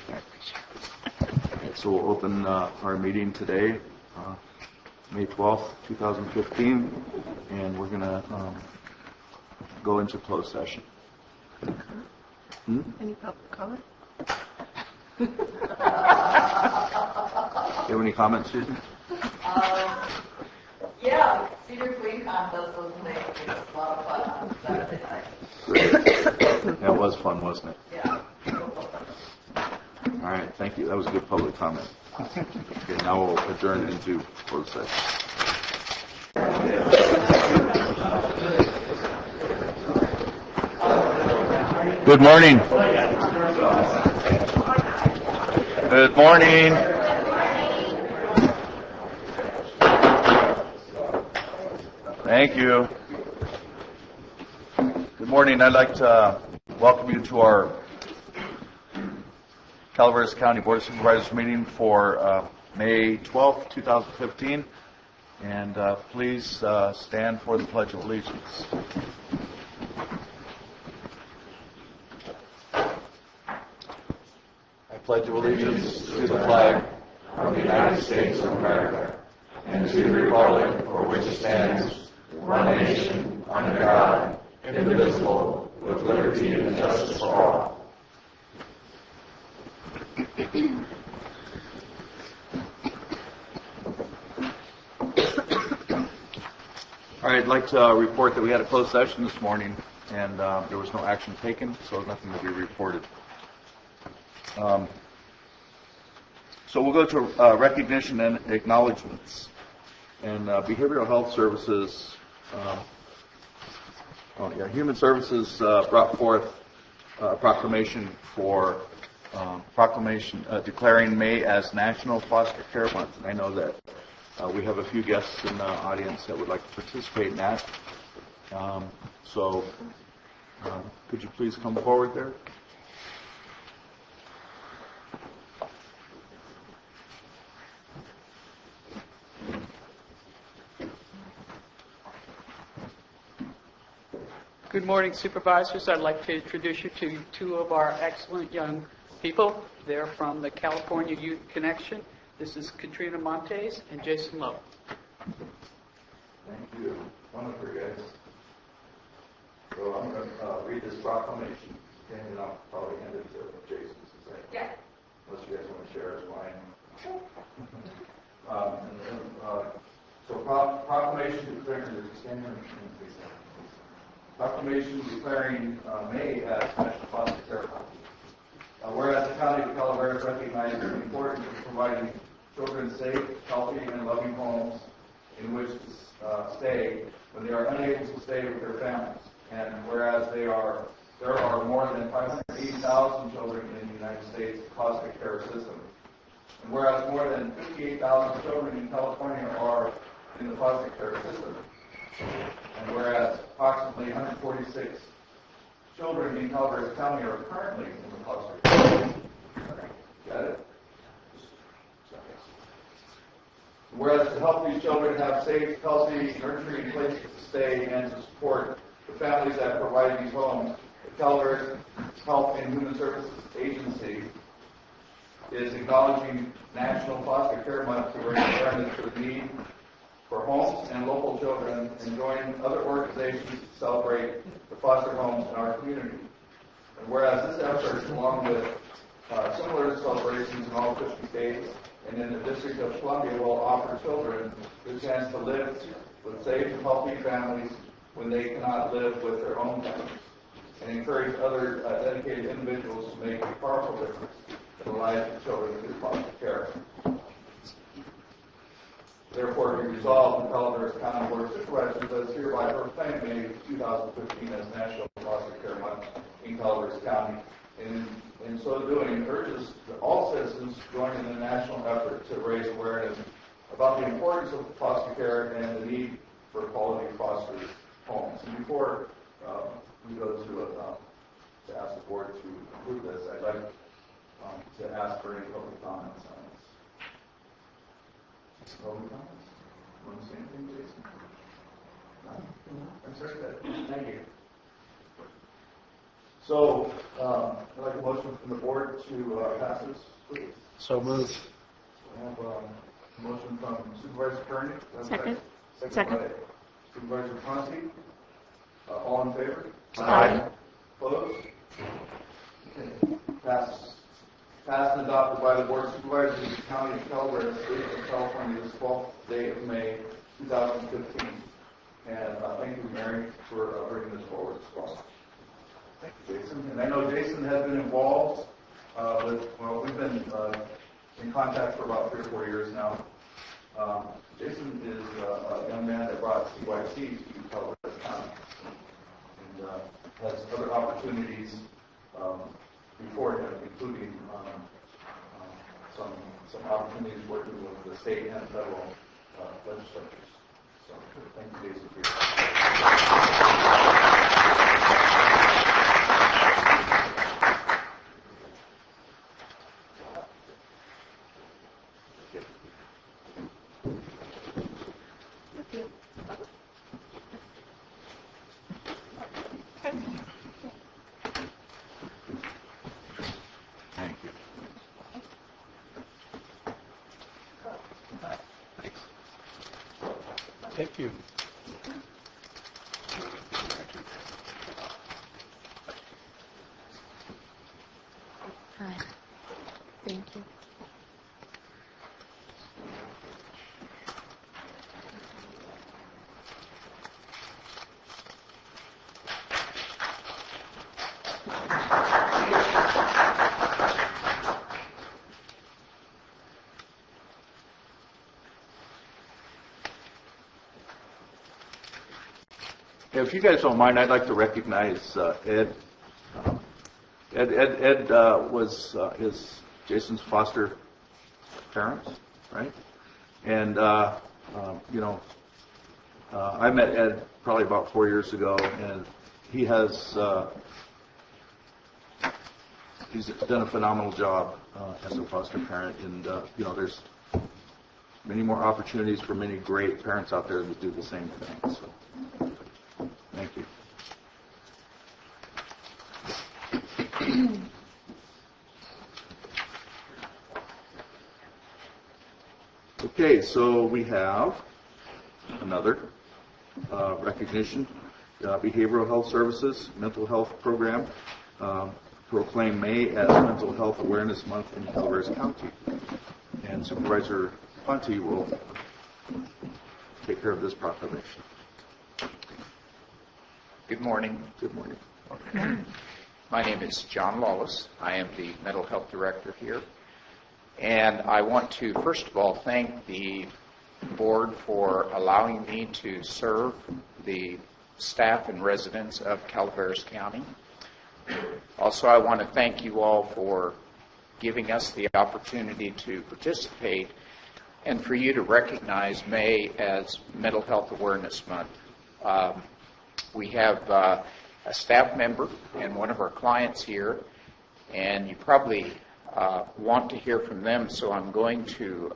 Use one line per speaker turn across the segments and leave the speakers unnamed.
Right. So we'll open our meeting today, May 12th, 2015, and we're going to go into closed session.
Any public comment?
Do you have any comments, Susan?
Yeah, Cedar Queen contest was amazing. It was a lot of fun on Saturday night.
Great. That was fun, wasn't it?
Yeah.
All right, thank you. That was a good public comment. Okay, now we'll adjourn into closed session. Good morning. Good morning. Thank you. Good morning. I'd like to welcome you to our Calaveras County Board of Supervisors meeting for May 12th, 2015. And please stand for the Pledge of Allegiance. I pledge allegiance to the flag of the United States of America and to the republic for which it stands, one nation, under God, indivisible, with liberty and justice for all. All right, I'd like to report that we had a closed session this morning, and there was no action taken, so nothing to be reported. So we'll go to recognition and acknowledgments. And Behavioral Health Services, Human Services brought forth a proclamation declaring May as National Foster Care Month. And I know that we have a few guests in the audience that would like to participate in that. Could you please come forward there?
Good morning, Supervisors. I'd like to introduce you to two of our excellent young people. They're from the California Youth Connection. This is Katrina Montes and Jason Lowe.
Thank you. Wonderful, guys. So I'm going to read this proclamation, and I'll probably hand it to Jason to say.
Yeah.
Unless you guys want to share his line. Proclamation declaring, Proclamation declaring May as National Foster Care Month. Whereas the County of Calaveras recognizes the importance of providing children safe, healthy, and loving homes in which to stay when they are unable to stay with their families. And whereas there are more than 580,000 children in the United States foster care system. And whereas more than 58,000 children in California are in the foster care system. And whereas approximately 146 children in Calaveras County are currently in the foster care system. Got it? Whereas to help these children have safe, healthy, nurturing places to stay and to support the families that provide these homes, the Calaveras Health and Human Services Agency is acknowledging National Foster Care Month to raise awareness for the need for homes and local children and join other organizations to celebrate the foster homes in our community. And whereas this effort, along with similar celebrations in all 50 states and in the District of Columbia, will offer children the chance to live with safe and healthy families when they cannot live with their own families, and encourage other dedicated individuals to make a powerful difference in the lives of children through foster care. Therefore, be resolved the Calaveras County Board of Supervisors does hereby proclaim May 2015 as National Foster Care Month in Calaveras County, and in so doing urges all citizens to join in the national effort to raise awareness about the importance of foster care and the need for quality foster homes. And before we go to ask the board to approve this, I'd like to ask for any public comments on this. Public comments? You want to say anything, Jason? No? I'm sorry, good. Thank you. So, I'd like a motion from the board to pass this, please.
So moved.
I have a motion from Supervisor Kearney.
Second.
Second by Supervisor Conti. All in favor?
Aye.
Opposed? Okay. Passed and adopted by the Board of Supervisors of the County of Calaveras, State of California, this 12th day of May, 2015. And thank you, Mary, for bringing this forward as well. Thank you, Jason. And I know Jason has been involved we've been in contact for about 3 or 4 years now. Jason is a young man that brought CYC to Calaveras County and has other opportunities before him, including some opportunities working with the state and federal legislatures. So thank you, Jason, for your
Thank you. Thanks. Thank you.
Hi. Thank you.
If you guys don't mind, I'd like to recognize Ed. Ed is Jason's foster parents, right? And I met Ed probably about 4 years ago, and he's done a phenomenal job as a foster parent, and there's many more opportunities for many great parents out there to do the same thing. So. Thank you. Okay, so we have another recognition. Behavioral Health Services Mental Health Program proclaim May as Mental Health Awareness Month in Calaveras County. And Supervisor Conti will take care of this proclamation.
Good morning.
Good morning.
My name is John Lawless. I am the Mental Health Director here. And I want to, first of all, thank the board for allowing me to serve the staff and residents of Calaveras County. Also, I want to thank you all for giving us the opportunity to participate and for you to recognize May as Mental Health Awareness Month. We have a staff member and one of our clients here, and you probably want to hear from them, so I'm going to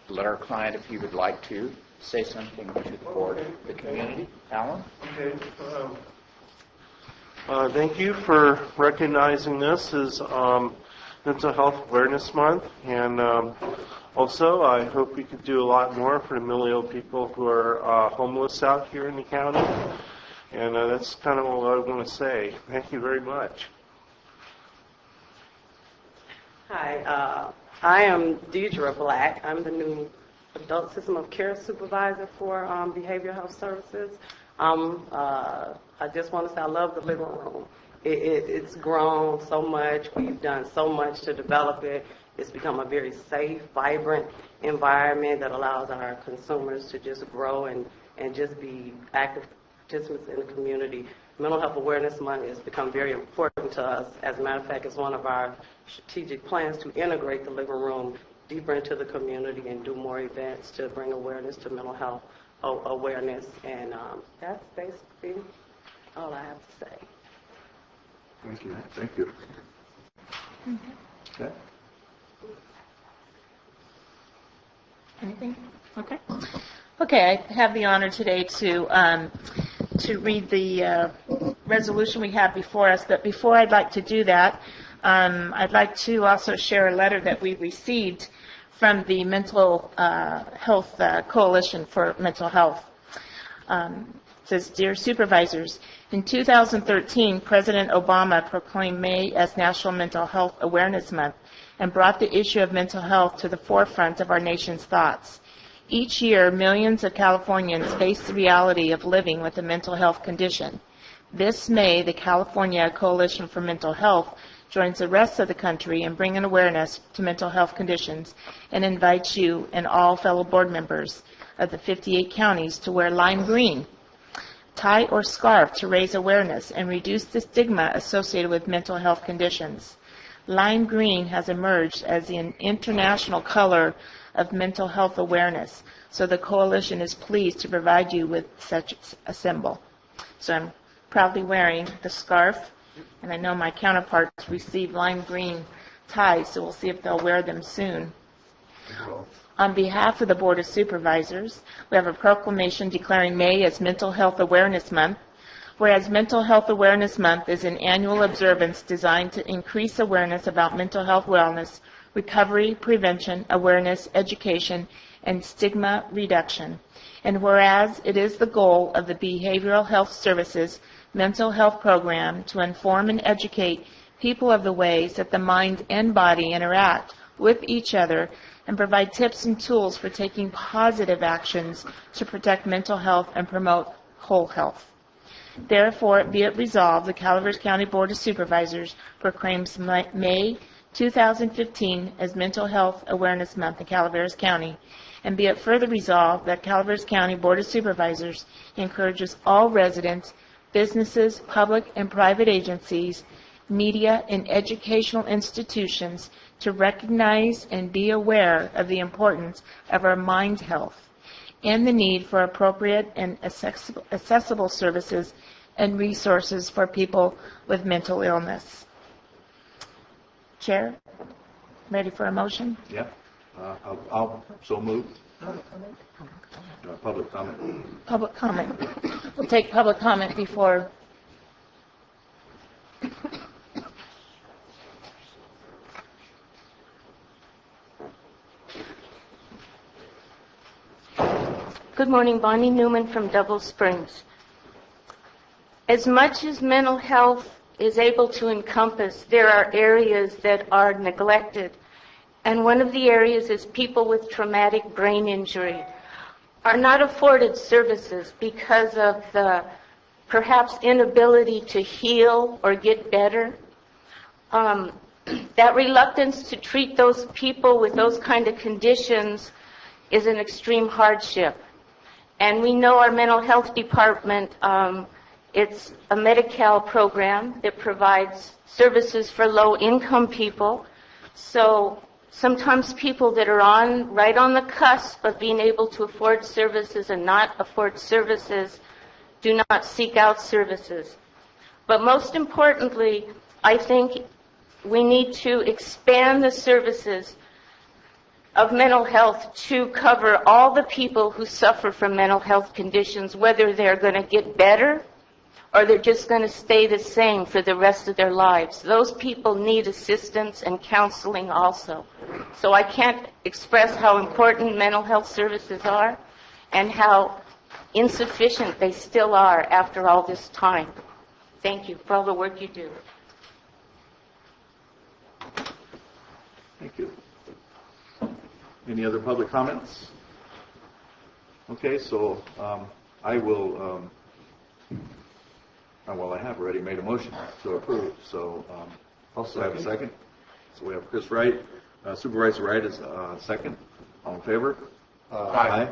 let our client, if he would like to, say something to the board, the community. Alan?
Okay. Thank you for recognizing this as Mental Health Awareness Month, and also I hope we could do a lot more for the mentally ill people who are homeless out here in the county, and that's kind of all I want to say. Thank you very much.
Hi, I am Deidre Black. I'm the new Adult System of Care Supervisor for Behavioral Health Services. I just want to say I love the living room. It's grown so much. We've done so much to develop it. It's become a very safe, vibrant environment that allows our consumers to just grow and just be active participants in the community. Mental Health Awareness Month has become very important to us. As a matter of fact, it's one of our strategic plans to integrate the living room deeper into the community and do more events to bring awareness to mental health awareness. And that's basically all I have to say.
Thank you. Thank you. Okay.
Anything? Okay. Okay, I have the honor today to read the
resolution we have before us, but before I'd like to do that, I'd like to also share a letter that we received from the Mental Health Coalition for Mental Health. It says, Dear Supervisors, in 2013, President Obama proclaimed May as National Mental Health Awareness Month and brought the issue of mental health to the forefront of our nation's thoughts. Each year, millions of Californians face the reality of living with a mental health condition. This May, the California Coalition for Mental Health joins the rest of the country in bringing awareness to mental health conditions and invites you and all fellow board members of the 58 counties to wear lime green, tie or scarf to raise awareness and reduce the stigma associated with mental health conditions. Lime green has emerged as an international color of mental health awareness, so the coalition is pleased to provide you with such a symbol. So I'm proudly wearing the scarf, and I know my counterparts receive lime green ties, so we'll see if they'll wear them soon. On behalf of the Board of Supervisors, we have a proclamation declaring May as Mental Health Awareness Month. Whereas Mental Health Awareness Month is an annual observance designed to increase awareness about mental health wellness, recovery, prevention, awareness, education, and stigma reduction. And whereas it is the goal of the Behavioral Health Services Mental Health Program to inform and educate people of the ways that the mind and body interact with each other and provide tips and tools for taking positive actions to protect mental health and promote whole health. Therefore, be it resolved, the Calaveras County Board of Supervisors proclaims May 2015 as Mental Health Awareness Month in Calaveras County, and be it further resolved that Calaveras County Board of Supervisors encourages all residents, businesses, public and private agencies, media, and educational institutions to recognize and be aware of the importance of our mind health and the need for appropriate and accessible services and resources for people with mental illness. Chair, ready for a motion?
Yeah. I'll so move. Public comment.
Public comment. We'll take public comment before.
Good morning, Bonnie Newman from Double Springs. As much as mental health is able to encompass, there are areas that are neglected. And one of the areas is people with traumatic brain injury are not afforded services because of the perhaps inability to heal or get better. That reluctance to treat those people with those kind of conditions is an extreme hardship. And we know our mental health department, it's a Medi-Cal program that provides services for low-income people. So sometimes people that are right on the cusp of being able to afford services and not afford services do not seek out services. But most importantly, I think we need to expand the services of mental health to cover all the people who suffer from mental health conditions, whether they're going to get better or they're just going to stay the same for the rest of their lives. Those people need assistance and counseling also. So I can't express how important mental health services are and how insufficient they still are after all this time. Thank you for all the work you do.
Thank you. Any other public comments? Okay, so I will, well, I have already made a motion to approve, so also have a second. So we have Chris Wright, Supervisor Wright is second. All in favor? Aye.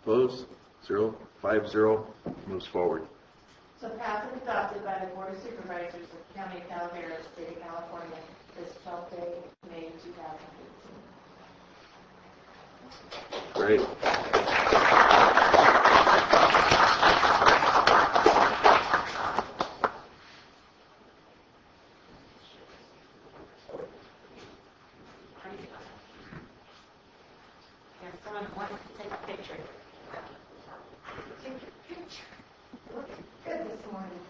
Opposed? 0. 5-0. Moves forward.
So passed and adopted by the Board of Supervisors of the County of Calaveras, State of California, this 12th day of May 2015.
Great.
Someone wants to take a picture. Take your picture. Look good this morning.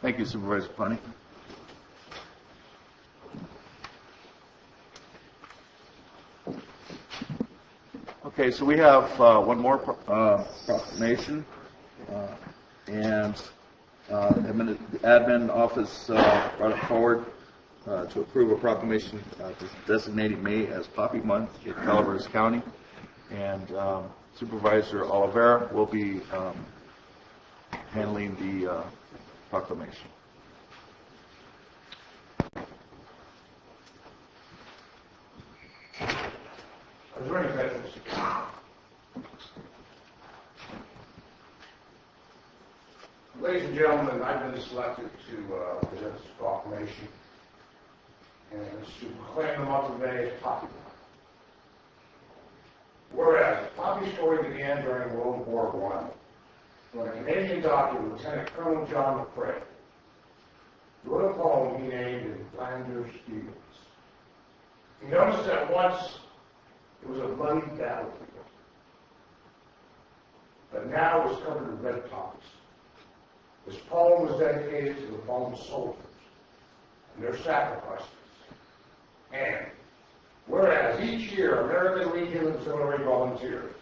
Thank you, Supervisor Putney. Okay, so we have one more proclamation, and the admin office brought it forward to approve a proclamation designating May as Poppy Month in Calaveras County, and Supervisor Oliveira will be handling the proclamation.
Is there any veterans? Ladies and gentlemen, I've been selected to present this proclamation, and it's to proclaim the month of May as Poppy Month. Whereas the Poppy story began during World War I, when a Canadian doctor, Lieutenant Colonel John McCrae, wrote a poem he named in Flanders Fields. He noticed that once it was a bloody battlefield, but now it was covered with red poppies. This poem was dedicated to the fallen soldiers and their sacrifices. And whereas each year American Legion Auxiliary volunteers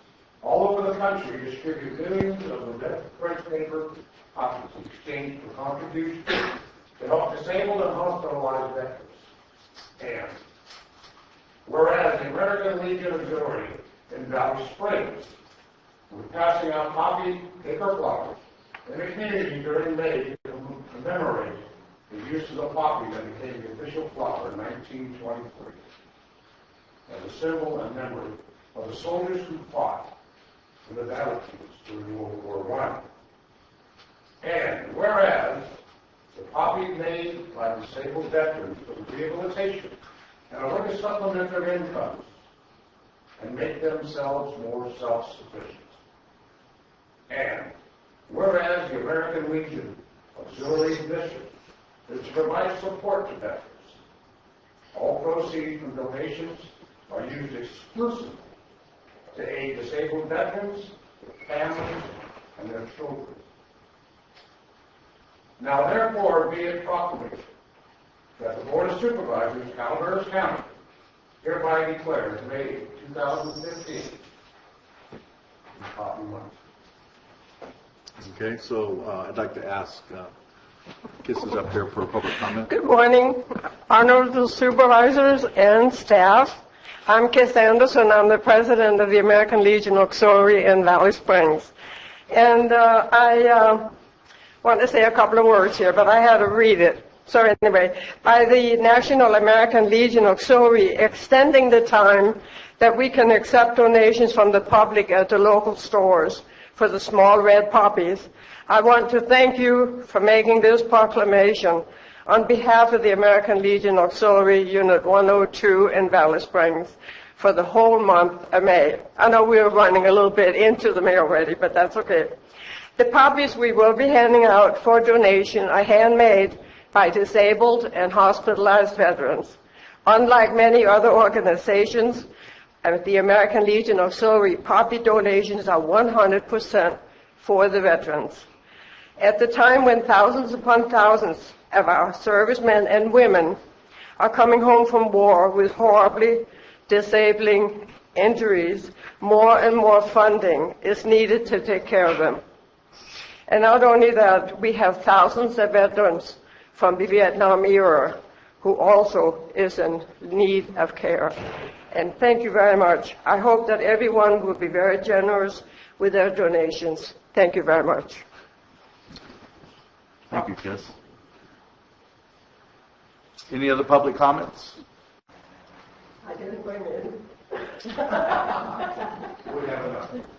all over the country distribute millions of the red French paper copies in exchange for contributions to help disabled and hospitalized veterans. And whereas the American Legion Auxiliary in Valley Springs will be passing out poppy paper flowers in the community during May to commemorate the use of the poppy that became the official flower in 1923 as a symbol and memory of the soldiers who fought in the battlefields during World War I. And whereas the poppy made by disabled veterans for rehabilitation and a way to supplement their incomes and make themselves more self-sufficient. And whereas the American Legion Auxiliary mission is to provide support to veterans, all proceeds from donations are used exclusively to aid disabled veterans, their families, and their children. Now therefore be it proclaimed that the Board of Supervisors, Calaveras County, hereby declares May 2015 Poppy Month.
Okay, so I'd like to ask Kisses up here for public comment.
Good morning, honorable supervisors and staff. I'm Kiss Anderson. I'm the president of the American Legion Auxiliary in Valley Springs. And I want to say a couple of words here, but I had to read it. So anyway, by the National American Legion Auxiliary extending the time that we can accept donations from the public at the local stores for the small red poppies, I want to thank you for making this proclamation on behalf of the American Legion Auxiliary Unit 102 in Valley Springs for the whole month of May. I know we're running a little bit into the May already, but that's okay. The poppies we will be handing out for donation are handmade by disabled and hospitalized veterans. Unlike many other organizations, the American Legion Auxiliary poppy donations are 100% for the veterans. At the time when thousands upon thousands of our servicemen and women are coming home from war with horribly disabling injuries, more and more funding is needed to take care of them. And not only that, we have thousands of veterans from the Vietnam era who also is in need of care. And thank you very much. I hope that everyone will be very generous with their donations. Thank you very much.
Thank you, Kiss. Any other public comments?
I didn't bring it in.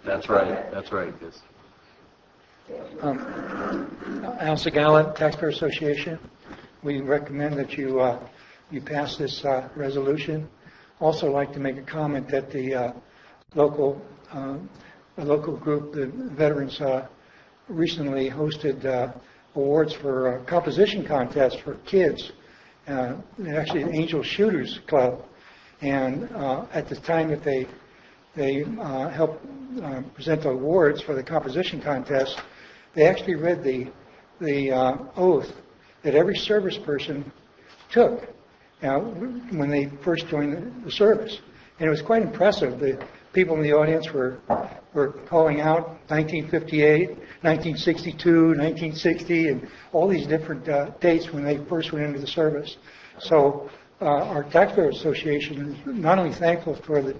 That's right, Kiss.
Alsa Gallant, Taxpayer Association. We recommend that you pass this resolution. Also like to make a comment that the local group, the veterans, recently hosted awards for a composition contest for kids. Actually, an Angel Shooters Club, and at the time that they helped present the awards for the composition contest, they actually read the oath that every service person took when they first joined the service. And it was quite impressive. The people in the audience were calling out 1958, 1962, 1960, and all these different dates when they first went into the service. So our Taxpayer Association is not only thankful for the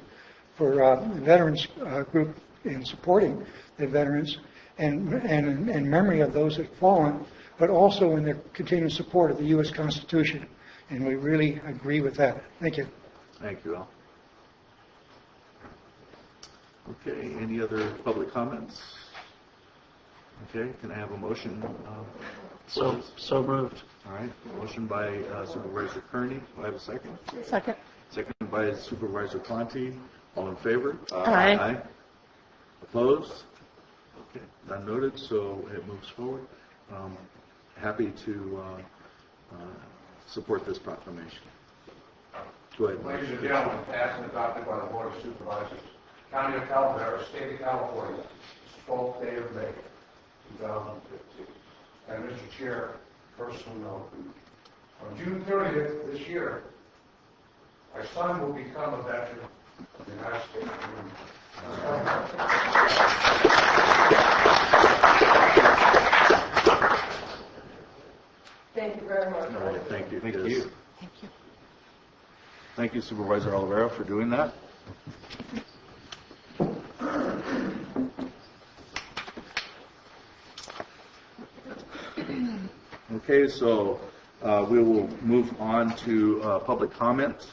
veterans group in supporting the veterans and in memory of those that have fallen, but also in their continued support of the U.S. Constitution. And we really agree with that. Thank you.
Thank you, Al. Okay, any other public comments? Okay, can I have a motion?
So moved.
All right, motion by Supervisor Kearney. Do I have a second?
Second.
Second by Supervisor Conti. All in favor?
Aye.
Opposed? Okay, none noted, so it moves forward. Happy to support this proclamation. Go ahead.
Ladies and gentlemen, passed and adopted by the Board of Supervisors, County of Calaveras, State of California, 12th day of May, 2015. And Mr. Chair, personal note, on June 30th this year, my son will become a veteran of the United States Army.
Thank you very much.
All right, thank you.
Thank you.
Thank you, Supervisor Oliveira, for doing that. Okay, so we will move on to public comment.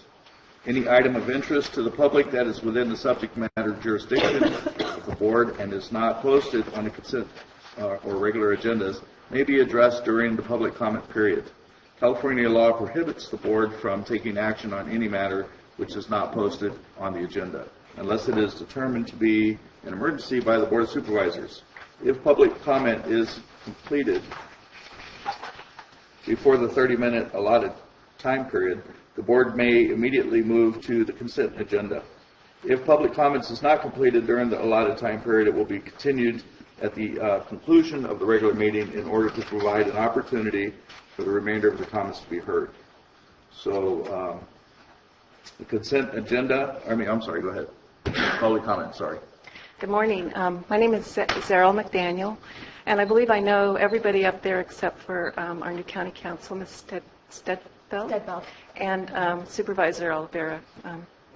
Any item of interest to the public that is within the subject matter jurisdiction of the board and is not posted on the consent or regular agendas may be addressed during the public comment period. California law prohibits the board from taking action on any matter which is not posted on the agenda, unless it is determined to be an emergency by the Board of Supervisors. If public comment is completed before the 30-minute allotted time period, the board may immediately move to the consent agenda. If public comments is not completed during the allotted time period, it will be continued at the conclusion of the regular meeting in order to provide an opportunity for the remainder of the comments to be heard. So the consent agenda, go ahead. Public comment, sorry.
Good morning. My name is Zeryl McDaniel, and I believe I know everybody up there except for our new county council, Ms. Stedfeld, and Supervisor Oliveira.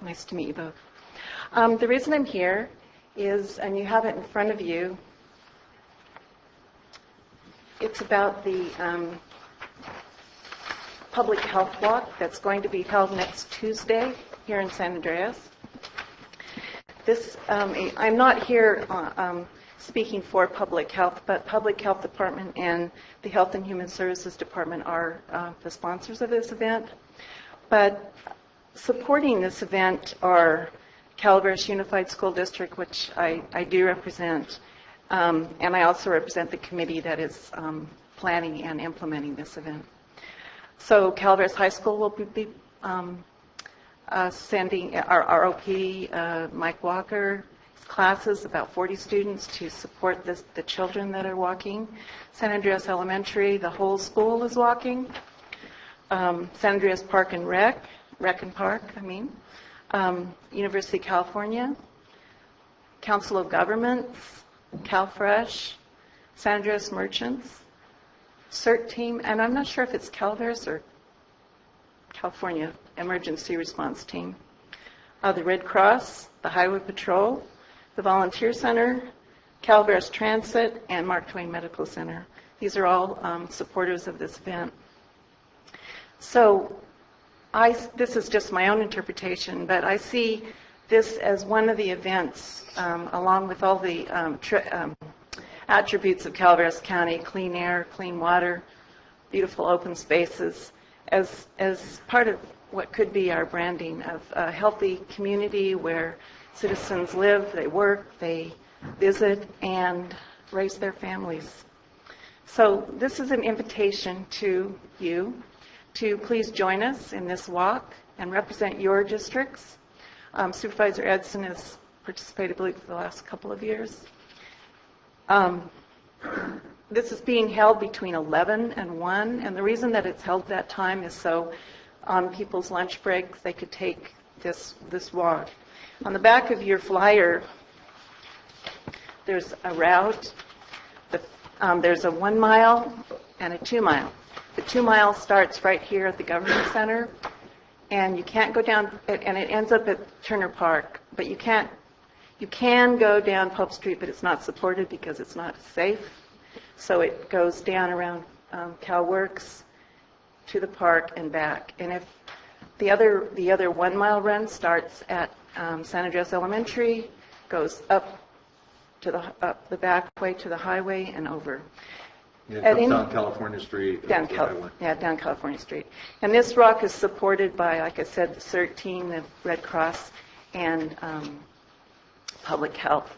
Nice to meet you both. The reason I'm here is, and you have it in front of you, it's about the public health walk that's going to be held next Tuesday here in San Andreas. This, I'm not here speaking for public health, but Public Health Department and the Health and Human Services Department are the sponsors of this event. But supporting this event are Calaveras Unified School District, which I do represent, and I also represent the committee that is planning and implementing this event. So Calaveras High School will be sending our ROP, Mike Walker, classes, about 40 students to support the children that are walking. San Andreas Elementary, the whole school is walking. San Andreas Park and Rec and Park, University of California, Council of Governments, CalFresh, San Andreas Merchants, CERT team, and I'm not sure if it's Calaveras or California Emergency Response Team, the Red Cross, the Highway Patrol, the Volunteer Center, Calaveras Transit, and Mark Twain Medical Center. These are all supporters of this event. So this is just my own interpretation, but I see this as one of the events, along with all the attributes of Calaveras County, clean air, clean water, beautiful open spaces, as part of what could be our branding of a healthy community where citizens live, they work, they visit, and raise their families. So this is an invitation to you to please join us in this walk and represent your districts. Supervisor Edson has participated, I believe, for the last couple of years. This is being held between 11 and 1, and the reason that it's held that time is so on people's lunch breaks they could take this walk. On the back of your flyer, there's a route. There's a 1 mile and a 2 mile. The 2 mile starts right here at the Government Center, and you can't go down, and it ends up at Turner Park, but you can go down Pope Street, but it's not supported because it's not safe. So it goes down around Cal Works to the park and back. And if the other 1 mile run starts at San Andreas Elementary, goes up the back way to the highway and over.
Yeah, down California Street.
Down California Street. And this walk is supported by, like I said, the CERT team, the Red Cross, and Public Health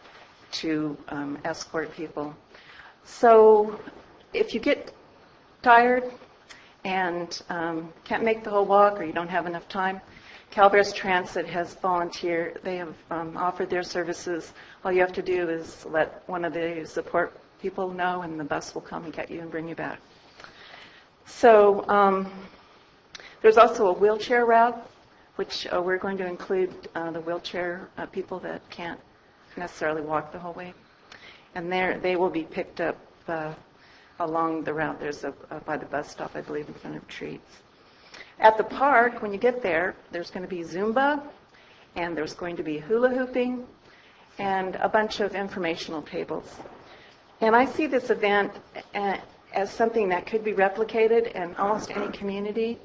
to escort people. So if you get tired and can't make the whole walk or you don't have enough time, Calaveras Transit has volunteered. They have offered their services. All you have to do is let one of the support people know, and the bus will come and get you and bring you back. So there's also a wheelchair route, which we're going to include the wheelchair people that can't necessarily walk the whole way. And they will be picked up along the route. There's by the bus stop, I believe, in front of Treats. At the park, when you get there, there's going to be Zumba, and there's going to be hula hooping, and a bunch of informational tables. And I see this event as something that could be replicated in almost any community.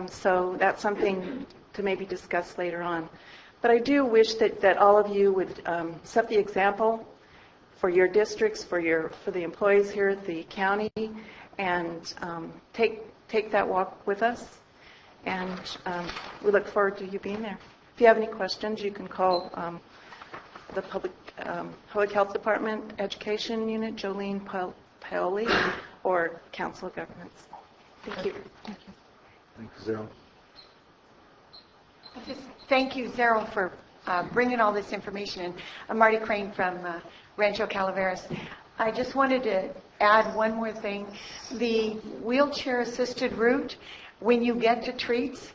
So that's something to maybe discuss later on. But I do wish that all of you would set the example for your districts, for the employees here at the county, and take that walk with us. And we look forward to you being there. If you have any questions, you can call the Public Health Department Education Unit, Jolene Paoli, or Council of Governments. Thank you.
Thank you, Zero.
Thank you, Zero, for bringing all this information in. I'm Marty Crane from Rancho Calaveras. I just wanted to add one more thing. The wheelchair-assisted route, when you get to Treats,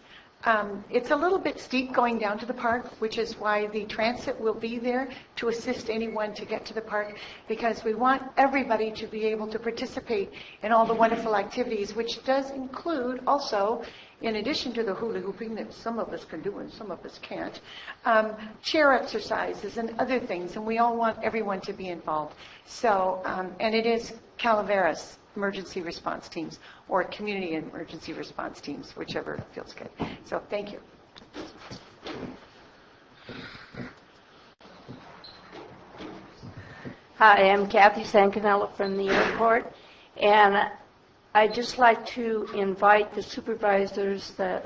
it's a little bit steep going down to the park, which is why the transit will be there to assist anyone to get to the park, because we want everybody to be able to participate in all the wonderful activities, which does include also, in addition to the hula hooping that some of us can do and some of us can't, chair exercises and other things, and we all want everyone to be involved. So, and it is Calaveras emergency response teams or community emergency response teams, whichever feels good. So thank you.
Hi, I'm Kathy Sancanella from the airport, and I'd just like to invite the supervisors that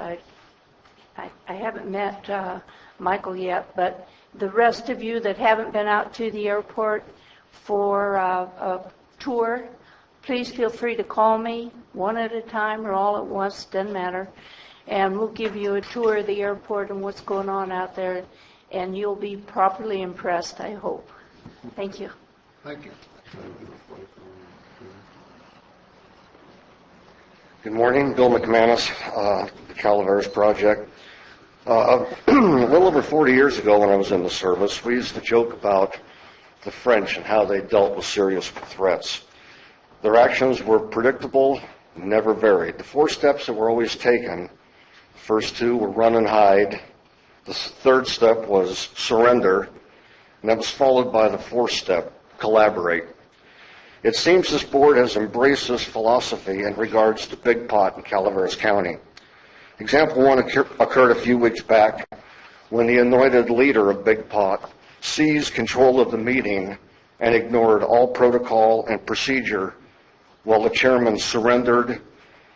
I haven't met Michael yet, but the rest of you that haven't been out to the airport for a tour, please feel free to call me one at a time or all at once, doesn't matter, and we'll give you a tour of the airport and what's going on out there, and you'll be properly impressed, I hope. Thank you.
Thank you.
Good morning, Bill McManus, the Calaveras Project. A little over 40 years ago when I was in the service, we used to joke about the French and how they dealt with serious threats. Their actions were predictable, never varied. The 4 steps that were always taken, the first 2 were run and hide. The 3rd step was surrender, and that was followed by the 4th step, collaborate. It seems this board has embraced this philosophy in regards to Big Pot in Calaveras County. Example 1 occurred a few weeks back when the anointed leader of Big Pot seized control of the meeting and ignored all protocol and procedure while the chairman surrendered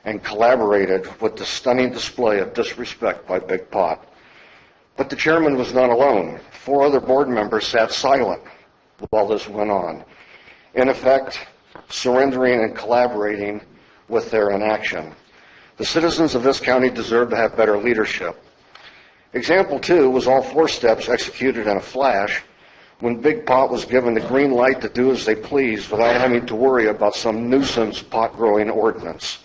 and collaborated with the stunning display of disrespect by Big Pot. But the chairman was not alone. 4 other board members sat silent while this went on, in effect, surrendering and collaborating with their inaction. The citizens of this county deserve to have better leadership. Example 2 was all 4 steps executed in a flash when Big Pot was given the green light to do as they pleased without having to worry about some nuisance pot-growing ordinance.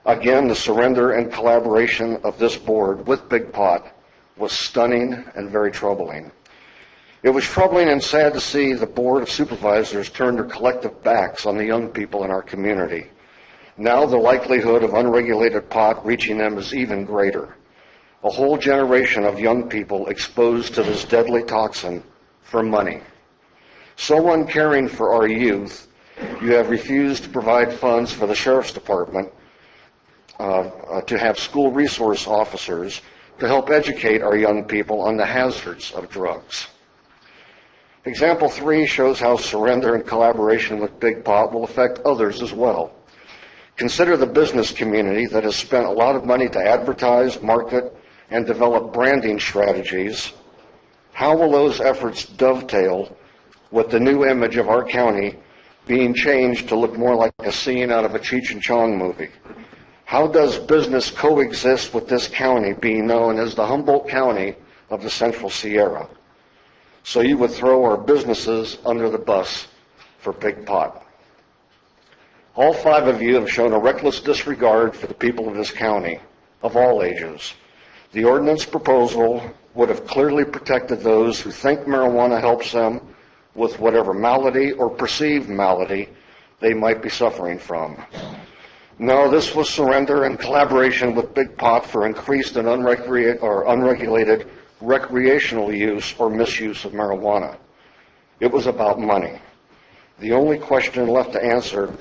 Again, the surrender and collaboration of this board with Big Pot was stunning and very troubling. It was troubling and sad to see the Board of Supervisors turn their collective backs on the young people in our community. Now the likelihood of unregulated pot reaching them is even greater. A whole generation of young people exposed to this deadly toxin for money. So uncaring for our youth, you have refused to provide funds for the Sheriff's Department to have school resource officers to help educate our young people on the hazards of drugs. Example 3 shows how surrender and collaboration with Big Pot will affect others as well. Consider the business community that has spent a lot of money to advertise, market, and develop branding strategies. How will those efforts dovetail with the new image of our county being changed to look more like a scene out of a Cheech and Chong movie? How does business coexist with this county being known as the Humboldt County of the Central Sierra? So you would throw our businesses under the bus for Big Pot. All 5 of you have shown a reckless disregard for the people of this county, of all ages. The ordinance proposal would have clearly protected those who think marijuana helps them with whatever malady or perceived malady they might be suffering from. No, this was surrender and collaboration with Big Pot for increased and unregulated recreational use or misuse of marijuana. It was about money. The only question left to answer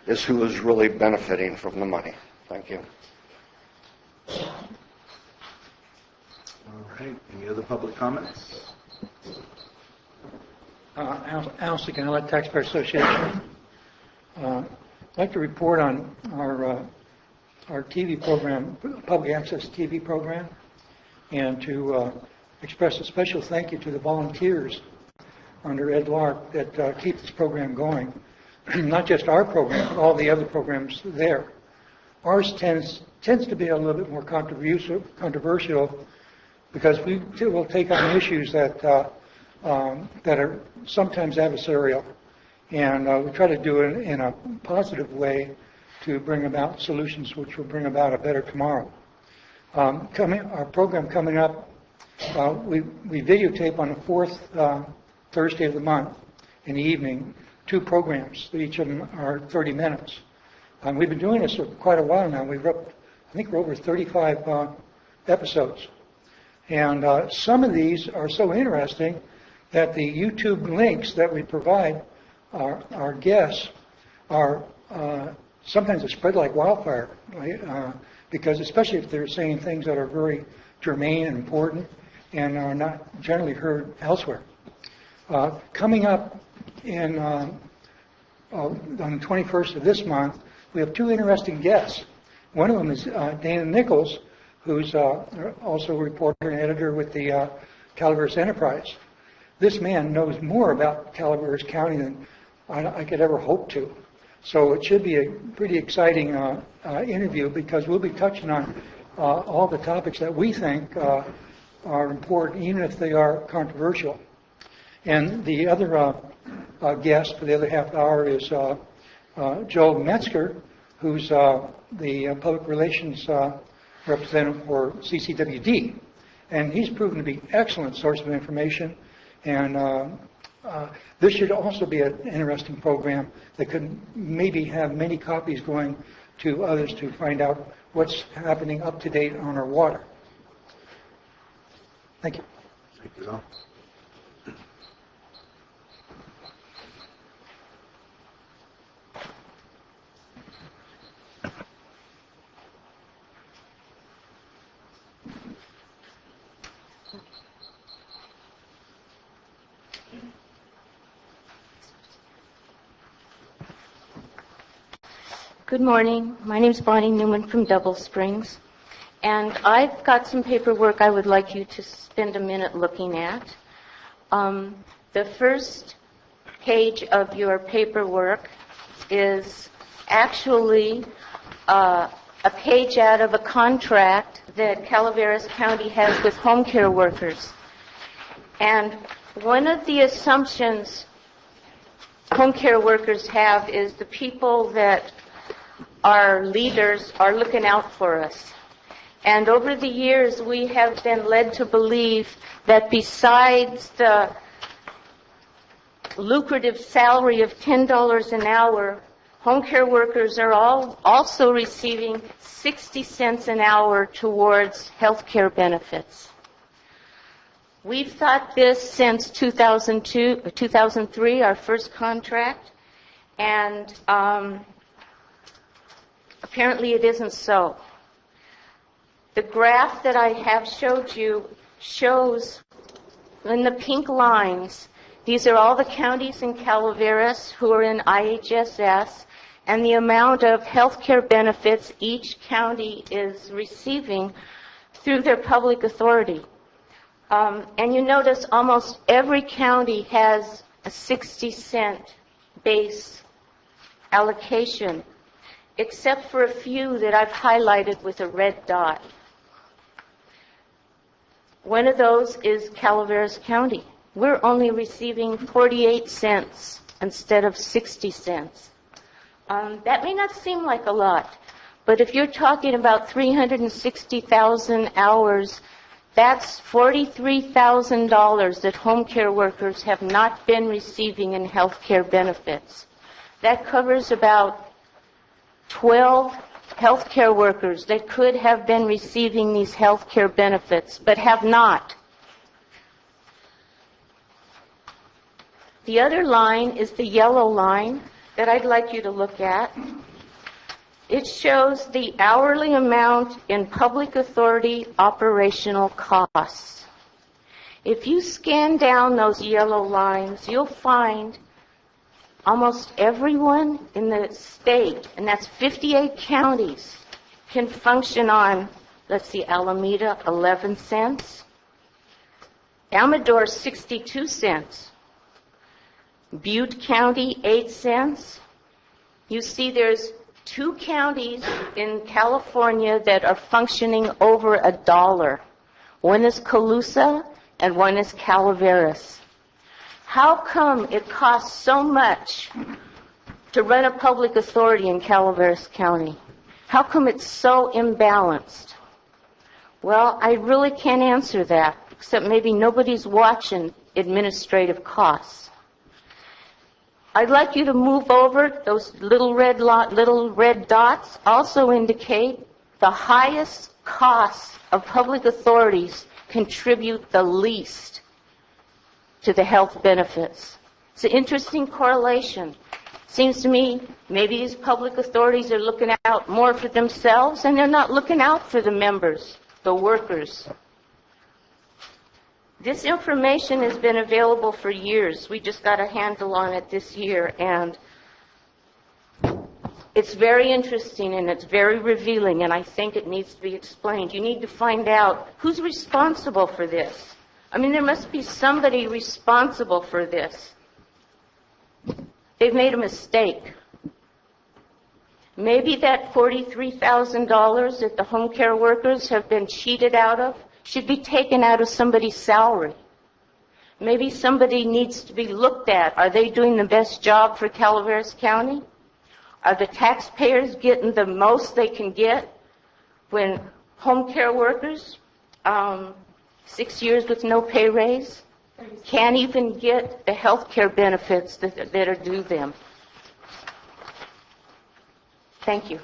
is who is really benefiting from the money. Thank you.
All right. Any other public comments?
Al Segala, Taxpayer Association. I'd like to report on our TV program, public access TV program, and to express a special thank you to the volunteers under Ed Lark that keep this program going. Not just our program, but all the other programs there. Ours tends to be a little bit more controversial because we will take on issues that are sometimes adversarial, and we try to do it in a positive way to bring about solutions which will bring about a better tomorrow. Our program coming up, we videotape on the 4th Thursday of the month in the evening 2 programs. Each of them are 30 minutes. We've been doing this for quite a while now. I think we're over 35 episodes. And some of these are so interesting that the YouTube links that we provide our guests are sometimes it's spread like wildfire, right? Because especially if they're saying things that are very germane and important and are not generally heard elsewhere. Coming up on the 21st of this month, we have 2 interesting guests. One of them is Dana Nichols, who's also a reporter and editor with the Calaveras Enterprise. This man knows more about Calaveras County than I could ever hope to. So it should be a pretty exciting interview because we'll be touching on all the topics that we think are important, even if they are controversial. And the other guest for the other half hour is Joel Metzger, who's the public relations representative for CCWD. And he's proven to be an excellent source of information. And this should also be an interesting program that could maybe have many copies going to others to find out what's happening up to date on our water. Thank you.
Thank you, Al.
Good morning. My name is Bonnie Newman from Double Springs, and I've got some paperwork I would like you to spend a minute looking at. The first page of your paperwork is actually a page out of a contract that Calaveras County has with home care workers. And One of the assumptions home care workers have is the people that are leaders are looking out for us. And over the years, we have been led to believe that besides the lucrative salary of $10 an hour, home care workers are also receiving 60 cents an hour towards health care benefits. We've thought this since 2003, our first contract, and apparently it isn't so. The graph that I have showed you shows in the pink lines, these are all the counties in Calaveras who are in IHSS, and the amount of health care benefits each county is receiving through their public authority. And you notice almost every county has a 60-cent base allocation, except for a few that I've highlighted with a red dot. One of those is Calaveras County. We're only receiving 48 cents instead of 60 cents. That may not seem like a lot, but if you're talking about 360,000 hours, that's $43,000 that home care workers have not been receiving in health care benefits. That covers about 12 health care workers that could have been receiving these health care benefits, but have not. The other line is the yellow line that I'd like you to look at. It shows the hourly amount in public authority operational costs. If you scan down those yellow lines, you'll find almost everyone in the state, and that's 58 counties, can function on, let's see, Alameda, 11 cents. Amador, 62 cents. Butte County, 8 cents. You see there's 2 counties in California that are functioning over $1. One is Colusa and one is Calaveras. How come it costs so much to run a public authority in Calaveras County? How come it's so imbalanced? Well, I really can't answer that, except maybe nobody's watching administrative costs. I'd like you to move over. Those little red dots also indicate the highest costs of public authorities contribute the least to the health benefits. It's an interesting correlation. Seems to me maybe these public authorities are looking out more for themselves and they're not looking out for the members, the workers. This information has been available for years. We just got a handle on it this year, and it's very interesting and it's very revealing, and I think it needs to be explained. You need to find out who's responsible for this. I mean, there must be somebody responsible for this. They've made a mistake. Maybe that $43,000 that the home care workers have been cheated out of should be taken out of somebody's salary. Maybe somebody needs to be looked at. Are they doing the best job for Calaveras County? Are the taxpayers getting the most they can get when home care workers, 6 years with no pay raise, can't even get the health care benefits that are due them? Thank you.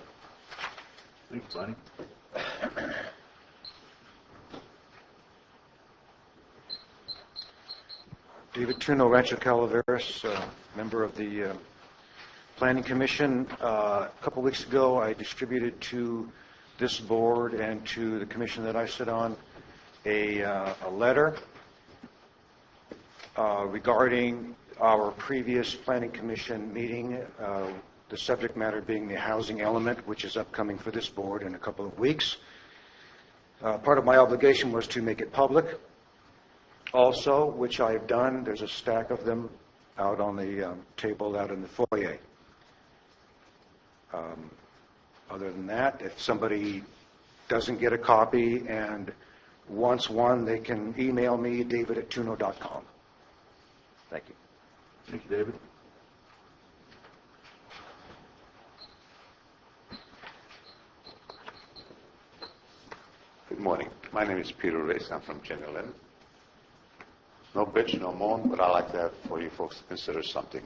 Thanks, Bonnie.
David Tuno, Rancho Calaveras, member of the Planning Commission. A couple weeks ago, I distributed to this board and to the commission that I sit on a letter regarding our previous Planning Commission meeting, the subject matter being the housing element, which is upcoming for this board in a couple of weeks. Part of my obligation was to make it public. Also, which I have done, there's a stack of them out on the table out in the foyer. Other than that, if somebody doesn't get a copy and wants one, they can email me, david@tuno.com.
Thank you.
Thank you, David.
Good morning. My name is Peter Race. I'm from General. No bitch, no moan, but I'd like to have for you folks to consider something.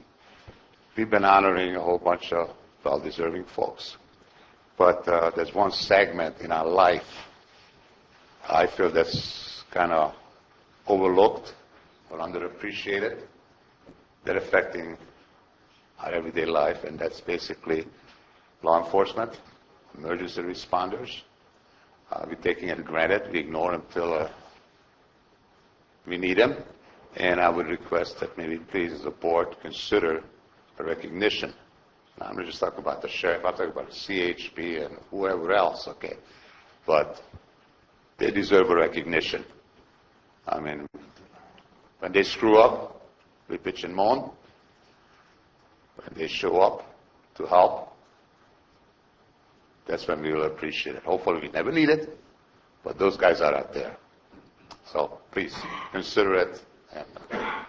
We've been honoring a whole bunch of well-deserving folks, but there's one segment in our life I feel that's kind of overlooked or underappreciated. They're affecting our everyday life, and that's basically law enforcement, emergency responders. We're taking it for granted. We ignore them until we need them. And I would request that maybe please as a board consider a recognition. Now, I'm not just talking about the sheriff. I'm talking about the CHP and whoever else, okay? But they deserve a recognition. I mean, when they screw up, we bitch and moan. When they show up to help, that's when we will appreciate it. Hopefully we never need it, but those guys are out there. So please consider it and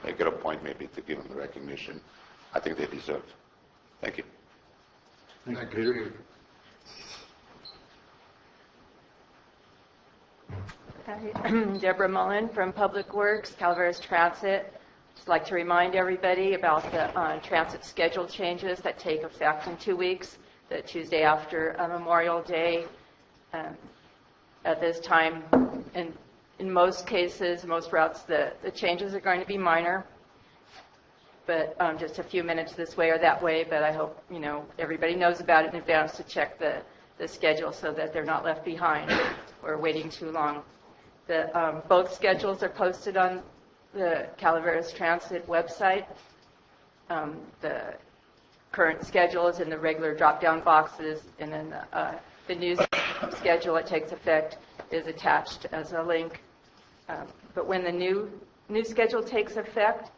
make it a point maybe to give them the recognition I think they deserve. Thank you.
Thank you, Peter.
Hi, I'm Deborah Mullen from Public Works, Calaveras Transit. Just like to remind everybody about the transit schedule changes that take effect in 2 weeks, the Tuesday after Memorial Day. At this time, in most cases, most routes, the changes are going to be minor, but just a few minutes this way or that way. But I hope everybody knows about it in advance to check the schedule so that they're not left behind or waiting too long. Both schedules are posted on the Calaveras Transit website. The current schedule is in the regular drop-down boxes, and then the new schedule that takes effect is attached as a link. But when the new schedule takes effect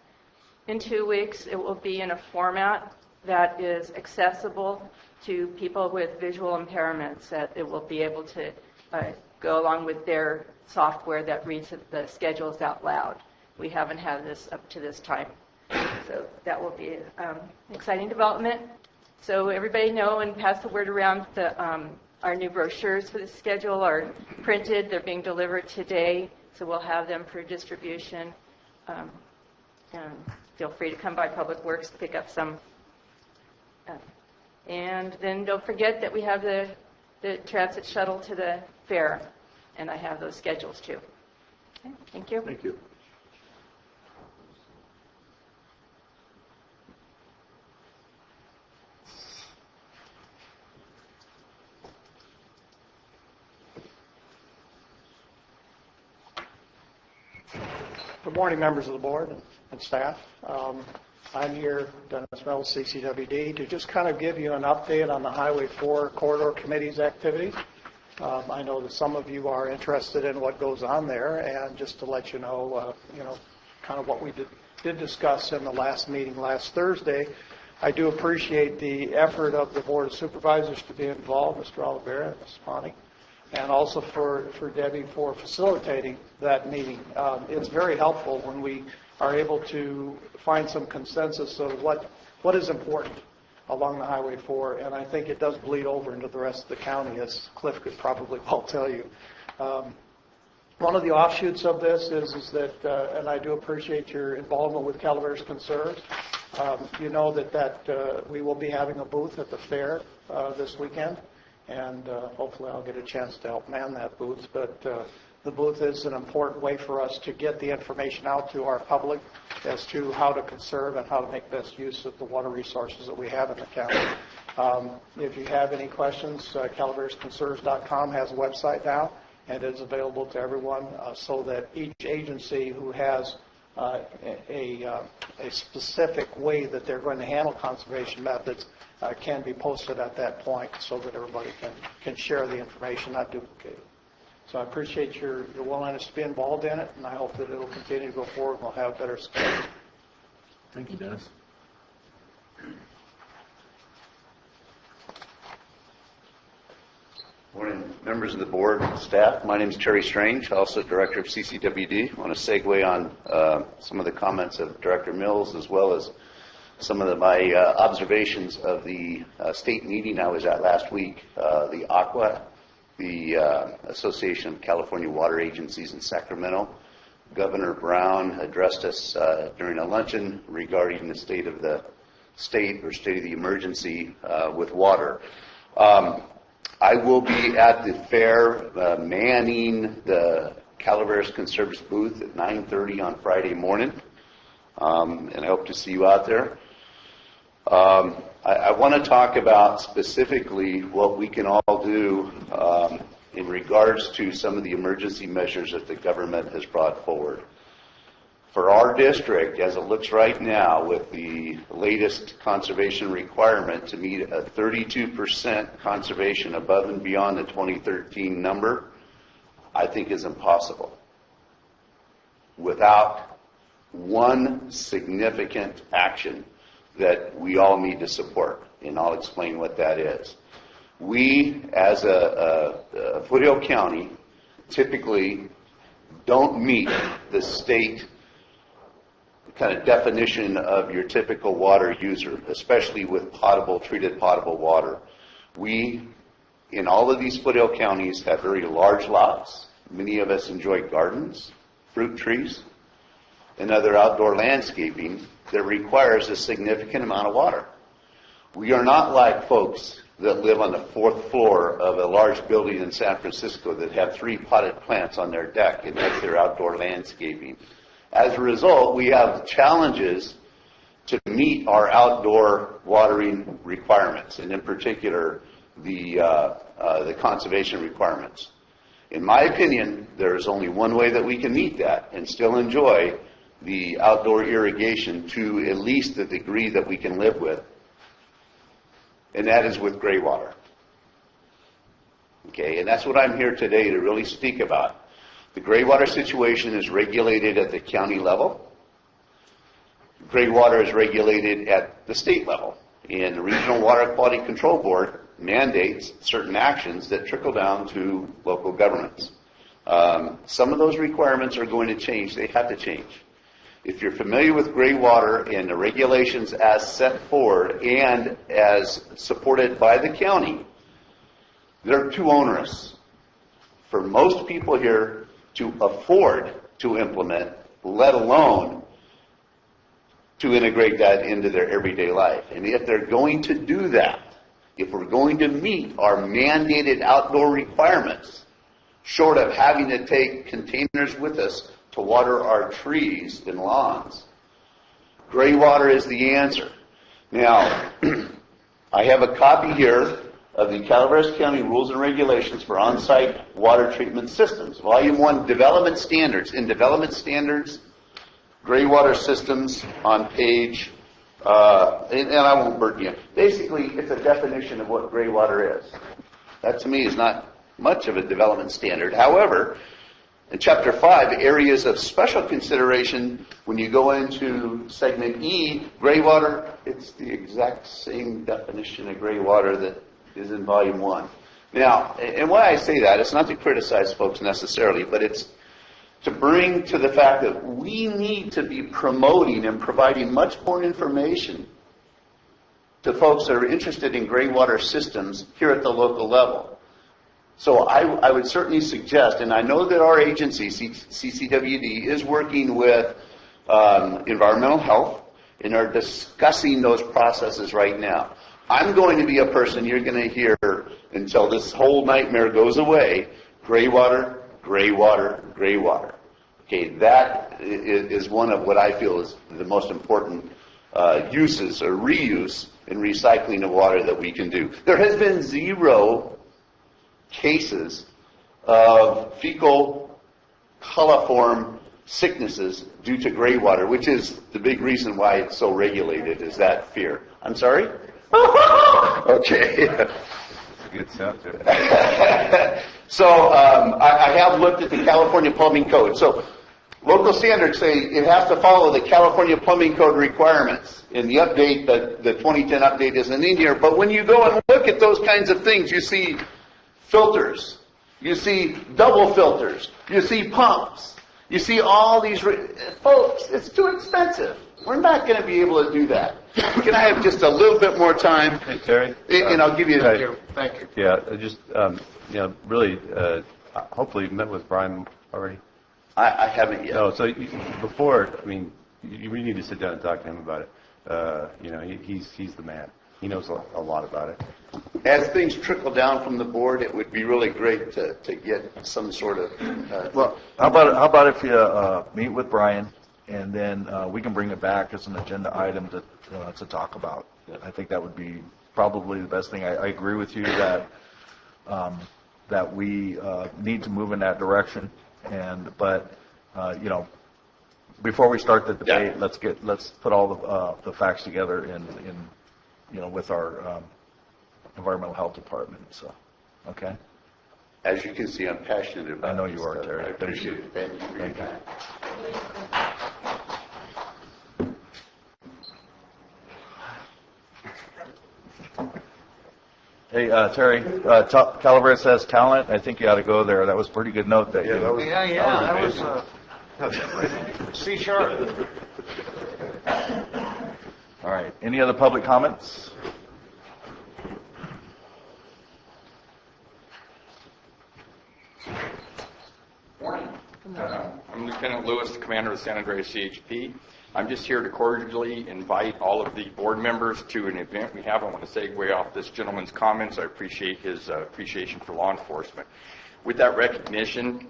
in 2 weeks, it will be in a format that is accessible to people with visual impairments, that it will be able to go along with their software that reads the schedules out loud. We haven't had this up to this time. So that will be an exciting development. So everybody know and pass the word around. Our new brochures for the schedule are printed. They're being delivered today, so we'll have them for distribution. And feel free to come by Public Works to pick up some. And then don't forget that we have the transit shuttle to the fair, and I have those schedules too. Okay, thank you.
Thank you.
Good morning, members of the board and staff. I'm here, Dennis Mills, CCWD, to just kind of give you an update on the Highway 4 Corridor Committee's activities. I know that some of you are interested in what goes on there, and just to let you know, kind of what we did discuss in the last meeting last Thursday. I do appreciate the effort of the Board of Supervisors to be involved, Mr. Oliveira and Ms. Spani, and also for Debbie for facilitating that meeting. It's very helpful when we are able to find some consensus of what is important along the Highway 4, and I think it does bleed over into the rest of the county, as Cliff could probably well tell you. One of the offshoots of this is that, and I do appreciate your involvement with Calaveras Conserves. You know that we will be having a booth at the fair this weekend, and hopefully I'll get a chance to help man that booth. But the booth is an important way for us to get the information out to our public as to how to conserve and how to make best use of the water resources that we have in the county. If you have any questions, calaverasconserves.com has a website now, and it is available to everyone so that each agency who has a specific way that they're going to handle conservation methods can be posted at that point so that everybody can share the information, not duplicate it. So I appreciate your willingness to be involved in it, and I hope that it will continue to go forward and we'll have better success.
Thank you, Dennis.
Morning, members of the board, staff. My name is Terry Strange, also Director of CCWD. I want to segue on some of the comments of Director Mills as well as some of my observations of the state meeting I was at last week, the ACWA, the Association of California Water Agencies in Sacramento. Governor Brown addressed us during a luncheon regarding the state of the state or state of the emergency with water. I will be at the fair manning the Calaveras Conservatives booth at 9:30 on Friday morning, and I hope to see you out there. I want to talk about specifically what we can all do in regards to some of the emergency measures that the government has brought forward. For our district, as it looks right now, with the latest conservation requirement to meet a 32% conservation above and beyond the 2013 number, I think is impossible without one significant action that we all need to support, and I'll explain what that is. We, as a Foothill County, typically don't meet the state kind of definition of your typical water user, especially with treated potable water. We, in all of these Foothill counties, have very large lots. Many of us enjoy gardens, fruit trees, and other outdoor landscaping that requires a significant amount of water. We are not like folks that live on the 4th floor of a large building in San Francisco that have 3 potted plants on their deck and that's their outdoor landscaping. As a result, we have challenges to meet our outdoor watering requirements, and in particular, the conservation requirements. In my opinion, there is only one way that we can meet that and still enjoy the outdoor irrigation to at least the degree that we can live with, and that is with gray water. Okay, and that's what I'm here today to really speak about. The gray water situation is regulated at the county level. Gray water is regulated at the state level. And the Regional Water Quality Control Board mandates certain actions that trickle down to local governments. Some of those requirements are going to change. They have to change. If you're familiar with gray water and the regulations as set forward and as supported by the county, they're too onerous for most people here to afford to implement, let alone to integrate that into their everyday life. And if they're going to do that, if we're going to meet our mandated outdoor requirements, short of having to take containers with us to water our trees and lawns, gray water is the answer. Now, I have a copy here of the Calaveras County Rules and Regulations for On-Site Water Treatment Systems, Volume 1, Development Standards. In Development Standards, gray water systems on page, and I won't burden you. Basically, it's a definition of what gray water is. That, to me, is not much of a development standard. However, in Chapter 5, areas of special consideration, when you go into Segment E, gray water, it's the exact same definition of gray water that is in Volume 1. Now, and why I say that, it's not to criticize folks necessarily, but it's to bring to the fact that we need to be promoting and providing much more information to folks that are interested in gray water systems here at the local level. So I would certainly suggest, and I know that our agency, CCWD, is working with environmental health and are discussing those processes right now. I'm going to be a person you're going to hear until this whole nightmare goes away. Gray water, gray water, gray water. Okay, that is one of what I feel is the most important uses or reuse and recycling of water that we can do. There has been 0 cases of fecal coliform sicknesses due to gray water, which is the big reason why it's so regulated, is that fear. I'm sorry? Okay. Good stuff.
So I have looked at the California Plumbing Code. So local standards say it has to follow the California Plumbing Code requirements. In the update, the 2010 update isn't in here. But when you go and look at those kinds of things, you see
filters. You see double filters. You see pumps. You see all these, folks, it's too expensive. We're not going to be able to do that. Can I have just a little bit more time?
Hey, Terry.
And I'll give you, thank you.
Yeah, just, really, hopefully you've met with Brian already.
I haven't yet.
No, so before, you need to sit down and talk to him about it. He's the man. He knows a lot about it.
As things trickle down from the board, it would be really great to get some sort of.
Well, how about if you meet with Brian, and then we can bring it back as an agenda item to talk about. I think that would be probably the best thing. I agree with you that that we need to move in that direction, but before we start the debate, let's put all the facts together in with our environmental health department. So, okay.
As you can see, I'm passionate about.
I know you are, Terry.
I appreciate it. Thank you for your time.
Hey, Terry, Calaveras has talent. I think you ought to go there. That was a pretty good note. That
was C-sharp.
All right. Any other public comments?
Morning. I'm Lieutenant Lewis, the commander of the San Andreas CHP. I'm just here to cordially invite all of the board members to an event we have. I want to segue off this gentleman's comments. I appreciate his appreciation for law enforcement. With that recognition,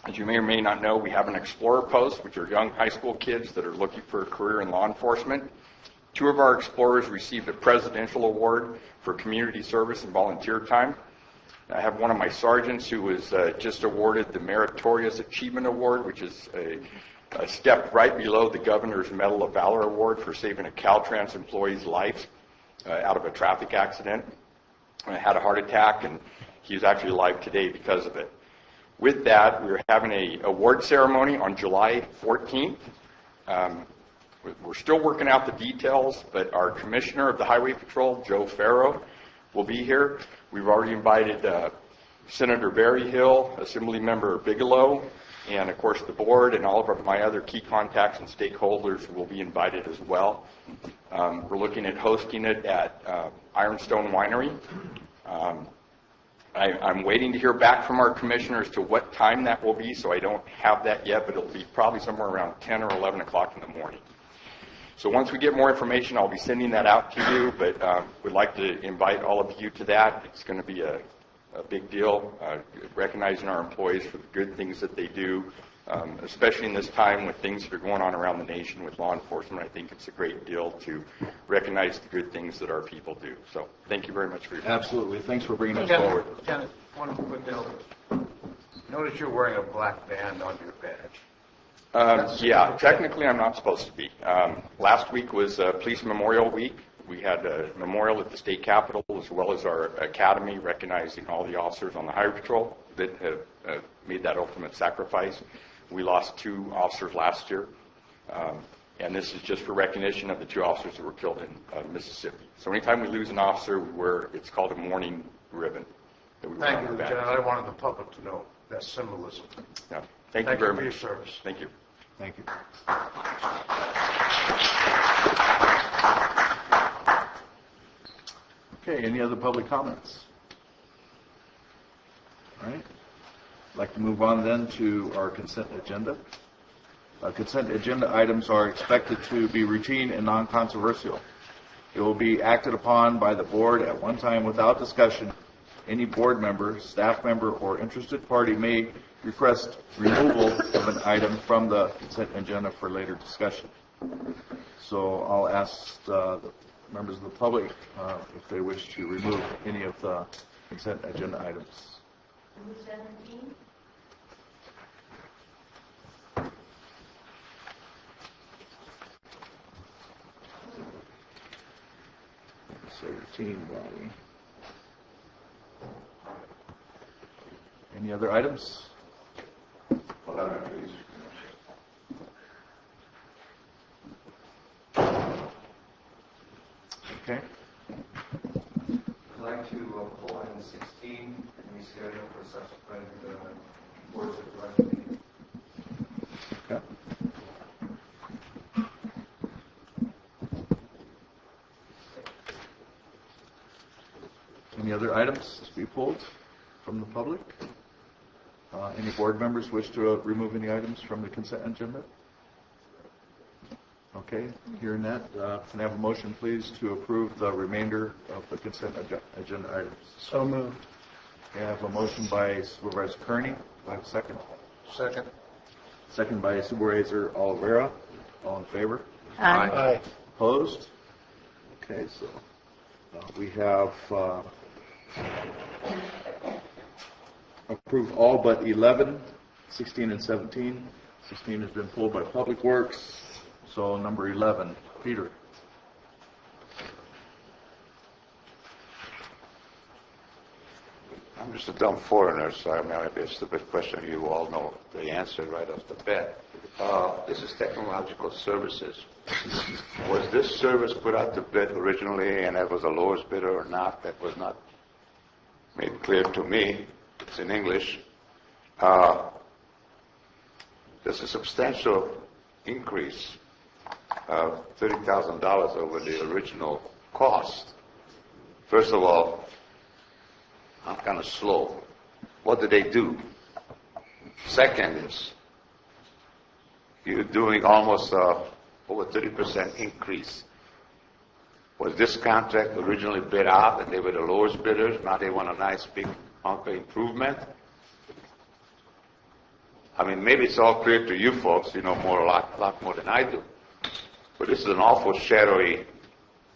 as you may or may not know, we have an Explorer Post, which are young high school kids that are looking for a career in law enforcement. 2 of our Explorers received a presidential award for community service and volunteer time. I have one of my sergeants who was just awarded the Meritorious Achievement Award, which is a step right below the Governor's Medal of Valor Award for saving a Caltrans employee's life out of a traffic accident. Had a heart attack, and he was actually alive today because of it. With that, we're having an award ceremony on July 14th. We're still working out the details, but our Commissioner of the Highway Patrol, Joe Farrow, will be here. We've already invited Senator Berryhill, Assemblymember Bigelow, and of course the board and all of my other key contacts and stakeholders will be invited as well. We're looking at hosting it at Ironstone Winery. I'm waiting to hear back from our commissioners to what time that will be, so I don't have that yet, but it'll be probably somewhere around 10 or 11 o'clock in the morning. So once we get more information, I'll be sending that out to you, but we'd like to invite all of you to that. It's going to be a big deal, recognizing our employees for the good things that they do, especially in this time with things that are going on around the nation with law enforcement. I think it's a great deal to recognize the good things that our people do. So thank you very much for your time.
Absolutely. Thanks for bringing us
Lieutenant,
forward.
Lieutenant, one quick note. Notice you're wearing a black band on your badge.
Yeah, technically I'm not supposed to be. Last week was Police Memorial Week. We had a memorial at the state capitol as well as our academy recognizing all the officers on the Highway Patrol that have made that ultimate sacrifice. We lost 2 officers last year, and this is just for recognition of the 2 officers that were killed in Mississippi. So anytime we lose an officer, it's called a mourning ribbon. That we
Thank you, Lieutenant. I wanted the public to know that symbolism.
Yeah. Thank you very much
for your service.
Thank you.
Thank you. Okay, any other public comments? All right. I'd like to move on then to our consent agenda. Consent agenda items are expected to be routine and non-controversial. It will be acted upon by the board at one time without discussion. Any board member, staff member, or interested party may request removal of an item from the consent agenda for later discussion. So I'll ask the members of the public if they wish to remove any of the consent agenda items.
Number 17.
Body. Any other items? Okay.
I'd like
to pull item 16 and reschedule for subsequent board of supervisors meeting.
Okay. Any other items to be pulled from the public? Any board members wish to remove any items from the consent agenda? Okay, hearing that, can I have a motion, please, to approve the remainder of the consent agenda items?
So moved.
Okay, I have a motion by Supervisor Kearney. Do I have a second?
Second.
Second by Supervisor Oliveira. All in favor?
Aye.
Aye.
Opposed? Okay, so we have approved all but 11, 16, and 17. 16 has been pulled by Public Works. So number 11, Peter.
I'm just a dumb foreigner, so I might be a stupid question. You all know the answer right off the bat. This is technological services. Was this service put out to bid originally, and that was the lowest bidder or not? That was not made clear to me. It's in English. There's a substantial increase of $30,000 over the original cost. First of all, I'm kind of slow. What did they do? Second is, you're doing almost over 30% increase. Was this contract originally bid out and they were the lowest bidders? Now they want a nice big hunk of improvement? I mean, maybe it's all clear to you folks, you know more, a lot more than I do. But this is an awful shadowy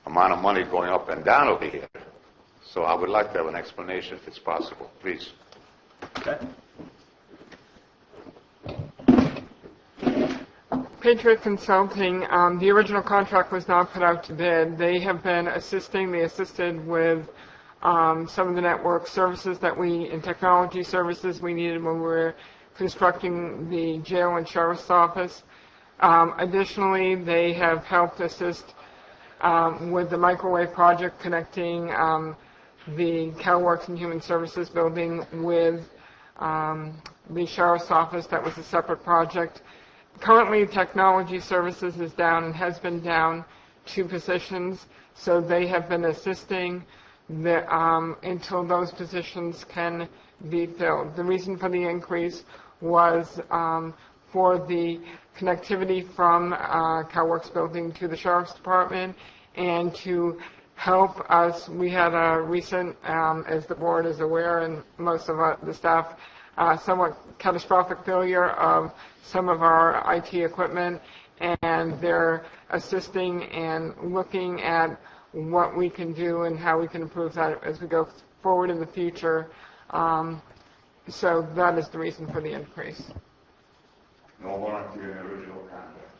amount of money going up and down over here. So I would like to have an explanation if it's possible, please.
Okay.
Patriot Consulting, the original contract was not put out to bid. They have been assisting. They assisted with some of the network services and technology services we needed when we were constructing the jail and sheriff's office. Additionally, they have helped assist with the microwave project connecting the CalWorks and Human Services building with the sheriff's office. That was a separate project. Currently, technology services is down and has been down 2 positions, so they have been assisting until those positions can be filled. The reason for the increase was for the connectivity from CalWorks building to the Sheriff's Department and to help us. We had a recent, as the board is aware and most of the staff, somewhat catastrophic failure of some of our IT equipment, and they're assisting and looking at what we can do and how we can improve that as we go forward in the future. So that is the reason for the increase.
No warranty in the original contract.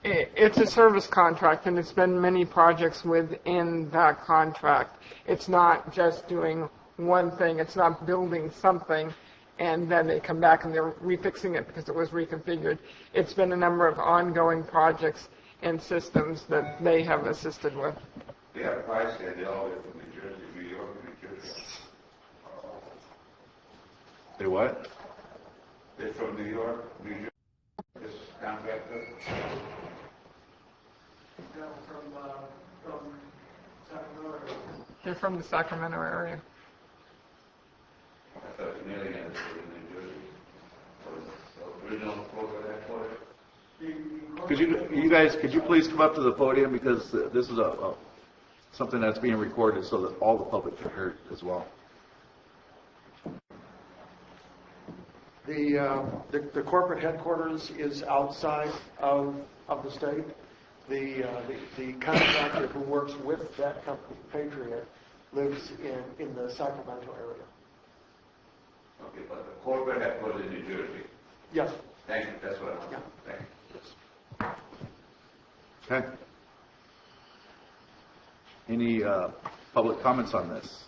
It's a service contract, and it's been many projects within that contract. It's not just doing one thing. It's not building something, and then they come back and they're refixing it because it was reconfigured. It's been a number of ongoing projects and systems that they have assisted with.
They have price there. They all live from New Jersey, New York, New Jersey.
They what?
They're from New York, New Jersey. This contractor.
They're from the Sacramento area.
I thought the mailing address was in New Jersey. Was the original quote of that for it?
You guys, could you please come up to the podium, because this is something that's being recorded so that all the public can hear it as well.
The corporate headquarters is outside of the state. The contractor who works with that company, Patriot, lives in the Sacramento area.
Okay, but the corporate headquarters in New Jersey.
Yes.
Thank you. That's what I want. Yeah. Thank you.
Okay. Any public comments on this?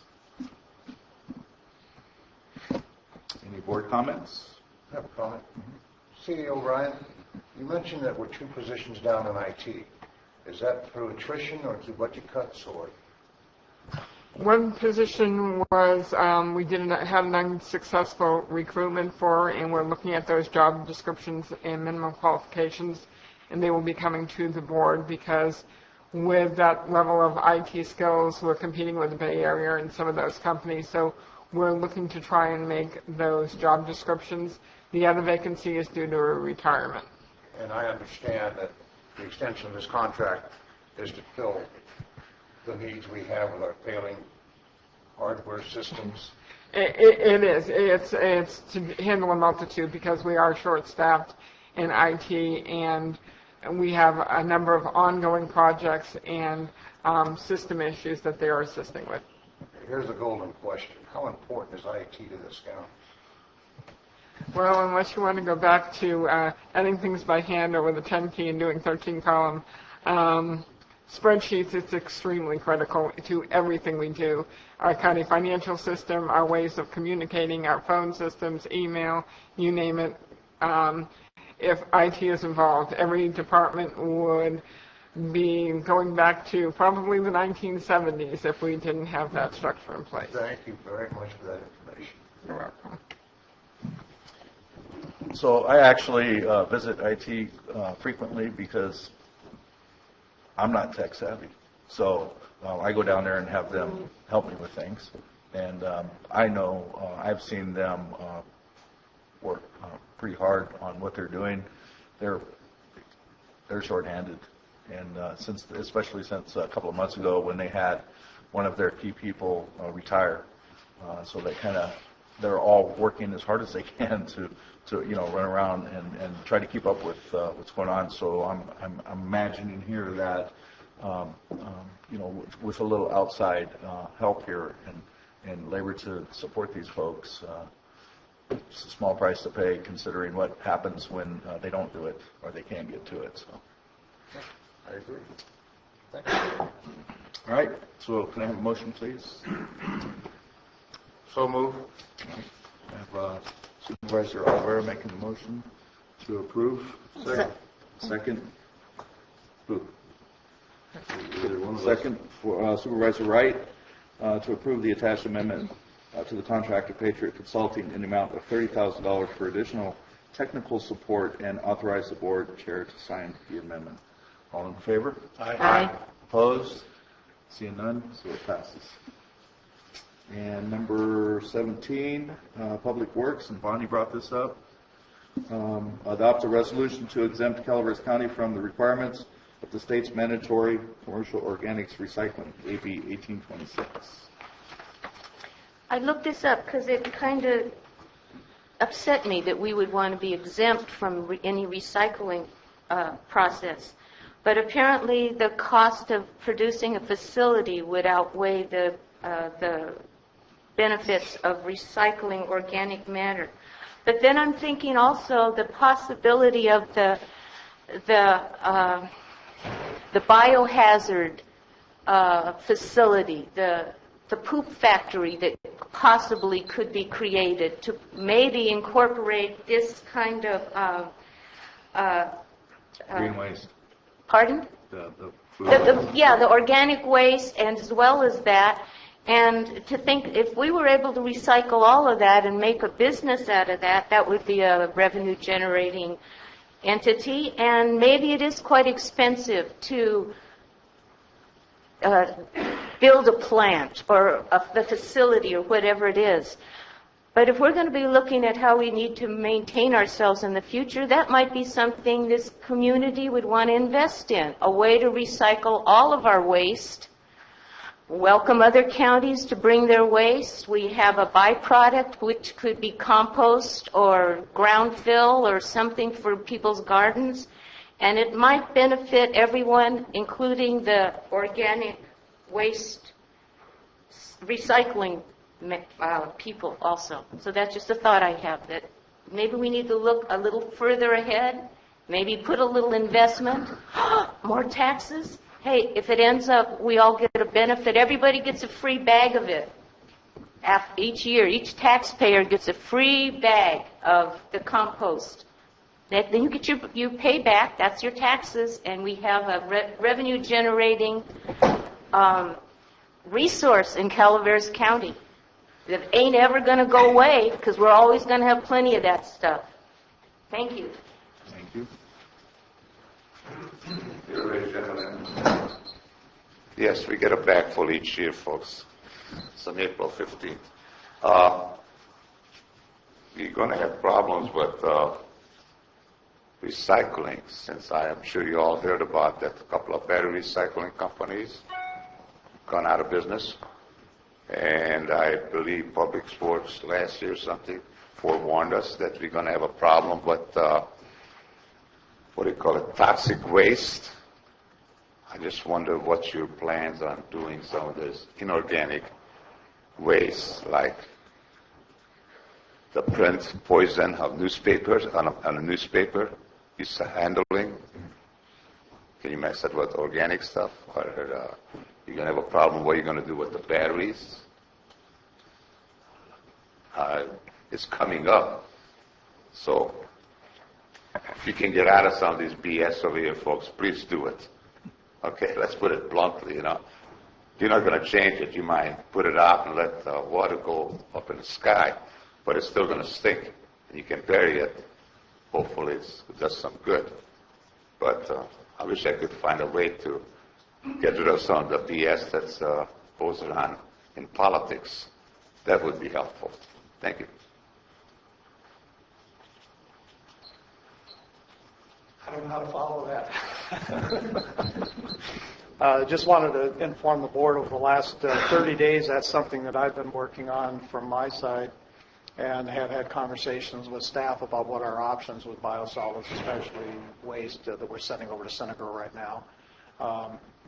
Any board comments?
I have a comment. CEO O'Brien, you mentioned that we're 2 positions down in IT. Is that through attrition or through budget cuts or?
One position was we had an unsuccessful recruitment for, and we're looking at those job descriptions and minimum qualifications, and they will be coming to the board because with that level of IT skills, we're competing with the Bay Area and some of those companies. So we're looking to try and make those job descriptions. The other vacancy is due to a retirement.
And I understand that the extension of this contract is to fill the needs we have with our failing hardware systems.
It is. It's to handle a multitude because we are short-staffed in IT, and we have a number of ongoing projects and system issues that they are assisting with.
Here's a golden question. How important is IT to this county?
Well, unless you want to go back to adding things by hand or with a 10 key and doing 13-column spreadsheets, it's extremely critical to everything we do. Our county financial system, our ways of communicating, our phone systems, email, you name it. If IT is involved, every department would be going back to probably the 1970s if we didn't have that structure in place.
Thank you very much for that information.
You're welcome.
So I actually visit IT frequently because I'm not tech savvy. So I go down there and have them help me with things. And I know I've seen them work pretty hard on what they're doing. They're shorthanded. And especially since a couple of months ago when they had one of their key people retire. So they're all working as hard as they can to run around and try to keep up with what's going on. So I'm imagining here that with a little outside help here and labor to support these folks, it's a small price to pay considering what happens when they don't do it or they can't get to it. So
I agree. Thank
you. All right. So can I have a motion, please?
So move.
I have Supervisor Oliveira making the motion to approve. Second. Who? Second for Supervisor Wright to approve the attached amendment to the contract of Patriot Consulting in the amount of $30,000 for additional technical support and authorize the board chair to sign the amendment. All in favor?
Aye.
Opposed? Seeing none, so it passes. And number 17, Public Works, and Bonnie brought this up. Adopt a resolution to exempt Calaveras County from the requirements of the state's mandatory commercial organics recycling, AB 1826.
I looked this up because it kind of upset me that we would want to be exempt from any recycling process. But apparently the cost of producing a facility would outweigh the benefits of recycling organic matter. But then I'm thinking also the possibility of the biohazard facility, the poop factory that possibly could be created to maybe incorporate this kind of
green waste.
Pardon?
The
organic waste, and as well as that. And to think if we were able to recycle all of that and make a business out of that, that would be a revenue generating entity. And maybe it is quite expensive to build a plant or a facility or whatever it is. But if we're going to be looking at how we need to maintain ourselves in the future, that might be something this community would want to invest in, a way to recycle all of our waste, welcome other counties to bring their waste. We have a byproduct which could be compost or ground fill or something for people's gardens, and it might benefit everyone, including the organic waste recycling people also. So that's just a thought I have, that maybe we need to look a little further ahead, maybe put a little investment, more taxes. Hey, if it ends up we all get a benefit, everybody gets a free bag of it. Each year, each taxpayer gets a free bag of the compost. Then you get you pay back, that's your taxes, and we have a revenue generating resource in Calaveras County that ain't ever going to go away because we're always going to have plenty of that stuff. Thank you.
Thank you.
Yes, we get a bag full each year, folks. It's on April 15th. You're going to have problems with recycling, since I am sure you all heard about that a couple of battery recycling companies gone out of business. And I believe Public Sports last year or something forewarned us that we're going to have a problem with, what do you call it, toxic waste. I just wonder what your plans on doing some of this inorganic waste, like the print poison of newspapers on a newspaper is handling. Can you mess up with organic stuff? Or you're going to have a problem what you're going to do with the batteries? It's coming up. So if you can get out of some of these BS over here, folks, please do it. Okay, let's put it bluntly, you know. You're not going to change it. You might put it out and let the water go up in the sky, but it's still going to stink. And you can bury it. Hopefully it does some good. But I wish I could find a way to get rid of some of the BS that's goes around in politics. That would be helpful. Thank you.
I don't know how to follow that. Just wanted to inform the board over the last 30 days, that's something that I've been working on from my side and have had conversations with staff about what our options with biosolids, especially waste that we're sending over to Seneca right now.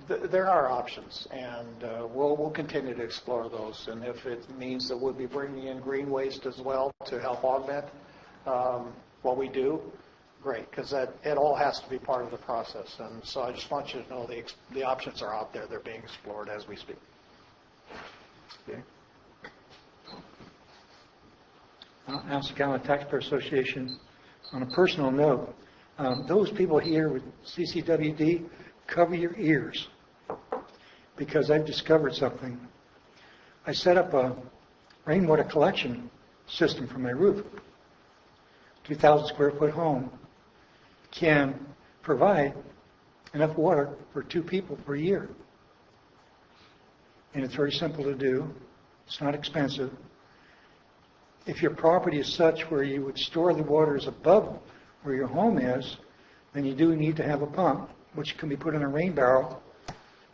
There are options, and we'll continue to explore those. And if it means that we'll be bringing in green waste as well to help augment what we do, great, because it all has to be part of the process. And so I just want you to know the options are out there. They're being explored as we speak.
Okay.
Alpha Gallant Taxpayer Association, on a personal note, those people here with CCWD, cover your ears, because I've discovered something. I set up a rainwater collection system for my roof. 2,000 square foot home can provide enough water for 2 people per year. And it's very simple to do. It's not expensive. If your property is such where you would store the waters above where your home is, then you do need to have a pump, which can be put in a rain barrel,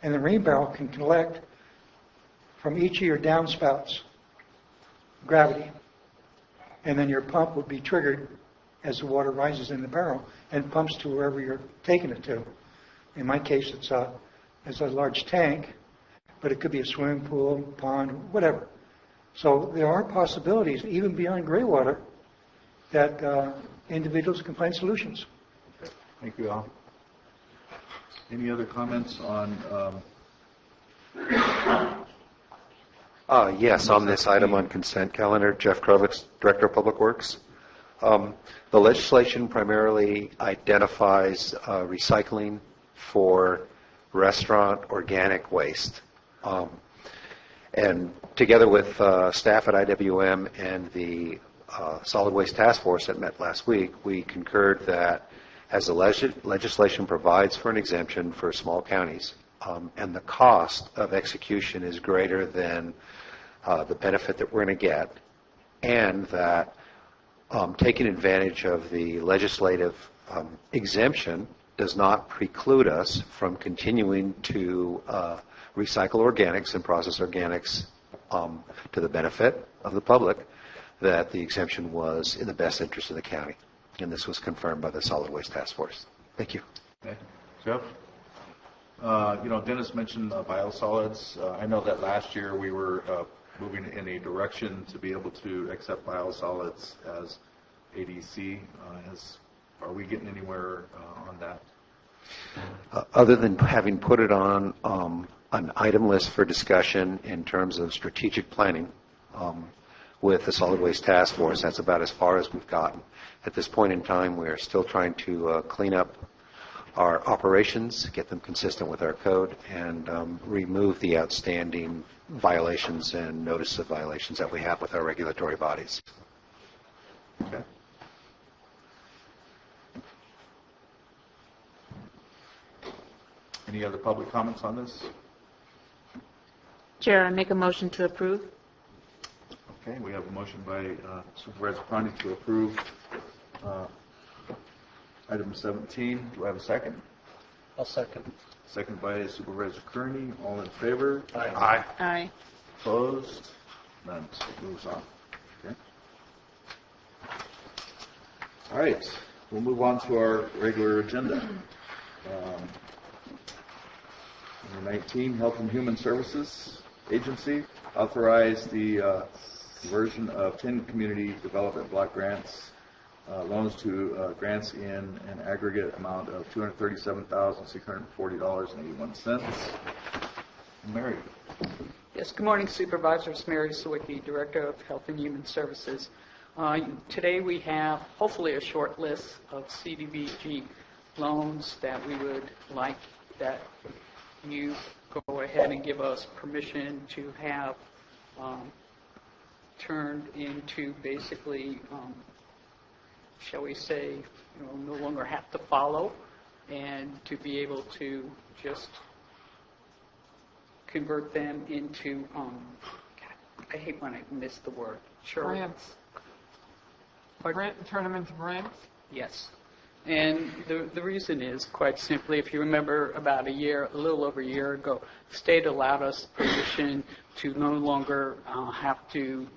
and the rain barrel can collect from each of your downspouts gravity, and then your pump would be triggered as the water rises in the barrel and pumps to wherever you're taking it to. In my case, it's a large tank, but it could be a swimming pool, pond, whatever. So there are possibilities, even beyond gray water, that individuals can find solutions.
Thank you, Al. Any other comments on?
Yes, on this item on consent calendar, Jeff Kravitz, Director of Public Works. The legislation primarily identifies recycling for restaurant organic waste. And together with staff at IWM and the Solid Waste Task Force that met last week, we concurred that as the legislation provides for an exemption for small counties, and the cost of execution is greater than the benefit that we're going to get, and that taking advantage of the legislative exemption does not preclude us from continuing to recycle organics and process organics to the benefit of the public, that the exemption was in the best interest of the county. And this was confirmed by the Solid Waste Task Force. Thank you.
Okay. Jeff? Dennis mentioned biosolids. I know that last year we were moving in a direction to be able to accept biosolids as ADC. Are we getting anywhere on that?
Other than having put it on an item list for discussion in terms of strategic planning with the Solid Waste Task Force, that's about as far as we've gotten. At this point in time, we're still trying to clean up our operations, get them consistent with our code, and remove the outstanding violations and notice of violations that we have with our regulatory bodies.
Okay. Any other public comments on this?
Chair, I make a motion to approve.
Okay, we have a motion by Supervisor Carney to approve item 17. Do I have a second?
I'll second.
Second by Supervisor Kearney. All in favor?
Aye.
Aye.
Opposed? None. So it moves on. Okay. All right. We'll move on to our regular agenda. Number 19, Health and Human Services Agency authorized the conversion of 10 community development block grants, loans to grants in an aggregate amount of $237,640.81. Mary.
Yes, good morning, Supervisors. Mary Sawicki, Director of Health and Human Services. Today we have hopefully a short list of CDBG loans that we would like that you go ahead and give us permission to have turned into basically, shall we say, no longer have to follow, and to be able to just convert them into, I hate when I miss the word. Sure.
Grants. Turn them into grants?
Yes. And the reason is, quite simply, if you remember about a little over a year ago, the state allowed us permission to no longer have to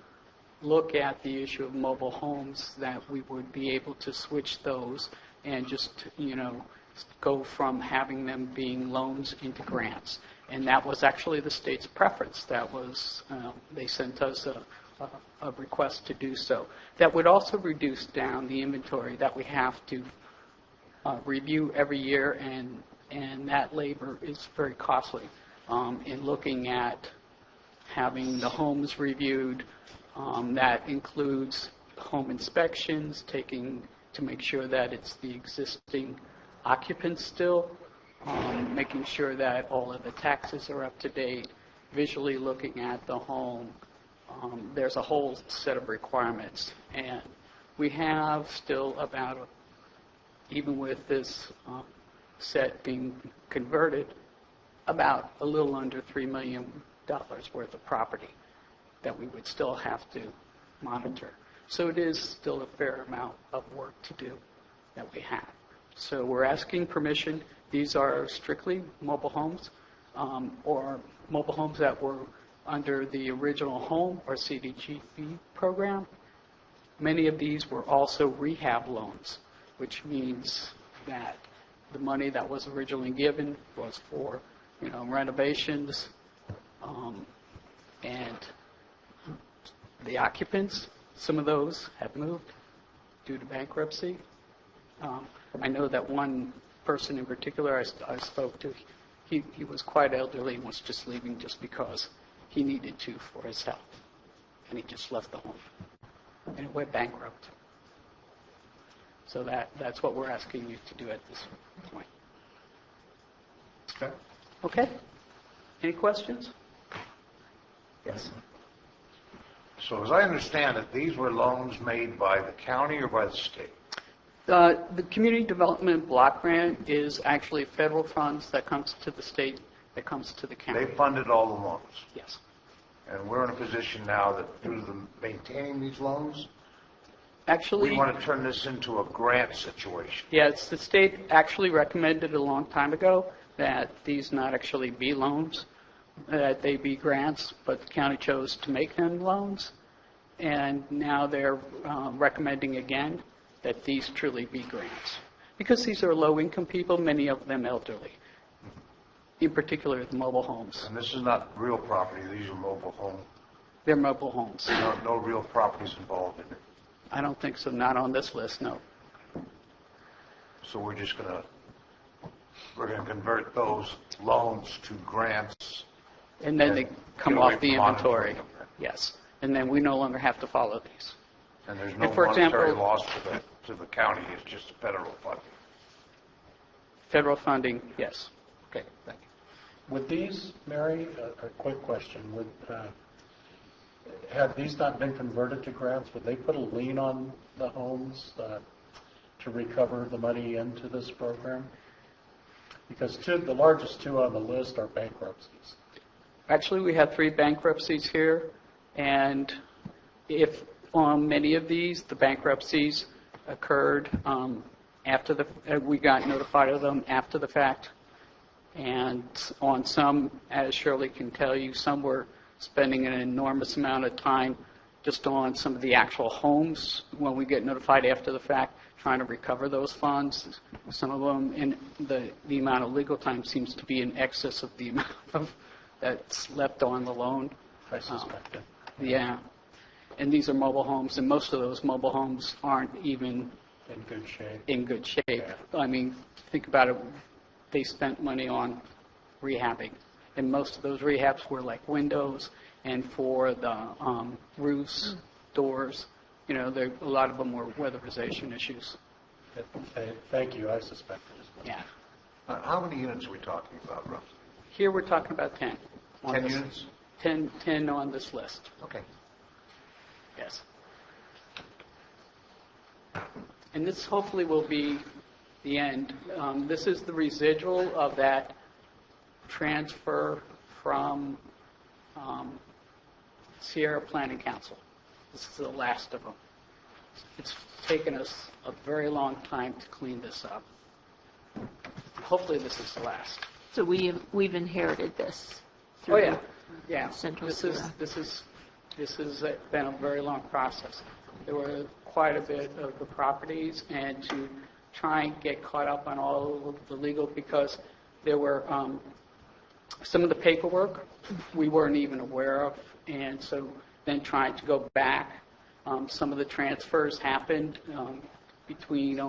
look at the issue of mobile homes, that we would be able to switch those and just, go from having them being loans into grants. And that was actually the state's preference. That was, they sent us a request to do so. That would also reduce down the inventory that we have to review every year, and that labor is very costly in looking at having the homes reviewed. That includes home inspections, taking to make sure that it's the existing occupants still, making sure that all of the taxes are up to date, visually looking at the home. There's a whole set of requirements, and we have still about, even with this set being converted, about a little under $3 million worth of property that we would still have to monitor. So it is still a fair amount of work to do that we have. So we're asking permission. These are strictly mobile homes, or mobile homes that were under the original home or CDGB program. Many of these were also rehab loans, which means that the money that was originally given was for, renovations, and the occupants, some of those have moved due to bankruptcy. I know that one person in particular I spoke to, he was quite elderly and was just leaving just because he needed to for his health, and he just left the home, and it went bankrupt. So that's what we're asking you to do at this point.
Okay.
Okay? Any questions? Yes.
So as I understand it, these were loans made by the county or by the state?
The Community Development Block Grant is actually federal funds that comes to the state, that comes to the county.
They funded all the loans?
Yes.
And we're in a position now that due to them maintaining these loans,
actually,
we want to turn this into a grant situation.
Yes, the state actually recommended a long time ago that these not actually be loans, that they be grants, but the county chose to make them loans. And now they're recommending again that these truly be grants. Because these are low-income people, many of them elderly, in particular the mobile homes.
And this is not real property, these are mobile homes.
They're mobile homes.
No real properties involved in it.
I don't think so, not on this list, no.
So we're just going to convert those loans to grants.
And then they come off the inventory. Yes. And then we no longer have to follow these.
And there's no
for
monetary
example,
loss to the county, it's just federal funding.
Federal funding, yes.
Okay, thank you. Would these, Mary, a quick question, had these not been converted to grants, would they put a lien on the homes to recover the money into this program? Because the largest two on the list are bankruptcies.
Actually, we had 3 bankruptcies here, and if on many of these, the bankruptcies occurred after we got notified of them after the fact. And on some, as Shirley can tell you, some were spending an enormous amount of time just on some of the actual homes when we get notified after the fact, trying to recover those funds. Some of them, and the amount of legal time seems to be in excess of the amount of that's left on the loan.
I suspect it.
Yeah. And these are mobile homes, and most of those mobile homes aren't even
in good shape.
Yeah. I mean, think about it. They spent money on rehabbing, and most of those rehabs were like windows and for the roofs, doors. You know, a lot of them were weatherization issues.
Thank you. I suspected as well.
Yeah.
How many units are we talking about, roughly?
Here we're talking about 10.
10 units?
10 on this list.
Okay.
Yes. And this hopefully will be the end. This is the residual of that transfer from Sierra Planning Council. This is the last of them. It's taken us a very long time to clean this up. Hopefully this is the last.
So we've inherited this.
Oh yeah, yeah.
Central
This has been a very long process. There were quite a bit of the properties, and to try and get caught up on all of the legal, because there were some of the paperwork we weren't even aware of, and so then trying to go back. Some of the transfers happened between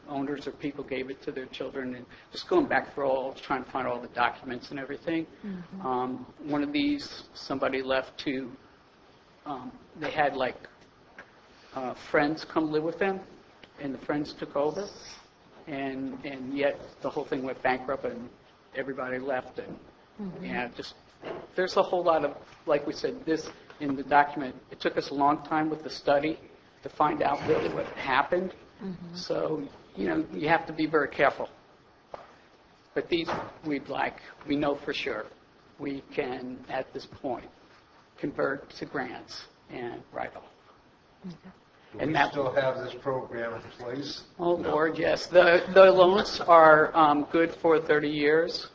owners, or people gave it to their children, and just going back through trying to find all the documents and everything. Mm-hmm. One of these, somebody left to, they had like friends come live with them, and the friends took over, and yet the whole thing went bankrupt, and everybody left, and yeah, just there's a whole lot of, like we said, this in the document. It took us a long time with the study to find out really what happened. Mm-hmm. So, you know, you have to be very careful. But these we know for sure we can, at this point, convert to grants and write off.
Do we still have this program in place?
Oh, Lord, yes. The loans are good for 30 years,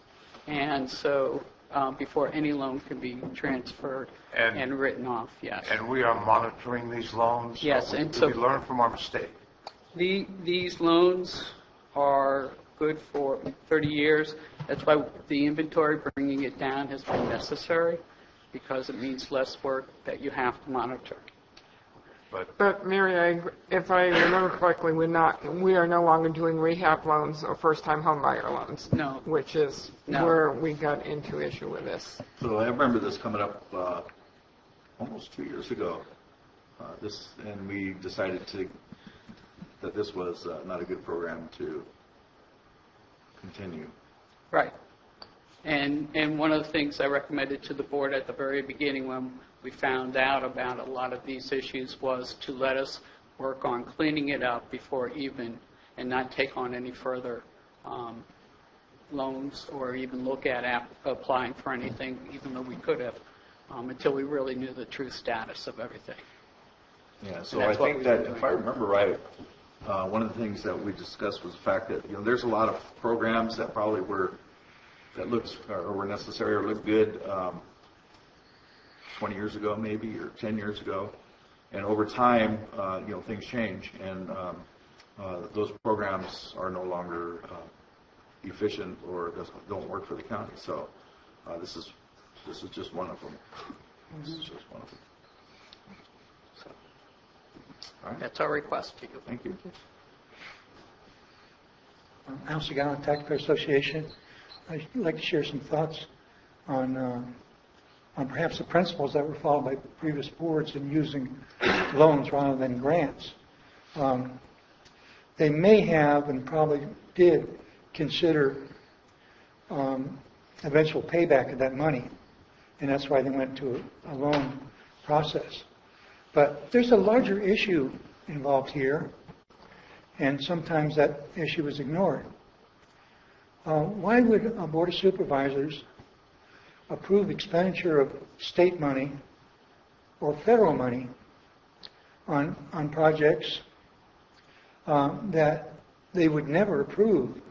and so before any loan can be transferred and written off, yes.
And we are monitoring these loans?
Yes.
So
and so
we learn from our mistake?
These loans are good for 30 years. That's why the inventory, bringing it down, has been necessary, because it means less work that you have to monitor.
But Mary, if I remember correctly, we are no longer doing rehab loans or first-time home buyer loans.
No.
Which is where we got into issue with this.
So I remember this coming up almost 2 years ago. And we decided that this was not a good program to continue.
Right. And one of the things I recommended to the board at the very beginning when we found out about a lot of these issues was to let us work on cleaning it up before even, and not take on any further loans or even look at applying for anything, even though we could have, until we really knew the true status of everything.
Yeah, so I think that if I remember right, one of the things that we discussed was the fact that, you know, there's a lot of programs that probably were necessary or looked good 20 years ago maybe, or 10 years ago. And over time, you know, things change, and those programs are no longer efficient or don't work for the county. So this is just one of them. This is just one of them. So, all right.
That's our request to you.
Thank you.
House of Gallant Taxpayer Association. I'd like to share some thoughts on perhaps the principles that were followed by previous boards in using loans rather than grants. They may have and probably did consider eventual payback of that money, and that's why they went to a loan process. But there's a larger issue involved here, and sometimes that issue is ignored. Why would a Board of Supervisors approve expenditure of state money or federal money on projects that they would never approve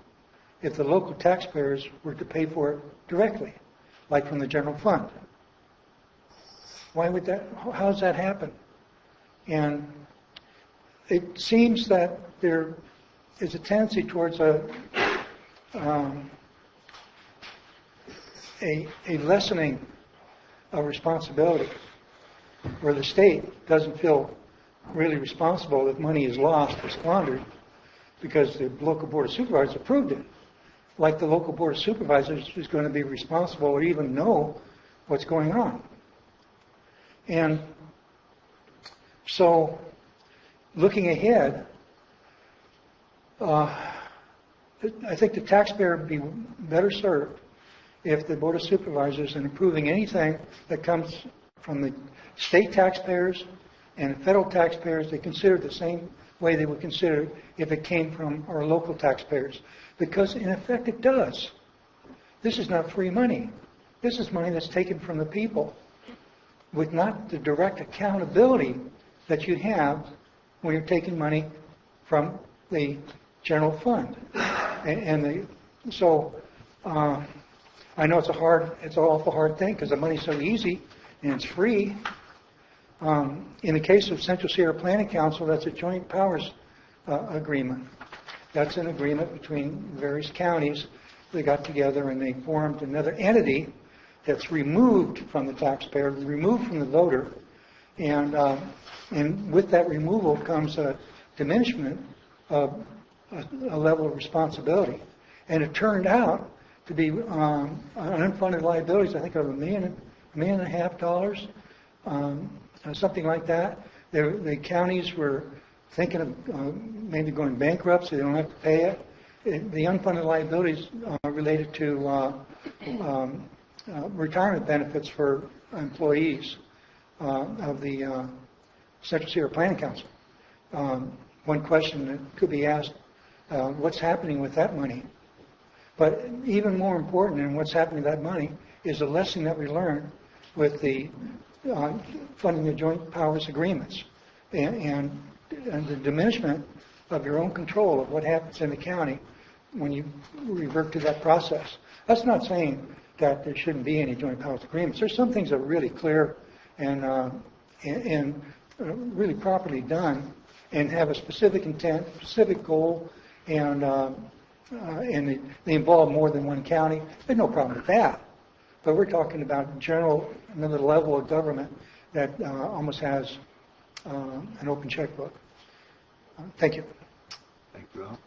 if the local taxpayers were to pay for it directly, like from the general fund? Why would that? How does that happen? And it seems that there is a tendency towards a lessening of responsibility, where the state doesn't feel really responsible if money is lost or squandered because the local Board of Supervisors approved it. Like the local Board of Supervisors is going to be responsible or even know what's going on. And so, looking ahead, I think the taxpayer would be better served if the Board of Supervisors, in approving anything that comes from the state taxpayers and the federal taxpayers, they consider it the same way they would consider it if it came from our local taxpayers. Because in effect it does. This is not free money. This is money that's taken from the people with not the direct accountability that you have when you're taking money from the general fund. So I know it's an awful hard thing because the money's so easy and it's free. In the case of Central Sierra Planning Council, that's a joint powers agreement. That's an agreement between various counties. They got together and they formed another entity that's removed from the taxpayer, removed from the voter, and with that removal comes a diminishment of a level of responsibility. And it turned out to be unfunded liabilities, I think, of $1.5 million, something like that. The counties were thinking of maybe going bankrupt so they don't have to pay it. The unfunded liabilities related to retirement benefits for employees of the Central Sierra Planning Council. One question that could be asked, what's happening with that money? But even more important than what's happening with that money is the lesson that we learned with the funding the joint powers agreements and the diminishment of your own control of what happens in the county when you revert to that process. That's not saying that there shouldn't be any joint powers agreements. There's some things that are really clear and really properly done and have a specific intent, specific goal, and they involve more than one county. There's no problem with that. But we're talking about another level of government that almost has an open checkbook. Thank you.
Thank you, Al.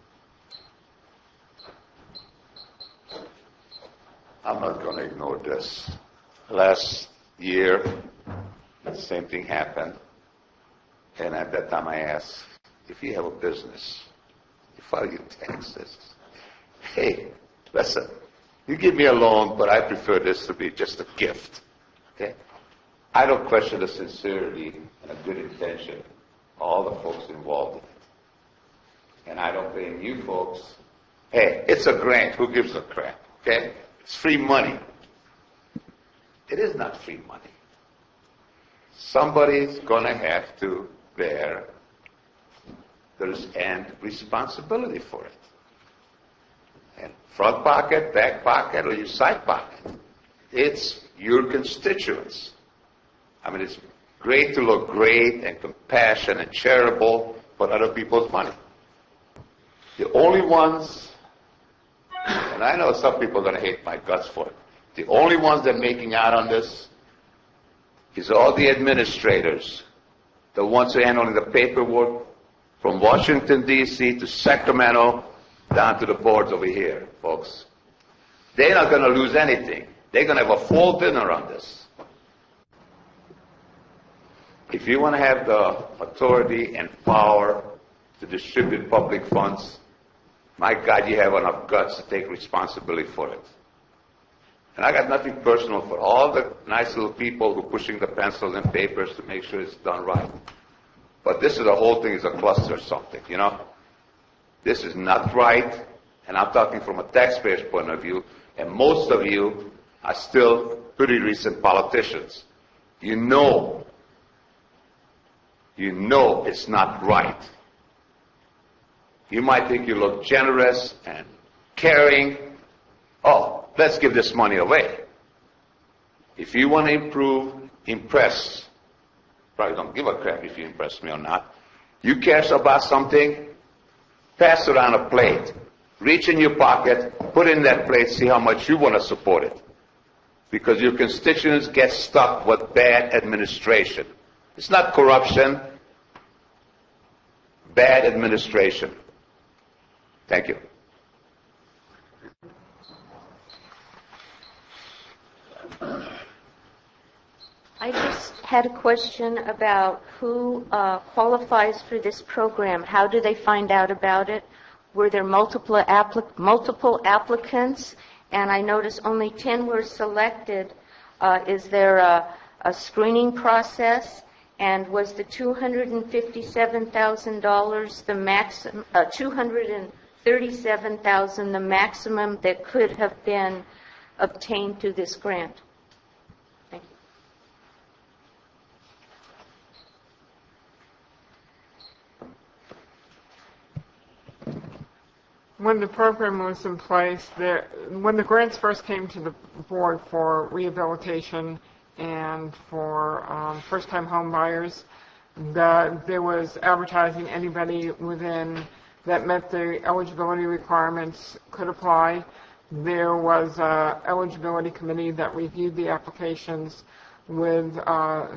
I'm not going to ignore this. Last year, the same thing happened. And at that time I asked, if you have a business, you file your taxes. Hey, listen, you give me a loan, but I prefer this to be just a gift. Okay? I don't question the sincerity and the good intention of all the folks involved in it. And I don't blame you folks. Hey, it's a grant. Who gives a crap? Okay? It's free money. It is not free money. Somebody's going to have to bear and responsibility for it. And front pocket, back pocket, or your side pocket. It's your constituents. I mean, it's great to look great and compassionate and charitable, but other people's money. The only ones, and I know some people are going to hate my guts for it, the only ones that are making out on this is all the administrators, the ones who are handling the paperwork from Washington, D.C. to Sacramento, down to the boards over here, folks. They're not going to lose anything. They're going to have a full dinner on this. If you want to have the authority and power to distribute public funds, My God, you have enough guts to take responsibility for it. And I got nothing personal for all the nice little people who are pushing the pencils and papers to make sure it's done right. But this is the whole thing is a cluster or something, you know? This is not right, and I'm talking from a taxpayer's point of view, and most of you are still pretty recent politicians. You know it's not right. You might think you look generous and caring. Oh, let's give this money away. If you want to improve, impress. Probably don't give a crap if you impress me or not. You care about something, pass around a plate. Reach in your pocket, put in that plate, see how much you want to support it. Because your constituents get stuck with bad administration. It's not corruption, bad administration. Thank you.
I just had a question about who qualifies for this program. How do they find out about it? Were there multiple applicants? And I noticed only 10 were selected. Is there a screening process? And was the $257,000 the maximum? $237,000 the maximum that could have been obtained through this grant? Thank you.
When the program was in place, when the grants first came to the board for rehabilitation and for first-time home buyers, there was advertising. Anybody within that met the eligibility requirements could apply. There was an eligibility committee that reviewed the applications with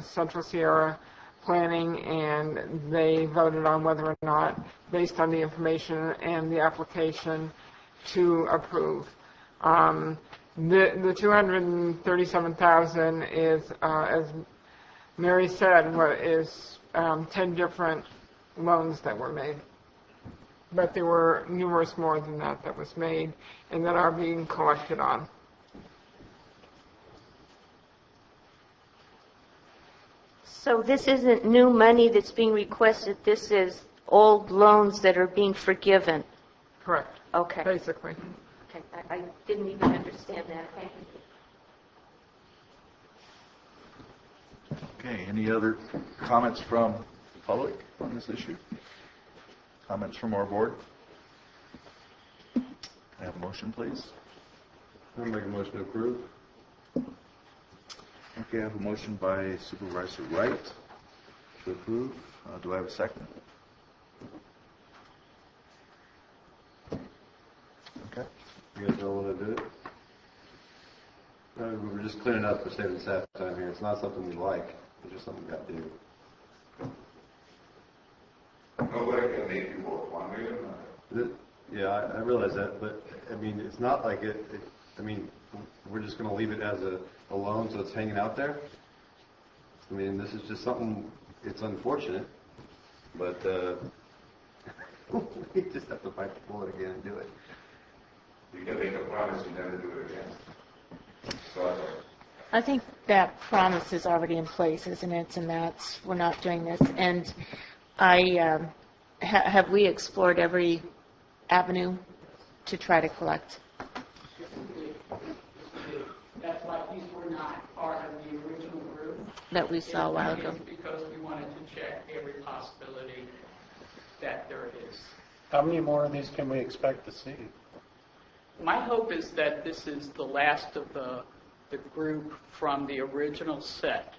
Central Sierra Planning, and they voted on whether or not, based on the information and the application, to approve. The $237,000 is, as Mary said, is 10 different loans that were made. But there were numerous more than that was made and that are being collected on.
So this isn't new money that's being requested. This is old loans that are being forgiven.
Correct.
Okay.
Basically.
Okay. I didn't even understand that. Thank you.
Okay, any other comments from the public on this issue? Comments from our board? I have a motion, please.
I'll make a motion to approve.
Okay, I have a motion by Supervisor Wright to approve. Do I have a second? Okay.
You guys don't want to do it? We're just clearing up for saving staff time here. It's not something we like. It's just something we got to do.
Nobody can make you vote one way or another.
Yeah, I realize that, but I mean, it's not like I mean, we're just going to leave it as a loan, so it's hanging out there. I mean, this is just something. It's unfortunate, but we just have to fight the bullet again and do it.
You can make a promise you never do it again. So
I think that promise is already in place, isn't it? And that's, we're not doing this. And have we explored every avenue to try to collect?
That's why these were not part of the original group.
That we saw a while ago.
Because we wanted to check every possibility that there is.
How many more of these can we expect to see?
My hope is that this is the last of the group from the original set.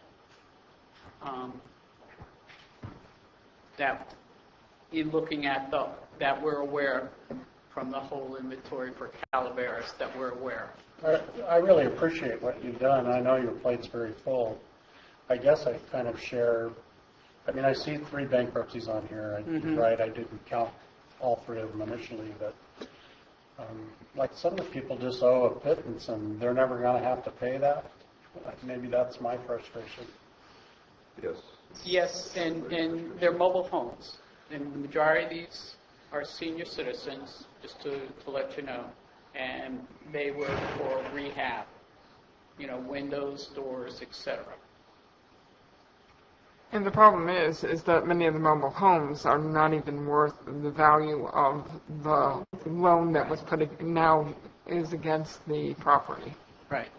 That in looking at that we're aware from the whole inventory for Calaveras that we're aware.
I really appreciate what you've done. I know your plate's very full. I guess I kind of share, I mean, I see 3 bankruptcies on here. Right, I didn't count all 3 of them initially, but like some of the people just owe a pittance and they're never going to have to pay that. Maybe that's my frustration.
Yes.
Yes, and they're mobile homes. And the majority of these are senior citizens, just to let you know, and they were for rehab, windows, doors, etc.
And the problem is that many of the mobile homes are not even worth the value of the loan that was now is against the property.
Right.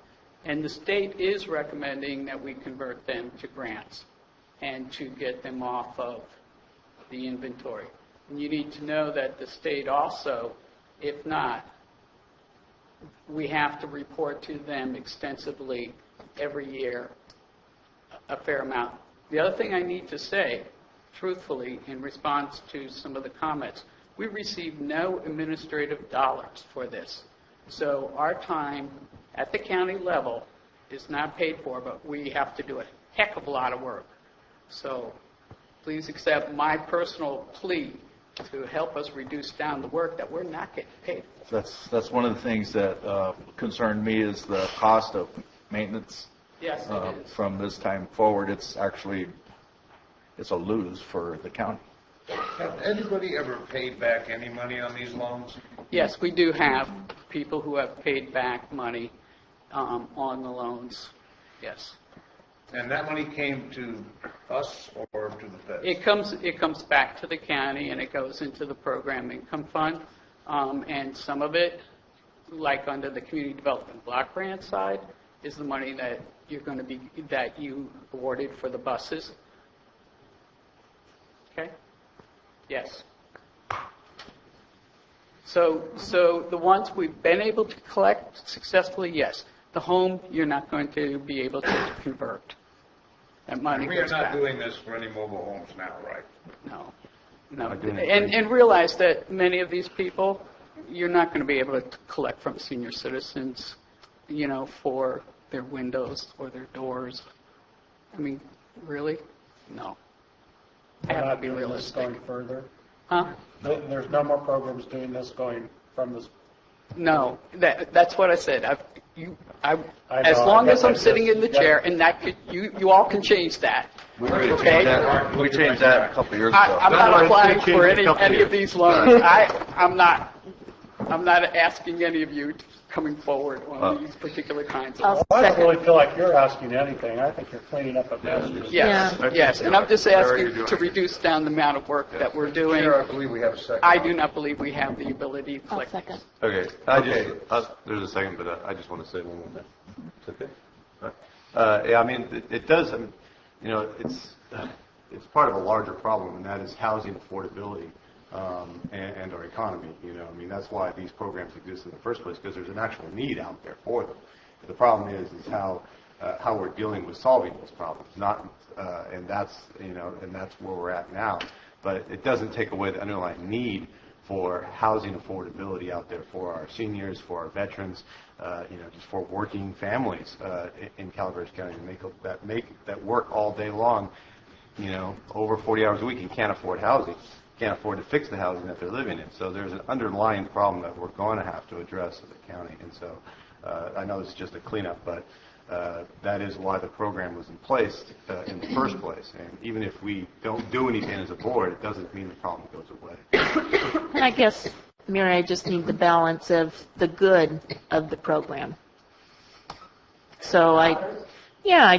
And the state is recommending that we convert them to grants and to get them off of the inventory. And you need to know that the state also, if not, we have to report to them extensively every year a fair amount. The other thing I need to say, truthfully, in response to some of the comments, we receive no administrative dollars for this. So our time at the county level is not paid for, but we have to do a heck of a lot of work. So please accept my personal plea to help us reduce down the work that we're not getting paid for.
That's one of the things that concerned me is the cost of maintenance.
Yes, it is.
From this time forward, it's a lose for the county.
Has anybody ever paid back any money on these loans?
Yes, we do have people who have paid back money on the loans. Yes.
And that money came to us or to the feds?
It comes back to the county and it goes into the program income fund, and some of it, like under the community development block grant side, is the money that you awarded for the buses. Okay. Yes. So the ones we've been able to collect successfully, yes. The home, you're not going to be able to convert. That money
We are
goes
not
back.
doing this for any mobile homes now, right?
No. And realize that many of these people, you're not going to be able to collect from senior citizens, for their windows or their doors. I mean, really? No. I have to be realistic.
Going further?
Huh?
There's no more programs doing this going from this.
No, that's what I said. As long as I'm sitting in the chair, and you all can change that. Okay?
We changed that a couple of years ago.
I'm not applying for any of these loans. I'm not asking any of you coming forward on these particular kinds of.
I don't really feel like you're asking anything. I think you're cleaning up a mess.
Yes, and I'm just asking to reduce down the amount of work that we're doing.
Chair, I believe we have a second.
I do not believe we have the ability to collect.
Okay. There's a second, but I just want to say one more thing. It's okay? All right. Yeah, I mean, it does, it's part of a larger problem, and that is housing affordability and our economy. That's why these programs exist in the first place, because there's an actual need out there for them. The problem is how we're dealing with solving those problems. And that's where we're at now. But it doesn't take away the underlying need for housing affordability out there for our seniors, for our veterans, just for working families in Calaveras County that make that work all day long, over 40 hours a week and can't afford housing, can't afford to fix the housing that they're living in. So there's an underlying problem that we're going to have to address as a county. And so I know this is just a cleanup, but that is why the program was in place in the first place. And even if we don't do anything as a board, it doesn't mean the problem goes away.
And I guess, Mary, I just need the balance of the good of the program. So I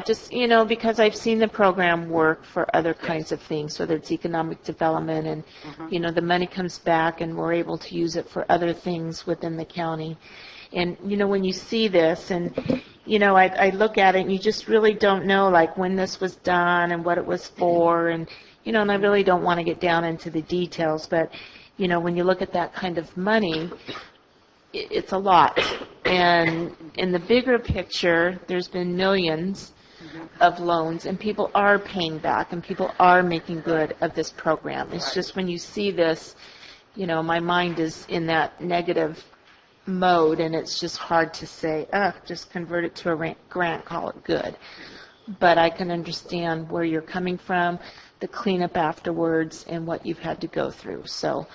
just, because I've seen the program work for other kinds of things, whether it's economic development and, the money comes back and we're able to use it for other things within the county. And, when you see this and, I look at it and you just really don't know, like, when this was done and what it was for. And, and I really don't want to get down into the details. But, when you look at that kind of money, it's a lot. And in the bigger picture, there's been millions of loans, and people are paying back, and people are making good of this program. It's just when you see this, my mind is in that negative mode, and it's just hard to say, just convert it to a grant, call it good. But I can understand where you're coming from, the cleanup afterwards, and what you've had to go through. So,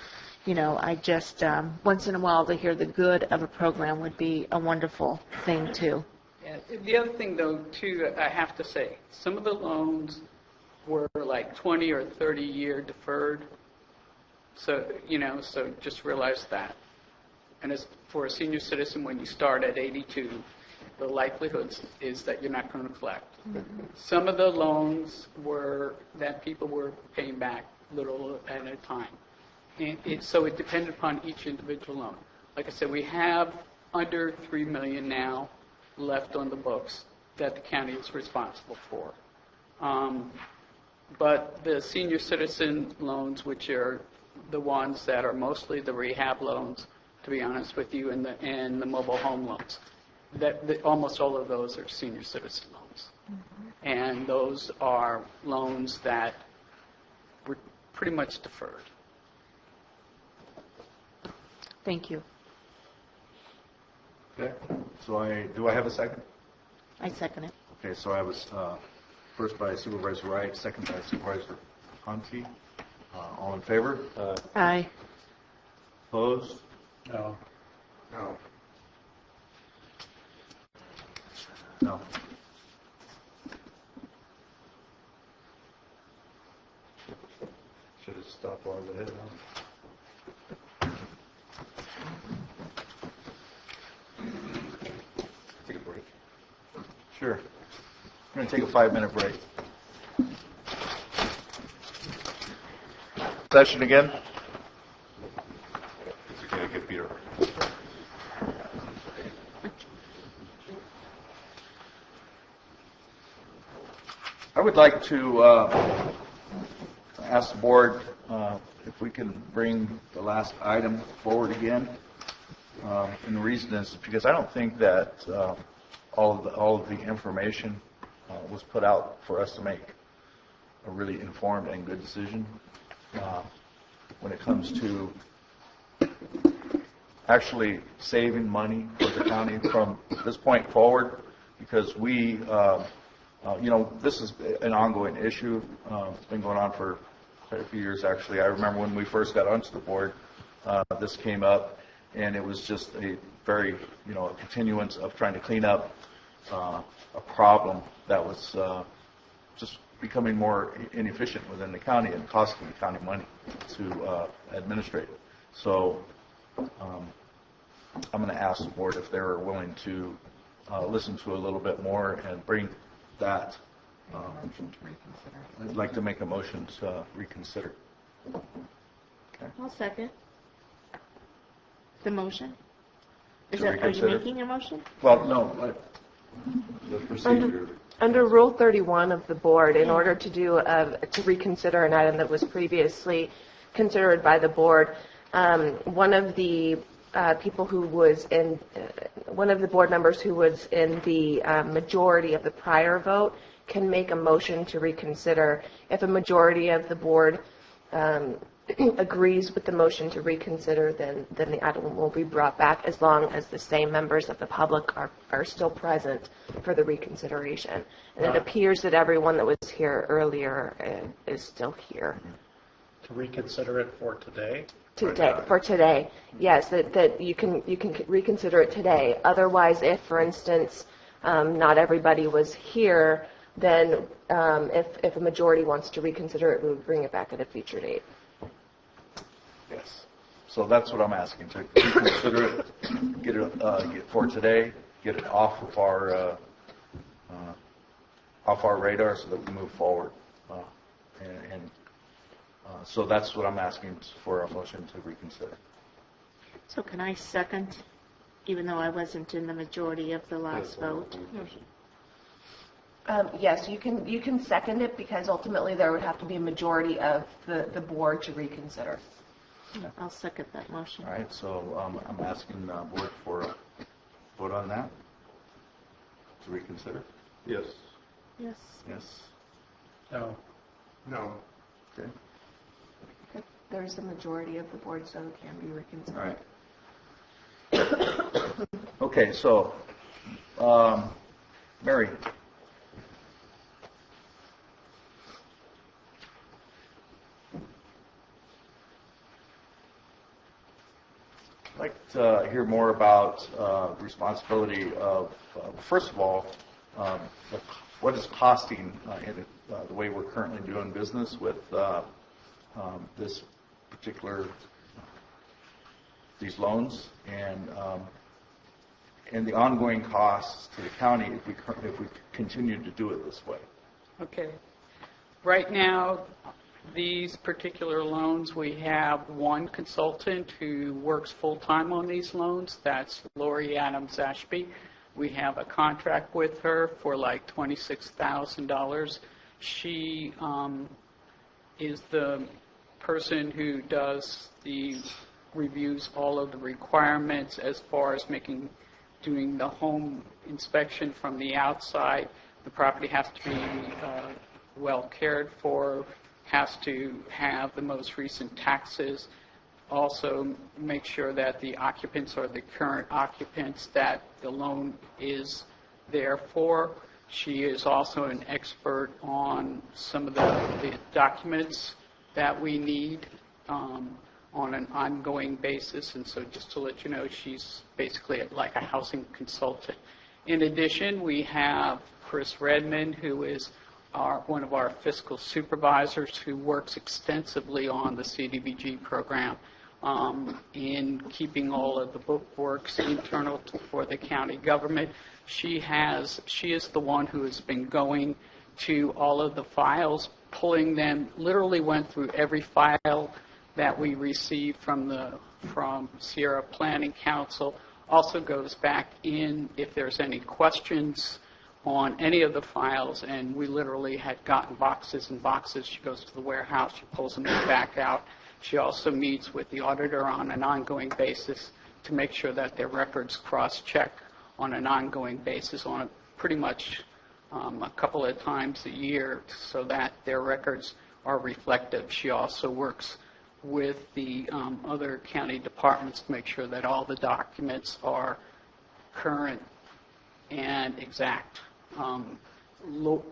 I just, once in a while to hear the good of a program would be a wonderful thing, too.
Yeah. The other thing, though, too, I have to say, some of the loans were like 20 or 30-year deferred. So, so just realize that. And as for a senior citizen, when you start at 82, the likelihood is that you're not going to collect. Some of the loans that people were paying back little at a time. And so it depended upon each individual loan. Like I said, we have under $3 million now left on the books that the county is responsible for. But the senior citizen loans, which are the ones that are mostly the rehab loans, to be honest with you, and the mobile home loans, almost all of those are senior citizen loans. And those are loans that were pretty much deferred.
Thank you.
Okay, so do I have a second?
I second it.
Okay, so I was first by Supervisor Wright, second by Supervisor Conti. All in favor?
Aye.
Opposed?
No.
No. No.
Should have stopped while I was ahead.
Take a break. Sure. We're going to take a 5-minute break. Session again.
It's okay to get Peter.
I would like to ask the board if we can bring the last item forward again. And the reason is because I don't think that all of the information was put out for us to make a really informed and good decision when it comes to actually saving money for the county from this point forward, because we, this is an ongoing issue. It's been going on for quite a few years, actually. I remember when we first got onto the board, this came up, and it was just a very, a continuance of trying to clean up a problem that was just becoming more inefficient within the county and costing the county money to administrate it. So I'm going to ask the board if they're willing to listen to a little bit more and bring that. I'd like to make a motion to reconsider. Okay.
I'll second the motion.
To
Are you
reconsider?
making a motion?
Well, no. The procedure.
Under Rule 31 of the board, in order to reconsider an item that was previously considered by the board, one of the board members who was in the majority of the prior vote can make a motion to reconsider. If a majority of the board agrees with the motion to reconsider, then the item will be brought back as long as the same members of the public are still present for the reconsideration. And it appears that everyone that was here earlier is still here.
To reconsider it for today?
For today, yes, that you can reconsider it today. Otherwise, if, for instance, not everybody was here, then if a majority wants to reconsider it, we would bring it back at a future date.
Yes. So that's what I'm asking, to reconsider it, get it for today, get it off of our radar so that we move forward. So that's what I'm asking for, a motion to reconsider.
So can I second, even though I wasn't in the majority of the last vote?
Yes, you can second it, because ultimately there would have to be a majority of the board to reconsider.
I'll second that motion.
All right, so I'm asking the board for a vote on that, to reconsider.
Yes.
Yes.
Yes.
No.
No.
Okay.
There's a majority of the board, so it can be reconsidered.
All right. Okay, so, Mary. I'd like to hear more about the responsibility of, first of all, what is costing the way we're currently doing business with this these loans and the ongoing costs to the county if we continue to do it this way.
Okay. Right now, these particular loans, we have one consultant who works full-time on these loans. That's Lori Adams-Ashby. We have a contract with her for like $26,000. She is the person who reviews all of the requirements as far as doing the home inspection from the outside. The property has to be well cared for, has to have the most recent taxes, also make sure that the occupants are the current occupants that the loan is there for. She is also an expert on some of the documents that we need on an ongoing basis, and so just to let you know, she's basically like a housing consultant. In addition, we have Chris Redmond, who is one of our fiscal supervisors, who works extensively on the CDBG program in keeping all of the bookworks internal for the county government. She is the one who has been going to all of the files, pulling them, literally went through every file that we received from Sierra Planning Council, also goes back in if there's any questions on any of the files, and we literally had gotten boxes and boxes. She goes to the warehouse, she pulls them back out. She also meets with the auditor on an ongoing basis to make sure that their records cross-check on an ongoing basis on pretty much a couple of times a year so that their records are reflective. She also works with the other county departments to make sure that all the documents are current and exact.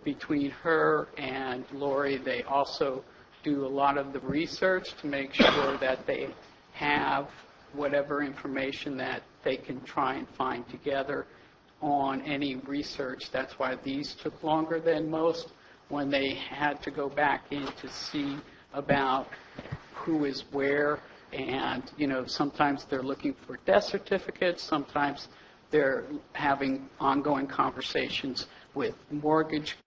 Between her and Lori, they also do a lot of the research to make sure that they have whatever information that they can try and find together on any research. That's why these took longer than most, when they had to go back in to see about who is where, and sometimes they're looking for death certificates, sometimes they're having ongoing conversations with mortgage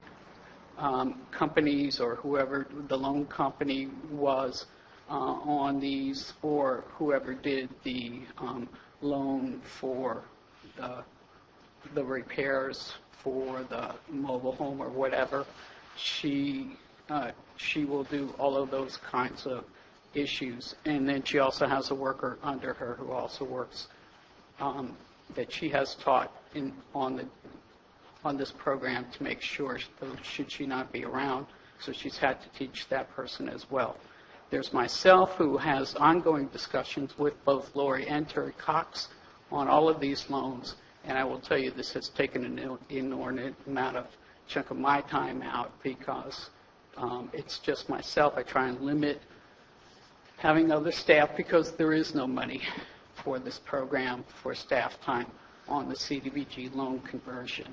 companies or whoever the loan company was on these, or whoever did the loan for the repairs for the mobile home or whatever. She will do all of those kinds of issues. And then she also has a worker under her who also works that she has taught on this program to make sure, should she not be around, so she's had to teach that person as well. There's myself, who has ongoing discussions with both Lori and Terry Cox on all of these loans, and I will tell you this has taken an inordinate amount of chunk of my time out because it's just myself. I try and limit having other staff because there is no money for this program for staff time on the CDBG loan conversion.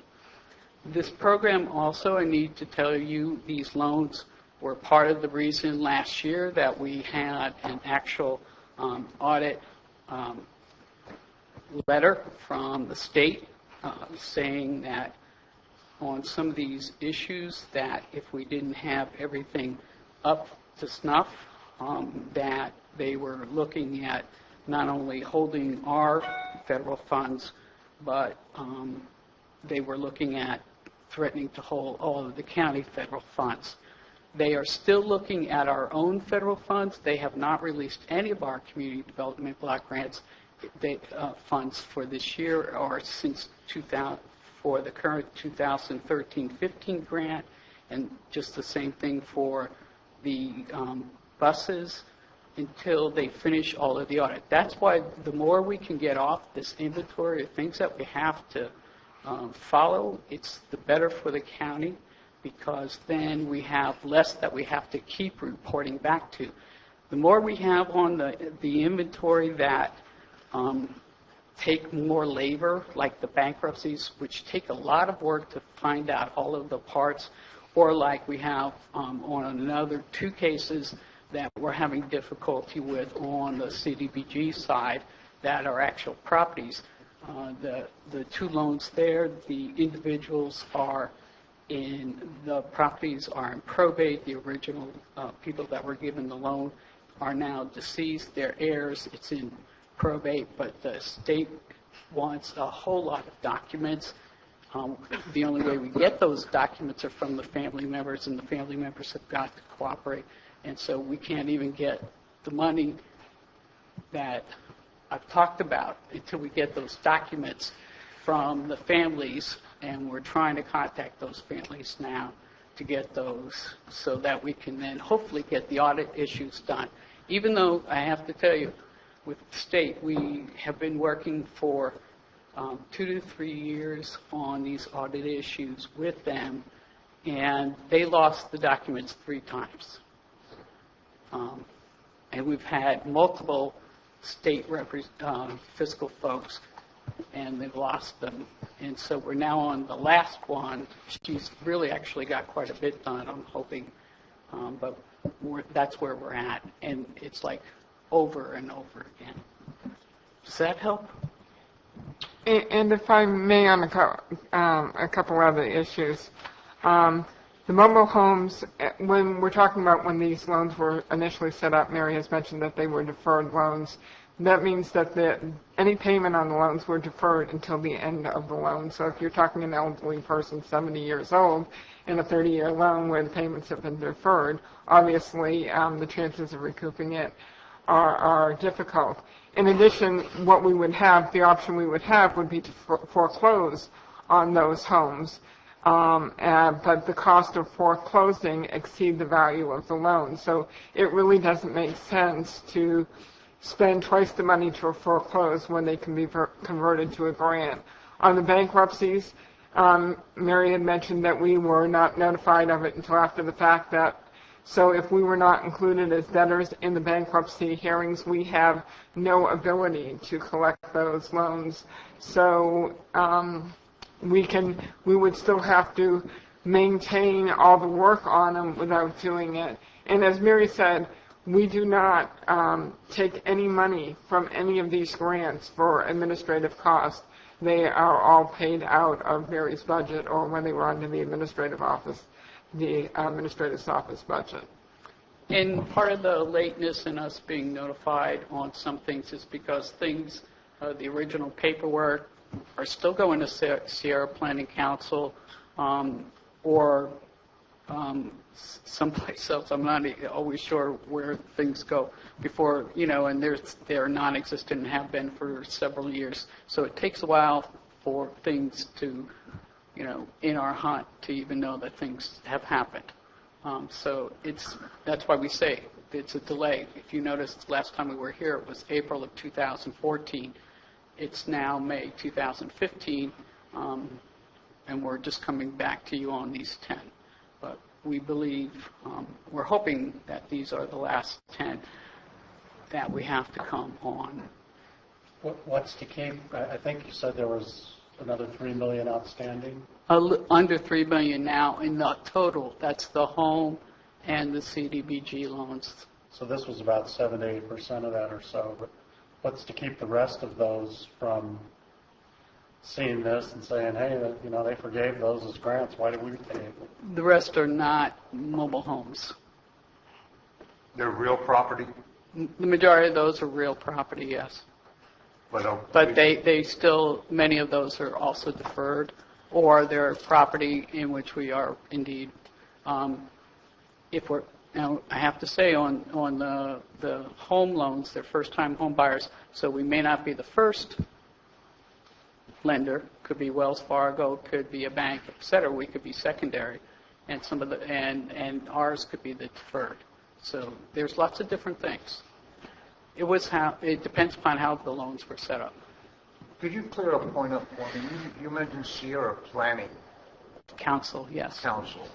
This program also, I need to tell you, these loans were part of the reason last year that we had an actual audit letter from the state saying that on some of these issues that if we didn't have everything up to snuff, that they were looking at not only holding our federal funds, but they were looking at threatening to hold all of the county federal funds. They are still looking at our own federal funds. They have not released any of our community development block grants funds for this year or since 2000 for the current 2013-15 grant, and just the same thing for the buses until they finish all of the audit. That's why the more we can get off this inventory of things that we have to follow, it's the better for the county, because then we have less that we have to keep reporting back to. The more we have on the inventory that take more labor, like the bankruptcies, which take a lot of work to find out all of the parts, or like we have on another two cases that we're having difficulty with on the CDBG side that are actual properties. The two loans there, the individuals are the properties are in probate. The original people that were given the loan are now deceased. Their heirs, it's in probate, but the state wants a whole lot of documents. The only way we get those documents are from the family members, and the family members have got to cooperate. And so we can't even get the money that I've talked about until we get those documents from the families, and we're trying to contact those families now to get those so that we can then hopefully get the audit issues done. Even though I have to tell you, with the state, we have been working for 2 to 3 years on these audit issues with them, and they lost the documents 3 times. And we've had multiple state fiscal folks, and they've lost them. And so we're now on the last one. She's really actually got quite a bit done, I'm hoping. But that's where we're at. And it's like over and over again. Does that help?
And if I may, on a couple other issues. The mobile homes, when we're talking about when these loans were initially set up, Mary has mentioned that they were deferred loans. That means that any payment on the loans were deferred until the end of the loan. So if you're talking an elderly person, 70 years old, in a 30-year loan where the payments have been deferred, obviously the chances of recouping it are difficult. In addition, what we would have, the option we would have would be to foreclose on those homes. But the cost of foreclosing exceed the value of the loan. So it really doesn't make sense to spend twice the money to foreclose when they can be converted to a grant. On the bankruptcies, Mary had mentioned that we were not notified of it until after the fact. So if we were not included as debtors in the bankruptcy hearings, we have no ability to collect those loans. So we would still have to maintain all the work on them without doing it. And as Mary said, we do not take any money from any of these grants for administrative costs. They are all paid out of Mary's budget, or when they were under the administrative office, the administrator's office budget.
And part of the lateness in us being notified on some things is because the original paperwork are still going to Sierra Planning Council or someplace else. I'm not always sure where things go before, and they're non-existent and have been for several years. So it takes a while for things to, in our hunt to even know that things have happened. So that's why we say it's a delay. If you notice, last time we were here, it was April of 2014. It's now May 2015, and we're just coming back to you on these 10. But we believe, we're hoping that these are the last 10 that we have to come on.
What's to keep? I think you said there was another $3 million outstanding.
Under $3 million now in the total. That's the home and the CDBG loans.
So this was about 7 to 8% of that or so. But what's to keep the rest of those from seeing this and saying, hey, they forgave those as grants. Why did we pay it?
The rest are not mobile homes.
They're real property?
The majority of those are real property, yes. But they still, many of those are also deferred, or they're property in which we are indeed, now I have to say on the home loans, they're first-time home buyers, so we may not be the first lender. Could be Wells Fargo, could be a bank, et cetera. We could be secondary, and and ours could be the deferred. So there's lots of different things. It depends upon how the loans were set up.
Could you clear a point up for me? You mentioned Sierra Planning
Council, yes.
Council.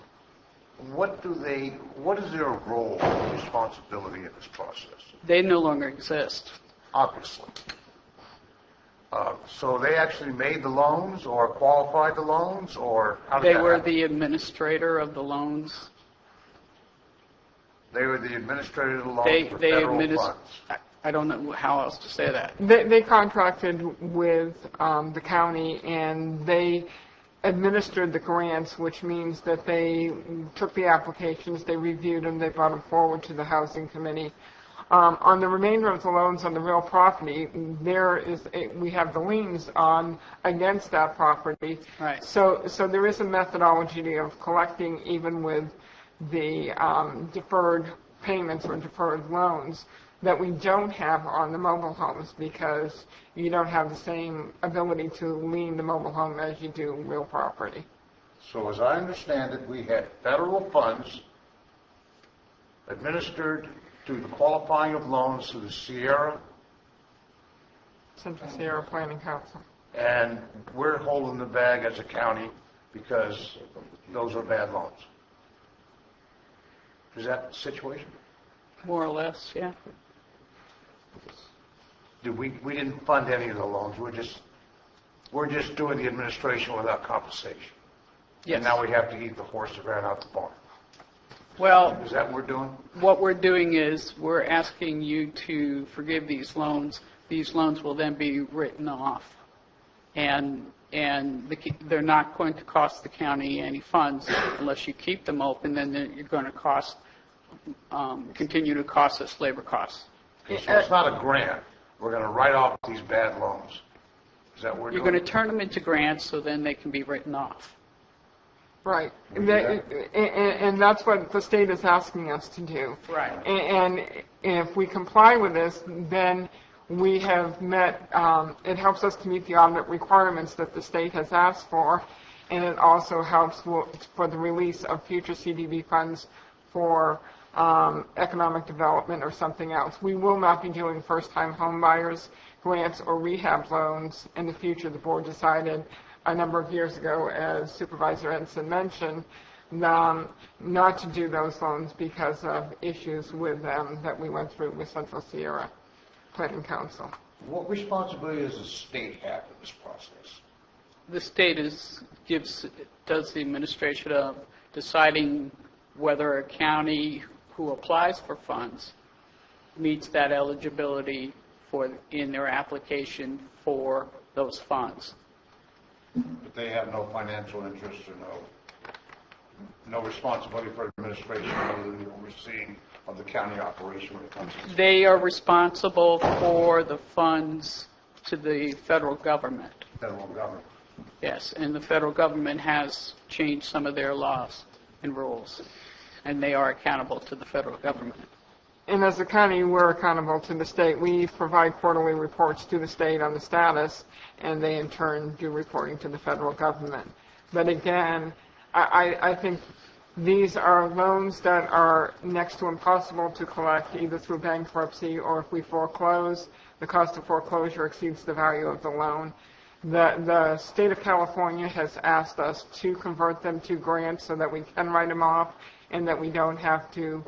What is their role and responsibility in this process?
They no longer exist.
Obviously. So they actually made the loans or qualified the loans, or how did
They
that
were
happen?
the administrator of the loans.
They were the administrator of the loans
They
for
they
federal
administer.
funds.
I don't know how else to say that.
They contracted with the county, and they administered the grants, which means that they took the applications, they reviewed them, they brought them forward to the housing committee. On the remainder of the loans on the real property, we have the liens on against that property.
Right.
So there is a methodology of collecting even with the deferred payments or deferred loans that we don't have on the mobile homes, because you don't have the same ability to lien the mobile home as you do real property.
So as I understand it, we had federal funds administered through the qualifying of loans through the Sierra,
Central Sierra Planning Council.
and we're holding the bag as a county because those are bad loans. Is that the situation?
More or less, yeah.
We didn't fund any of the loans. We're just doing the administration without compensation.
Yes.
And now we have to eat the horse that ran out the barn.
Well,
Is that what we're doing?
what we're doing is we're asking you to forgive these loans. These loans will then be written off, and they're not going to cost the county any funds unless you keep them open. Then you're going to continue to cost us labor costs.
So it's not a grant. We're going to write off these bad loans. Is that what we're
You're
doing?
going to turn them into grants, so then they can be written off.
Right. And that's what the state is asking us to do.
Right.
And if we comply with this, then we have met, it helps us to meet the audit requirements that the state has asked for, and it also helps for the release of future CDB funds for economic development or something else. We will not be doing first-time home buyers grants or rehab loans in the future. The board decided a number of years ago, as Supervisor Ensign mentioned, not to do those loans because of issues with them that we went through with Central Sierra Planning Council.
What responsibility does the state have in this process?
The state does the administration of deciding whether a county who applies for funds meets that eligibility in their application for those funds.
But they have no financial interest or no responsibility for administration other than the overseeing of the county operation when it comes to.
They are responsible for the funds to the federal government.
Federal government.
Yes, and the federal government has changed some of their laws and rules, and they are accountable to the federal government.
And as a county, we're accountable to the state. We provide quarterly reports to the state on the status, and they in turn do reporting to the federal government. But again, I think these are loans that are next to impossible to collect either through bankruptcy or if we foreclose, the cost of foreclosure exceeds the value of the loan. The state of California has asked us to convert them to grants so that we can write them off and that we don't have to,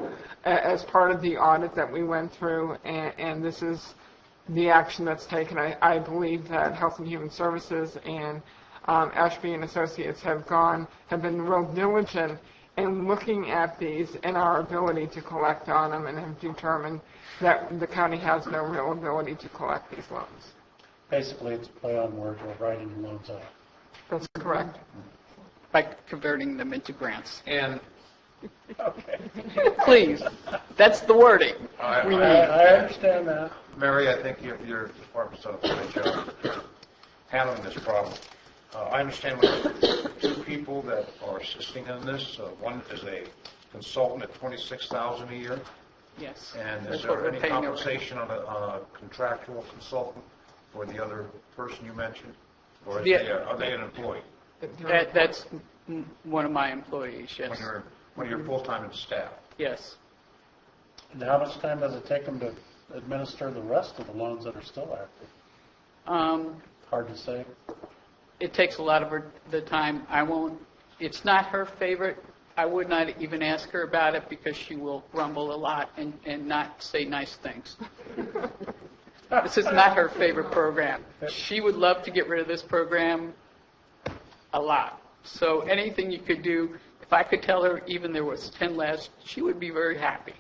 as part of the audit that we went through, and this is the action that's taken. I believe that Health and Human Services and Ashby and Associates have been real diligent in looking at these and our ability to collect on them, and have determined that the county has no real ability to collect these loans.
Basically, it's a play on words. We're writing the loans off.
That's correct.
By converting them into grants.
And
Please, that's the wording.
I understand that.
Mary, I think your department's done a great job handling this problem. I understand we have two people that are assisting in this. One is a consultant at $26,000 a year.
Yes.
And
That's
is
what
there
we're
any
paying her.
compensation on a contractual consultant for the other person you mentioned? Or are they an employee?
That's one of my employees, yes.
When you're full-time staff?
Yes.
And how much time does it take them to administer the rest of the loans that are still active? Hard to say.
It takes a lot of the time. It's not her favorite. I would not even ask her about it because she will grumble a lot and not say nice things. This is not her favorite program. She would love to get rid of this program a lot. So anything you could do, if I could tell her even there was 10 less, she would be very happy.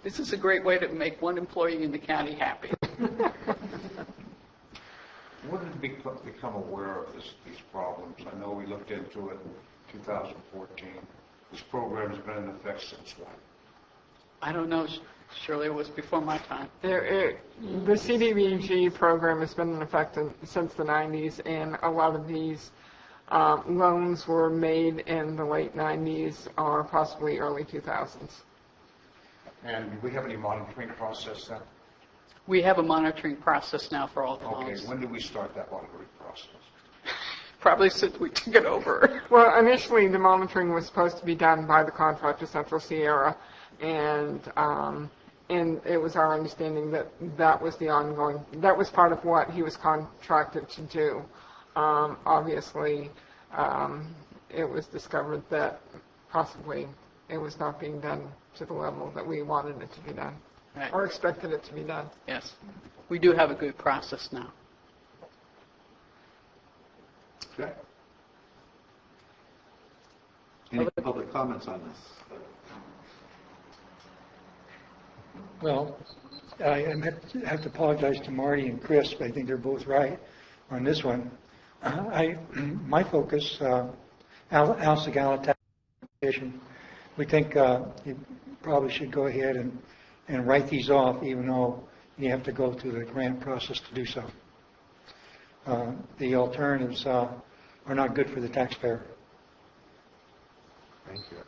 This is a great way to make one employee in the county happy.
When did we become aware of these problems? I know we looked into it in 2014. This program's been in effect since when?
I don't know. Surely it was before my time.
The CDBG program has been in effect since the 90s, and a lot of these loans were made in the late 90s or possibly early 2000s.
And do we have any monitoring process then?
We have a monitoring process now for all the loans.
Okay, when did we start that monitoring process?
Probably since we took it over.
Well, initially the monitoring was supposed to be done by the contractor, Central Sierra, and it was our understanding that that was part of what he was contracted to do. Obviously, it was discovered that possibly it was not being done to the level that we wanted it to be done,
right,
or expected it to be done.
Yes. We do have a good process now.
Okay. Any public comments on this?
Well, I have to apologize to Marty and Chris, but I think they're both right on this one. My focus, Al Segala taxation, we think you probably should go ahead and write these off, even though you have to go through the grant process to do so. The alternatives are not good for the taxpayer.
Thank you.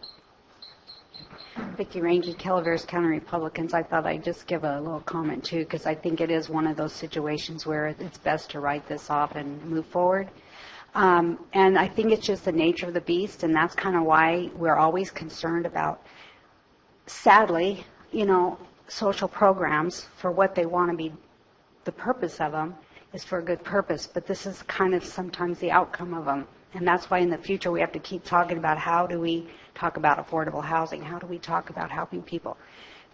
Vicki Range, Calaveras County Republicans. I thought I'd just give a little comment too, because I think it is one of those situations where it's best to write this off and move forward. And I think it's just the nature of the beast, and that's kind of why we're always concerned about, sadly, social programs for what they want to be. The purpose of them is for a good purpose, but this is kind of sometimes the outcome of them. And that's why in the future we have to keep talking about how do we talk about affordable housing? How do we talk about helping people?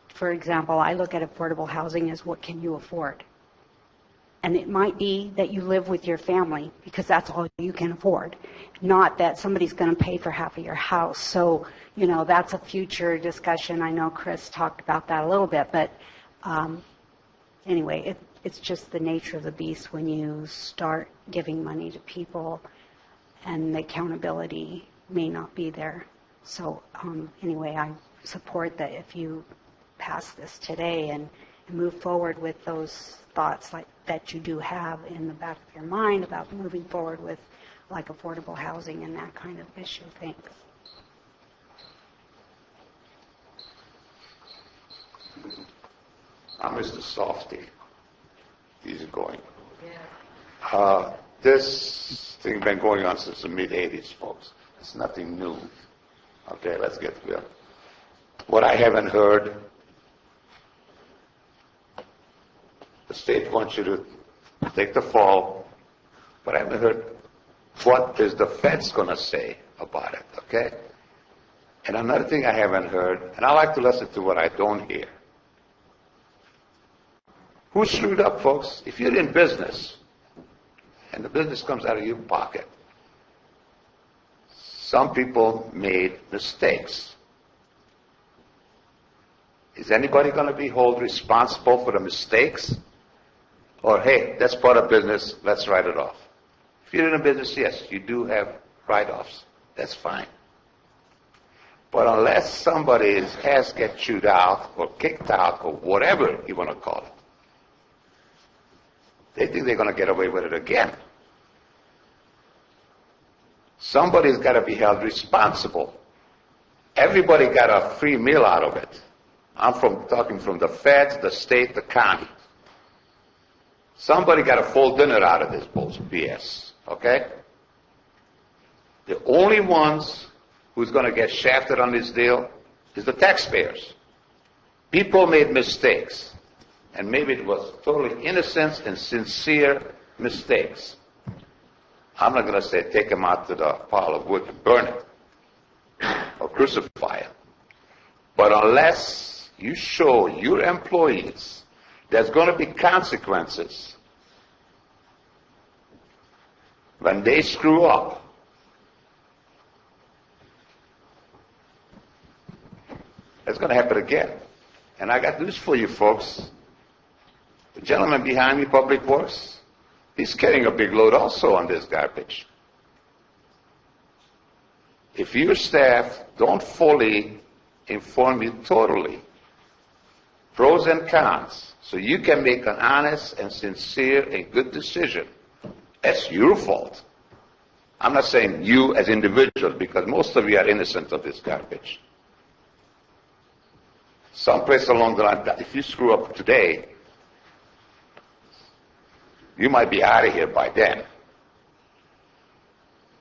For example, I look at affordable housing as what can you afford? And it might be that you live with your family because that's all you can afford, not that somebody's going to pay for half of your house. So, that's a future discussion. I know Chris talked about that a little bit, but anyway, it's just the nature of the beast when you start giving money to people and the accountability may not be there. So anyway, I support that if you pass this today and move forward with those thoughts that you do have in the back of your mind about moving forward with like affordable housing and that kind of issue. Thanks.
I'm Mr. Softy. Easy going. This thing been going on since the mid-'80s, folks. It's nothing new. Okay, let's get clear. What I haven't heard, the state wants you to take the fall, but I haven't heard what is the feds going to say about it, okay? And another thing I haven't heard, and I like to listen to what I don't hear. Who screwed up, folks? If you're in business, and the business comes out of your pocket, some people made mistakes. Is anybody going to be held responsible for the mistakes? Or, hey, that's part of business, let's write it off. If you're in a business, yes, you do have write-offs. That's fine. But unless somebody's ass gets chewed out or kicked out or whatever you want to call it, they think they're going to get away with it again. Somebody's got to be held responsible. Everybody got a free meal out of it. I'm talking from the feds, the state, the county. Somebody got a full dinner out of this bullshit BS, okay? The only ones who's going to get shafted on this deal is the taxpayers. People made mistakes. And maybe it was totally innocent and sincere mistakes. I'm not going to say take them out to the pile of wood and burn it or crucify it. But unless you show your employees there's going to be consequences when they screw up, going to happen again. And I got news for you folks. The gentleman behind me, Public Works, he's carrying a big load also on this garbage. If your staff don't fully inform you totally, pros and cons, so you can make an honest and sincere and good decision, that's your fault. I'm not saying you as individuals, because most of you are innocent of this garbage. Someplace along the line, if you screw up today, you might be out of here by then.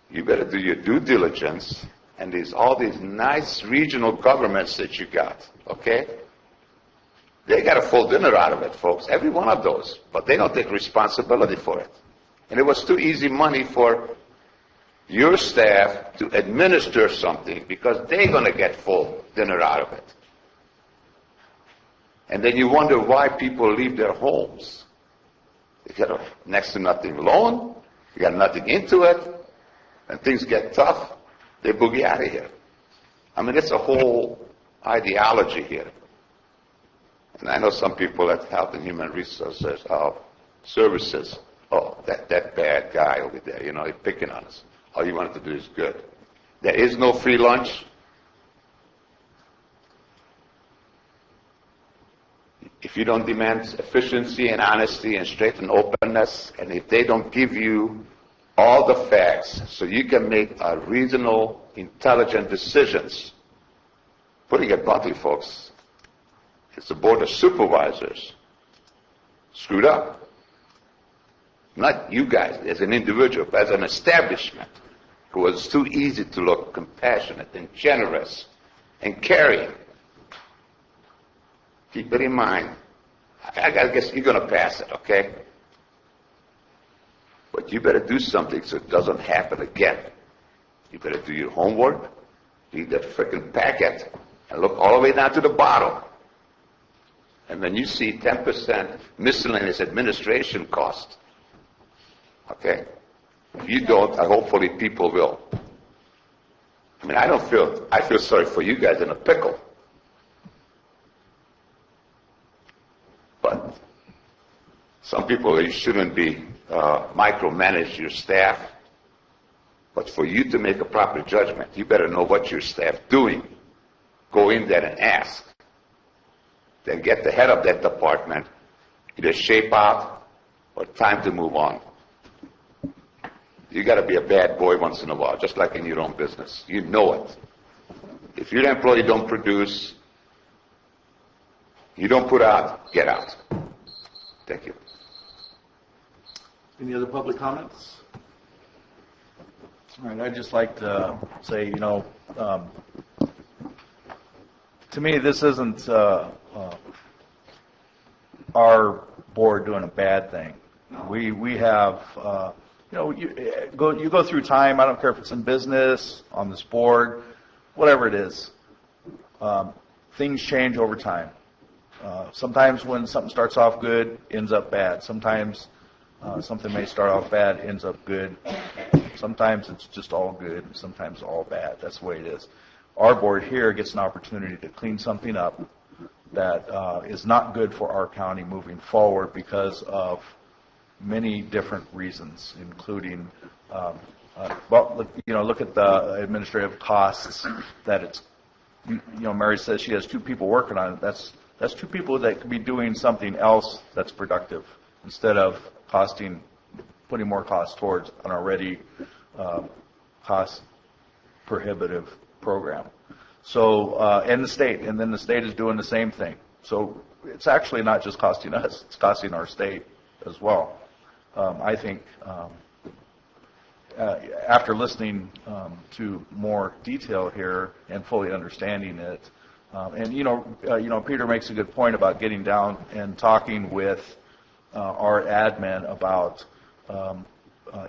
You better do your due diligence, and all these nice regional governments that you got, okay? They got a full dinner out of it, folks, every one of those, but they don't take responsibility for it. And it was too easy money for your staff to administer something because they're going to get full dinner out of it. And then you wonder why people leave their homes. They get a next to nothing loan, you got nothing into it, and things get tough, they boogie out of here. I mean, it's a whole ideology here. And I know some people at Health and Human Resources, Services, that bad guy over there, he's picking on us. All you wanted to do is good. There is no free lunch. If you don't demand efficiency and honesty and straight and openness, and if they don't give you all the facts so you can make reasonable, intelligent decisions, putting it bluntly, folks, it's the Board of Supervisors screwed up. Not you guys as an individual, but as an establishment who was too easy to look compassionate and generous and caring. Keep it in mind. I guess you're going to pass it, okay? But you better do something so it doesn't happen again. You better do your homework, read that frickin' packet, and look all the way down to the bottom. And then you see 10% miscellaneous administration cost. Okay? If you don't, hopefully people will. I mean, I feel sorry for you guys in a pickle. But some people, you shouldn't be micromanage your staff. But for you to make a proper judgment, you better know what your staff doing. Go in there and ask. Then get the head of that department, either shape out or time to move on. You got to be a bad boy once in a while, just like in your own business. You know it. If your employee don't produce, you don't put out, get out. Thank you.
Any other public comments? All right, I'd just like to say, to me, this isn't our board doing a bad thing. We have, you go through time. I don't care if it's in business, on this board, whatever it is. Things change over time. Sometimes when something starts off good, ends up bad. Sometimes something may start off bad, ends up good. Sometimes it's just all good, and sometimes all bad. That's the way it is. Our board here gets an opportunity to clean something up that is not good for our county moving forward because of many different reasons, including, look at the administrative costs that it's, Mary says she has 2 people working on it. That's 2 people that could be doing something else that's productive instead of putting more cost towards an already cost prohibitive program. So, and then the state is doing the same thing. So it's actually not just costing us, it's costing our state as well. I think after listening to more detail here and fully understanding it, and Peter makes a good point about getting down and talking with our admin about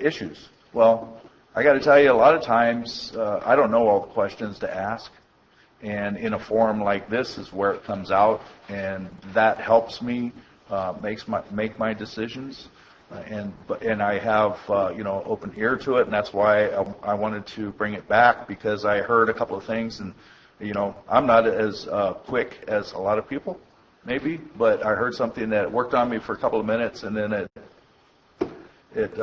issues. Well, I got to tell you, a lot of times I don't know all the questions to ask, and in a forum like this is where it comes out, and that helps me make my decisions. And I have open ear to it, and that's why I wanted to bring it back, because I heard a couple of things, and I'm not as quick as a lot of people, maybe, but I heard something that worked on me for a couple of minutes, and then it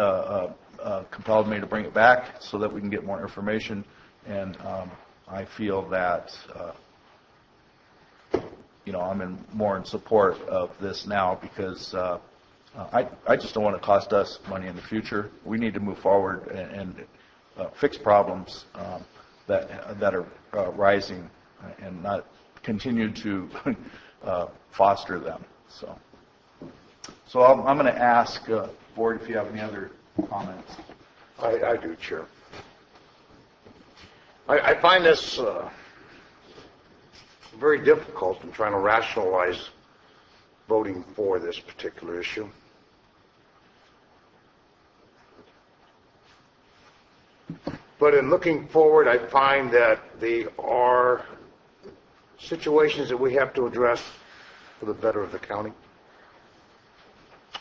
compelled me to bring it back so that we can get more information. And I feel that I'm more in support of this now because I just don't want to cost us money in the future. We need to move forward and fix problems that are rising and not continue to foster them. So I'm going to ask board if you have any other comments.
I do, Chair. I find this very difficult in trying to rationalize voting for this particular issue. But in looking forward, I find that there are situations that we have to address for the better of the county.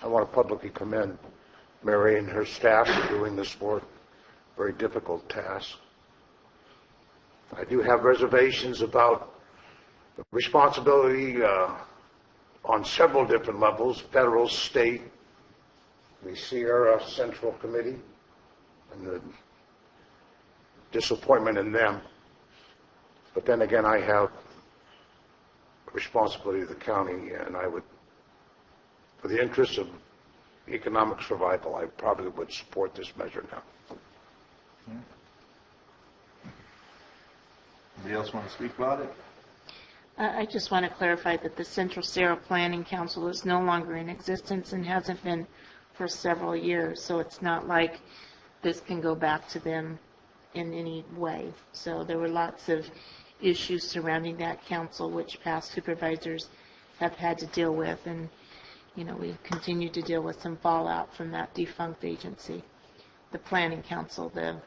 I want to publicly commend Mary and her staff for doing this work, very difficult task. I do have reservations about the responsibility on several different levels, federal, state, the Sierra Central Committee, and the disappointment in them. But then again, I have a responsibility to the county, and I would, for the interest of economic survival, I probably would support this measure now.
Anybody else want to speak about it?
I just want to clarify that the Central Sierra Planning Council is no longer in existence and hasn't been for several years, so it's not like this can go back to them in any way. So there were lots of issues surrounding that council, which past supervisors have had to deal with, and we continue to deal with some fallout from that defunct agency. The Planning Council, the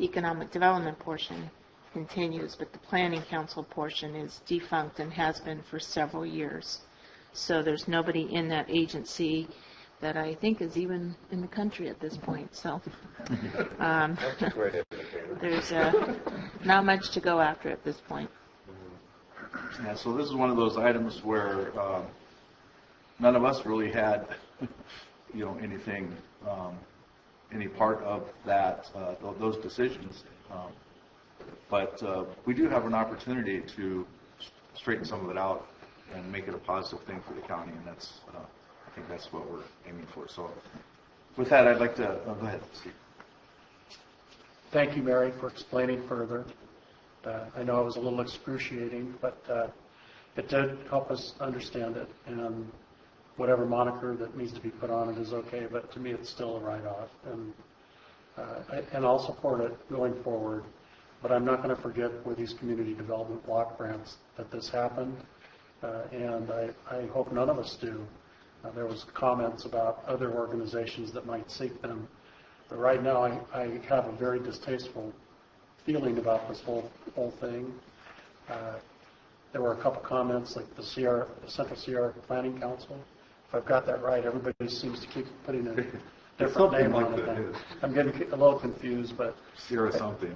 economic development portion, continues, but the Planning Council portion is defunct and has been for several years. So there's nobody in that agency that I think is even in the country at this point. So
That's a great indicator.
there's not much to go after at this point.
Yeah, so this is one of those items where none of us really had, anything, any part of that, those decisions. But we do have an opportunity to straighten some of it out and make it a positive thing for the county, and that's, I think that's what we're aiming for. So with that, I'd like to, go ahead, Steve.
Thank you, Mary, for explaining further. I know it was a little excruciating, but it did help us understand it, and whatever moniker that needs to be put on it is okay, but to me it's still a write-off, and I'll support it going forward. But I'm not going to forget with these community development block grants that this happened, and I hope none of us do. There was comments about other organizations that might seek them, but right now I have a very distasteful feeling about this whole thing. There were a couple comments like the Central Sierra Planning Council. If I've got that right, everybody seems to keep putting a different name on it. I'm getting a little confused, but
Sierra something.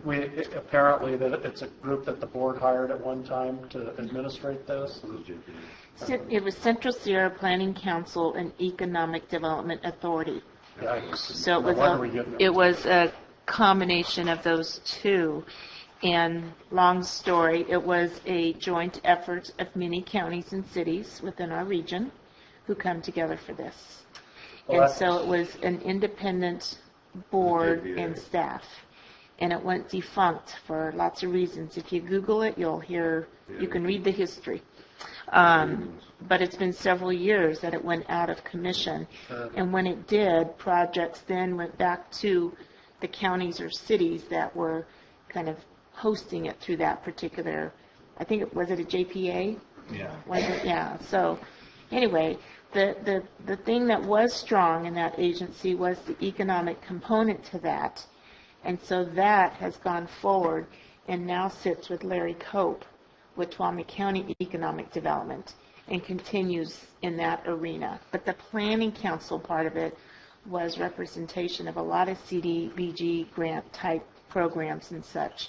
Apparently that it's a group that the board hired at one time to administrate this.
It was Central Sierra Planning Council and Economic Development Authority. So it was a combination of those two. And long story, it was a joint effort of many counties and cities within our region who come together for this. And so it was an independent board and staff. And it went defunct for lots of reasons. If you Google it, you'll hear, you can read the history. But it's been several years that it went out of commission. And when it did, projects then went back to the counties or cities that were kind of hosting it through that particular, was it a JPA?
Yeah.
Was it? Yeah. So anyway, the thing that was strong in that agency was the economic component to that. And so that has gone forward and now sits with Larry Cope with Tuolumne County Economic Development and continues in that arena. But the Planning Council part of it was representation of a lot of CDBG grant type programs and such.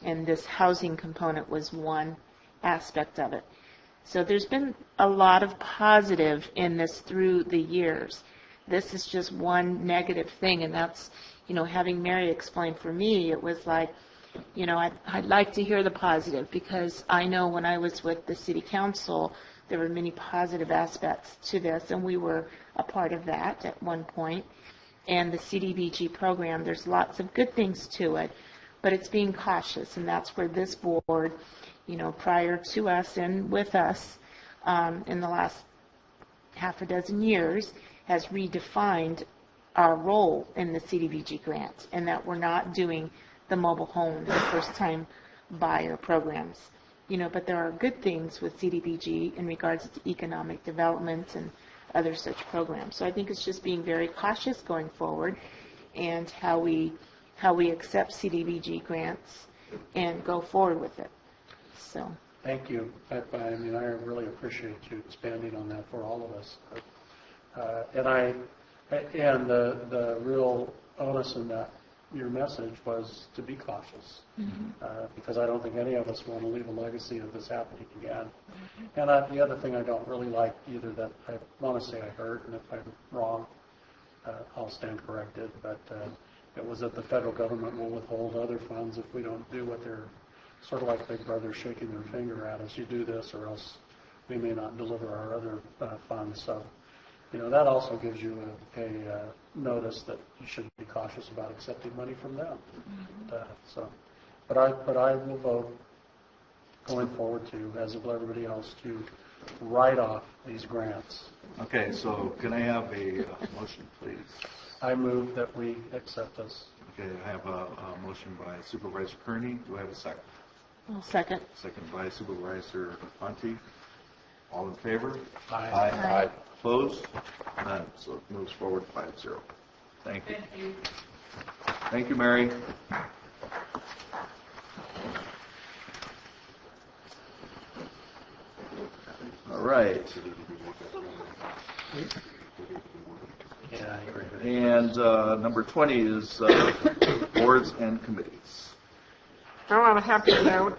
And this housing component was one aspect of it. So there's been a lot of positive in this through the years. This is just one negative thing, and that's, having Mary explain for me, it was like, I'd like to hear the positive, because I know when I was with the city council, there were many positive aspects to this, and we were a part of that at one point. And the CDBG program, there's lots of good things to it, but it's being cautious, and that's where this board, prior to us and with us in the last half a dozen years, has redefined our role in the CDBG grant, and that we're not doing the mobile home, the first-time buyer programs. But there are good things with CDBG in regards to economic development and other such programs. So I think it's just being very cautious going forward, and how we accept CDBG grants and go forward with it. So.
Thank you. I really appreciate you expanding on that for all of us. And the real onus in that, your message was to be cautious, because I don't think any of us want to leave a legacy of this happening again. And the other thing I don't really like either, that I want to say I heard, and if I'm wrong, I'll stand corrected, but it was that the federal government will withhold other funds if we don't do what they're sort of like Big Brother shaking their finger at us. You do this, or else we may not deliver our other funds. So, that also gives you a notice that you should be cautious about accepting money from them. But I will vote going forward to, as will everybody else, to write off these grants.
Okay, so can I have a motion, please?
I move that we accept this.
Okay, I have a motion by Supervisor Kearney. Do I have a second?
I'll second.
Second by Supervisor Fonte. All in favor?
Aye.
Aye. Opposed? None. So it moves forward 5-0. Thank you.
Thank you.
Thank you, Mary. All right.
Yeah, I agree.
And number 20 is boards and committees.
Well, on a happy note,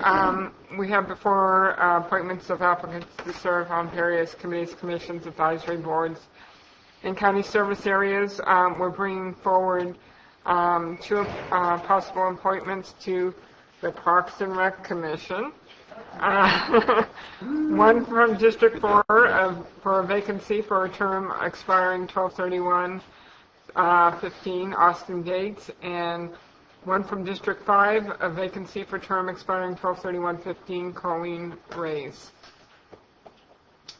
we have before appointments of applicants to serve on various committees, commissions, advisory boards, and county service areas. We're bringing forward two possible appointments to the Parks and Rec Commission. One from District 4 for a vacancy for a term expiring 12/31/15, Austin Gates, and one from District 5, a vacancy for term expiring 12/31/15, Colleen Reyes.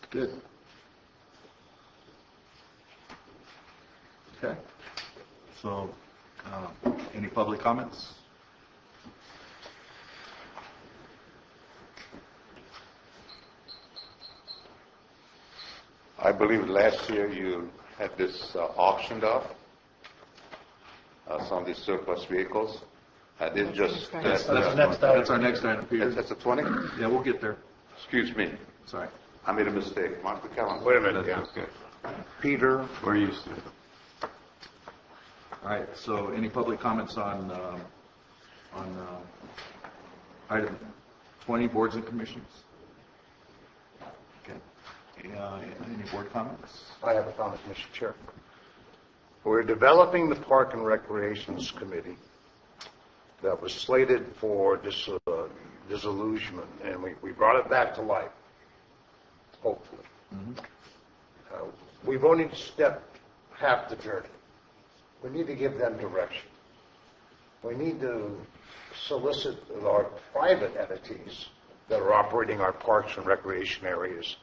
Good. Okay. So, any public comments?
I believe last year you had this auctioned off, some of these surplus vehicles. This just
That's our next item, Peter.
That's the 20?
Yeah, we'll get there.
Excuse me.
Sorry.
I made a mistake. Mark the calendar.
Wait a minute, yeah.
Okay.
Peter.
We're used to it.
All right, so any public comments on item 20, boards and commissions? Okay. Any board comments?
I have a comment, Mr. Chair. We're developing the Park and Recreations Committee that was slated for disillusionment, and we brought it back to life, hopefully. We've only stepped half the journey. We need to give them direction. We need to solicit our private entities that are operating our parks and recreation areas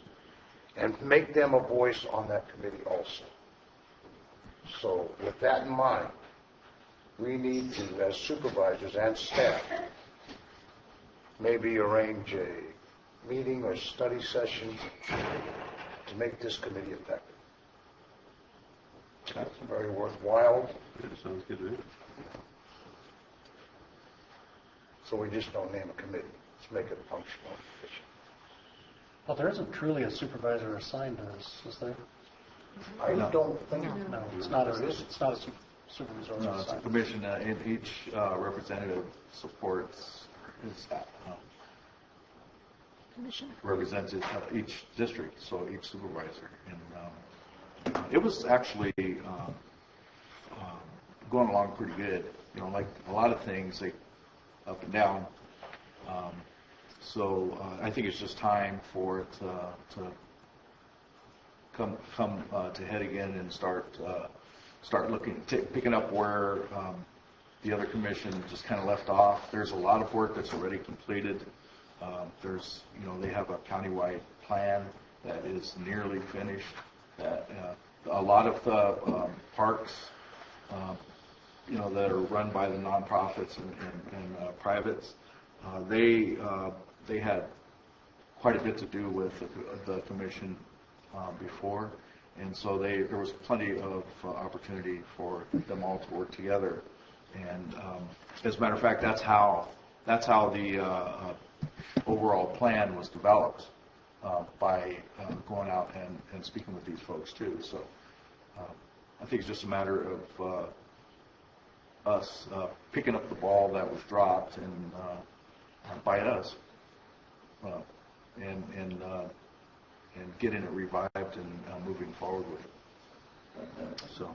and make them a voice on that committee also. So with that in mind, we need to, as supervisors and staff, maybe arrange a meeting or study session to make this committee effective. That's very worthwhile.
Sounds good to me.
So we just don't name a committee. Let's make it functional.
Well, there isn't truly a supervisor assigned to this, is there?
I don't think.
No, it's not a supervisor
No, it's a
assigned.
commission, and each representative supports represented each district, so each supervisor. And it was actually going along pretty good. You know, like a lot of things, they up and down. So I think it's just time for it to come to head again and start looking, picking up where the other commission just kind of left off. There's a lot of work that's already completed. There's, you know, they have a countywide plan that is nearly finished. A lot of the parks, you know, that are run by the nonprofits and privates, they had quite a bit to do with the commission before, and so there was plenty of opportunity for them all to work together. And as a matter of fact, that's how the overall plan was developed, by going out and speaking with these folks too. So I think it's just a matter of us picking up the ball that was dropped and by us, and getting it revived and moving forward with it. So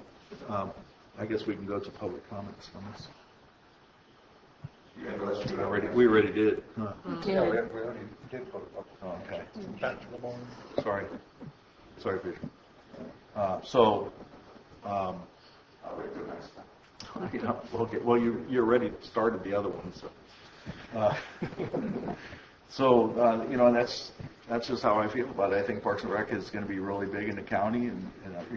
I guess we can go to public comments on this. We already did. Huh?
Yeah, we already did put it up.
Oh, okay.
Back to the board.
Sorry, Peter.
I'll wait till next time.
Well, you already started the other one, so. You know, and that's just how I feel about it. I think Parks and Rec is going to be really big in the county, and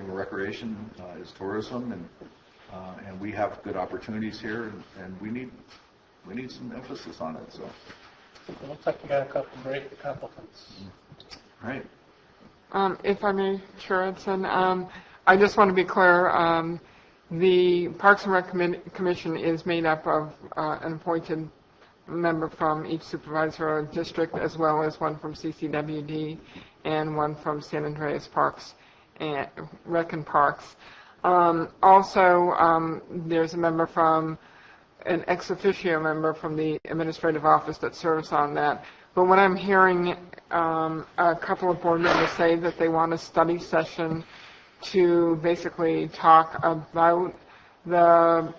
recreation is tourism, and we have good opportunities here, and we need some emphasis on it. So
It looks like you got a couple great applicants.
Right.
If I may, Chair Edson, I just want to be clear. The Parks and Rec Commission is made up of an appointed member from each supervisor district, as well as one from CCWD and one from San Andreas Parks and Rec and Parks. Also, there's a member from an ex officio member from the administrative office that serves on that. But what I'm hearing a couple of board members say that they want a study session to basically talk about the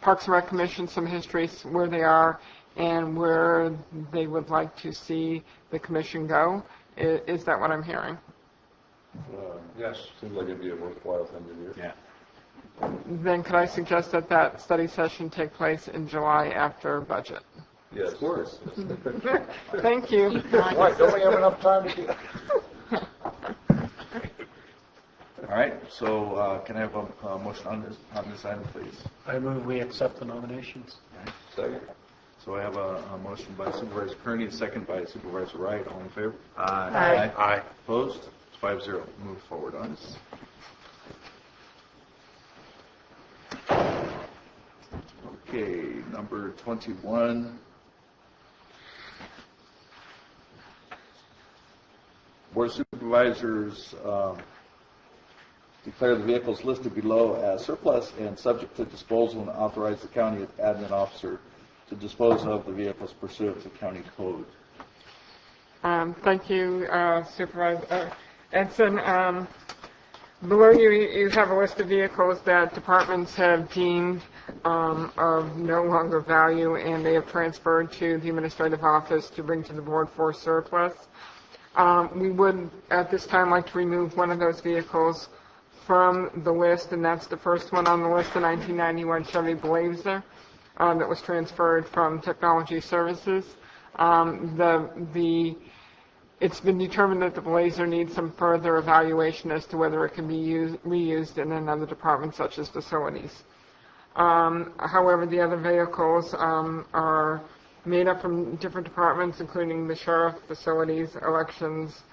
Parks and Rec Commission, some history, where they are, and where they would like to see the commission go. Is that what I'm hearing?
Yes, seems like it'd be a worthwhile thing to do.
Yeah.
Then could I suggest that that study session take place in July after budget?
Yes, of course.
Thank you.
Why, don't we have enough time to do that?
All right. So can I have a motion on this item, please?
I move we accept the nominations.
Right. Second. So I have a motion by Supervisor Kearney, a second by Supervisor Wright. All in favor?
Aye. Aye.
Opposed? It's 5-0. Move forward on this. Okay, number 21. Board of Supervisors declare the vehicles listed below as surplus and subject to disposal, and authorize the county admin officer to dispose of the vehicles pursuant to county code.
Thank you, Supervisor Edson. Below you have a list of vehicles that departments have deemed of no longer value, and they have transferred to the administrative office to bring to the board for surplus. We would, at this time, like to remove one of those vehicles from the list, and that's the first one on the list, the 1991 Chevy Blazer that was transferred from Technology Services. It's been determined that the Blazer needs some further evaluation as to whether it can be reused in another department, such as facilities. However, the other vehicles are made up from different departments, including the sheriff, facilities, elections,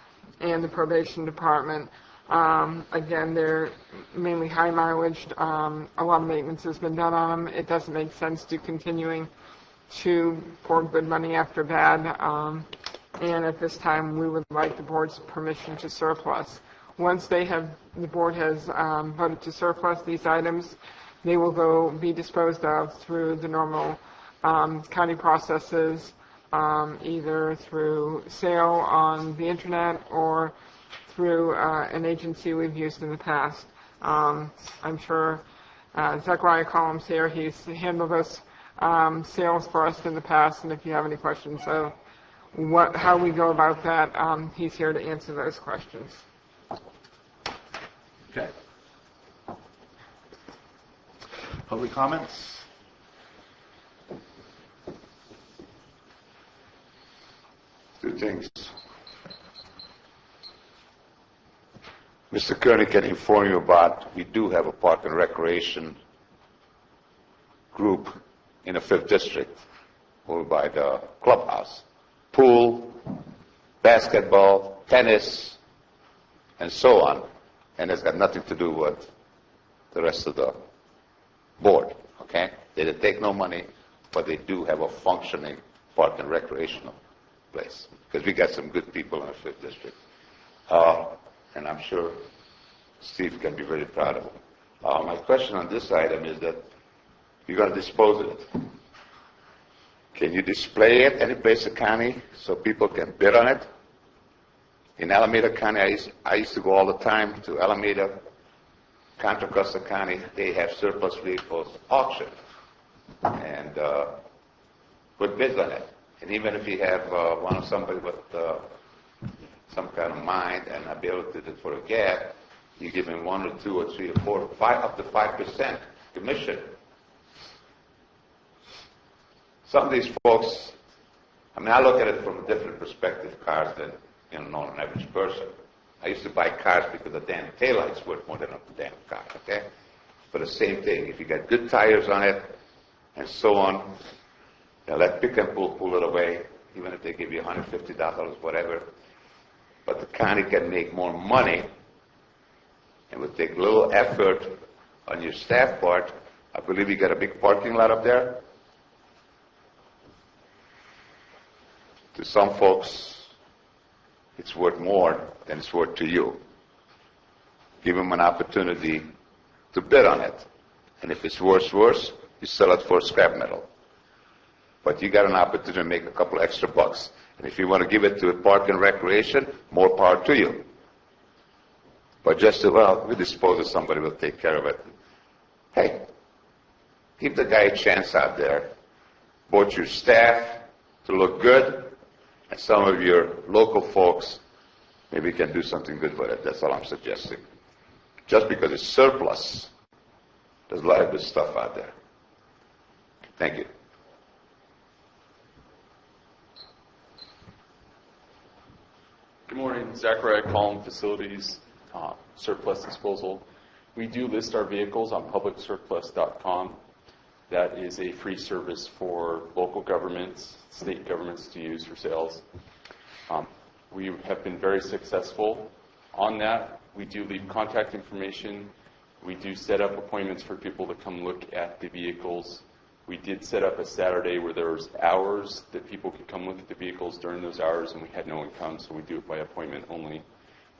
and the probation department. Again, they're mainly high mileage. A lot of maintenance has been done on them. It doesn't make sense to continuing to pour good money after bad. And at this time, we would like the board's permission to surplus. Once the board has voted to surplus these items, they will be disposed of through the normal county processes either through sale on the internet or through an agency we've used in the past. I'm sure Zechariah Collins here, he's handled those sales for us in the past, and if you have any questions of how we go about that, he's here to answer those questions.
Okay. Public comments?
Two things. Mr. Kearney can inform you about, we do have a park and recreation group in the 5th District over by the clubhouse. Pool, basketball, tennis, and so on. And it's got nothing to do with the rest of the board, okay? They didn't take no money, but they do have a functioning park and recreational place, because we got some good people in the 5th District. And I'm sure Steve can be very proud of it. My question on this item is that you're going to dispose of it. Can you display it any place in the county so people can bid on it? In Alameda County, I used to go all the time to Alameda, Contra Costa County. They have surplus vehicles auction and put bids on it. And even if you have somebody with some kind of mind and ability for a gap, you give him 1 or 2 or 3 or 4 or 5, up to 5% commission. Some of these folks, I look at it from a different perspective, cars, than an average person. I used to buy cars because the damn taillight's worth more than a damn car, okay? But the same thing, if you got good tires on it and so on, let pick and pull it away, even if they give you $150, whatever. But the county can make more money, and would take little effort on your staff part. I believe you got a big parking lot up there. To some folks, it's worth more than it's worth to you. Give them an opportunity to bid on it. And if it's worse, you sell it for scrap metal. But you got an opportunity to make a couple extra bucks. And if you want to give it to a park and recreation, more power to you. But just we dispose of somebody, we'll take care of it. Hey, give the guy a chance out there. Both your staff to look good, and some of your local folks maybe can do something good with it. That's all I'm suggesting. Just because it's surplus, there's a lot of good stuff out there. Thank you.
Good morning. Zachariah Collin, Facilities Surplus Disposal. We do list our vehicles on publicsurplus.com. That is a free service for local governments, state governments to use for sales. We have been very successful on that. We do leave contact information. We do set up appointments for people to come look at the vehicles. We did set up a Saturday where there was hours that people could come look at the vehicles during those hours, and we had no one come, so we do it by appointment only.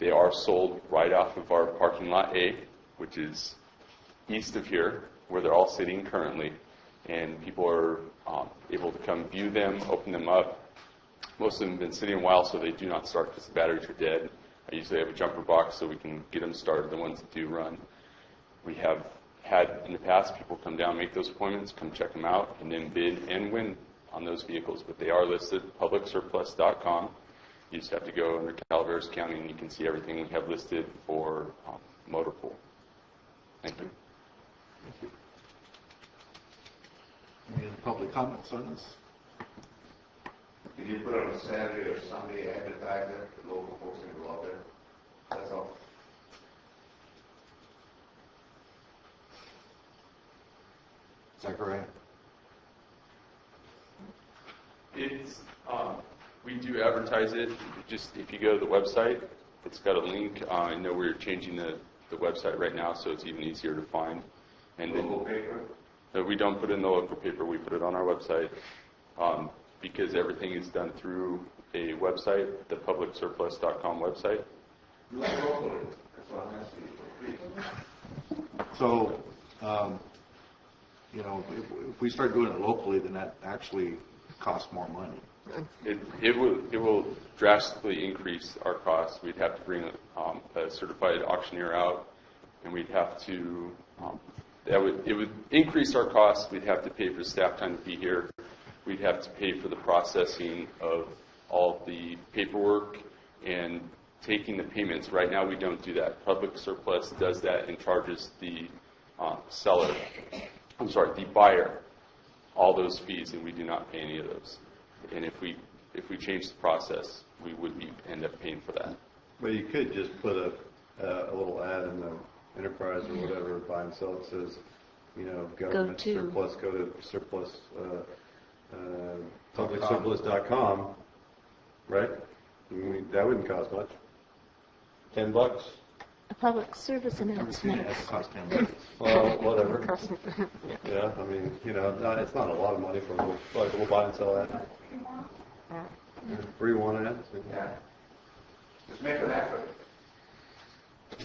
They are sold right off of our parking lot A, which is east of here, where they're all sitting currently, and people are able to come view them, open them up. Most of them have been sitting a while, so they do not start because the batteries are dead. I usually have a jumper box so we can get them started, the ones that do run. We have had in the past people come down, make those appointments, come check them out, and then bid and win on those vehicles. But they are listed at publicsurplus.com. You just have to go under Calaveras County and you can see everything we have listed for motor pool. Thank you.
Thank you. Any other public comments on this?
Can you put on a Saturday or Sunday, advertise it, the local folks can go out there? That's all.
Zachariah?
It's, we do advertise it. Just if you go to the website, it's got a link. I know we're changing the website right now, so it's even easier to find. And
local paper?
We don't put it in the local paper. We put it on our website because everything is done through a website, the publicsurplus.com website.
So, if we start doing it locally, then that actually costs more money.
It will drastically increase our costs. We'd have to bring a certified auctioneer out, and we'd have to it would increase our costs. We'd have to pay for staff time to be here. We'd have to pay for the processing of all the paperwork and taking the payments. Right now, we don't do that. Public Surplus does that and charges the the buyer, all those fees, and we do not pay any of those. And if we change the process, we would end up paying for that.
But you could just put a little ad in the Enterprise or whatever, buy and sell. It says, government surplus, go to surplus, publicsurplus.com, right? I mean, that wouldn't cost much. $10.
A public service announcement.
Well, whatever. Yeah, I mean, it's not a lot of money for a little buy and sell ad. Free one ad.
Yeah. Just make an effort.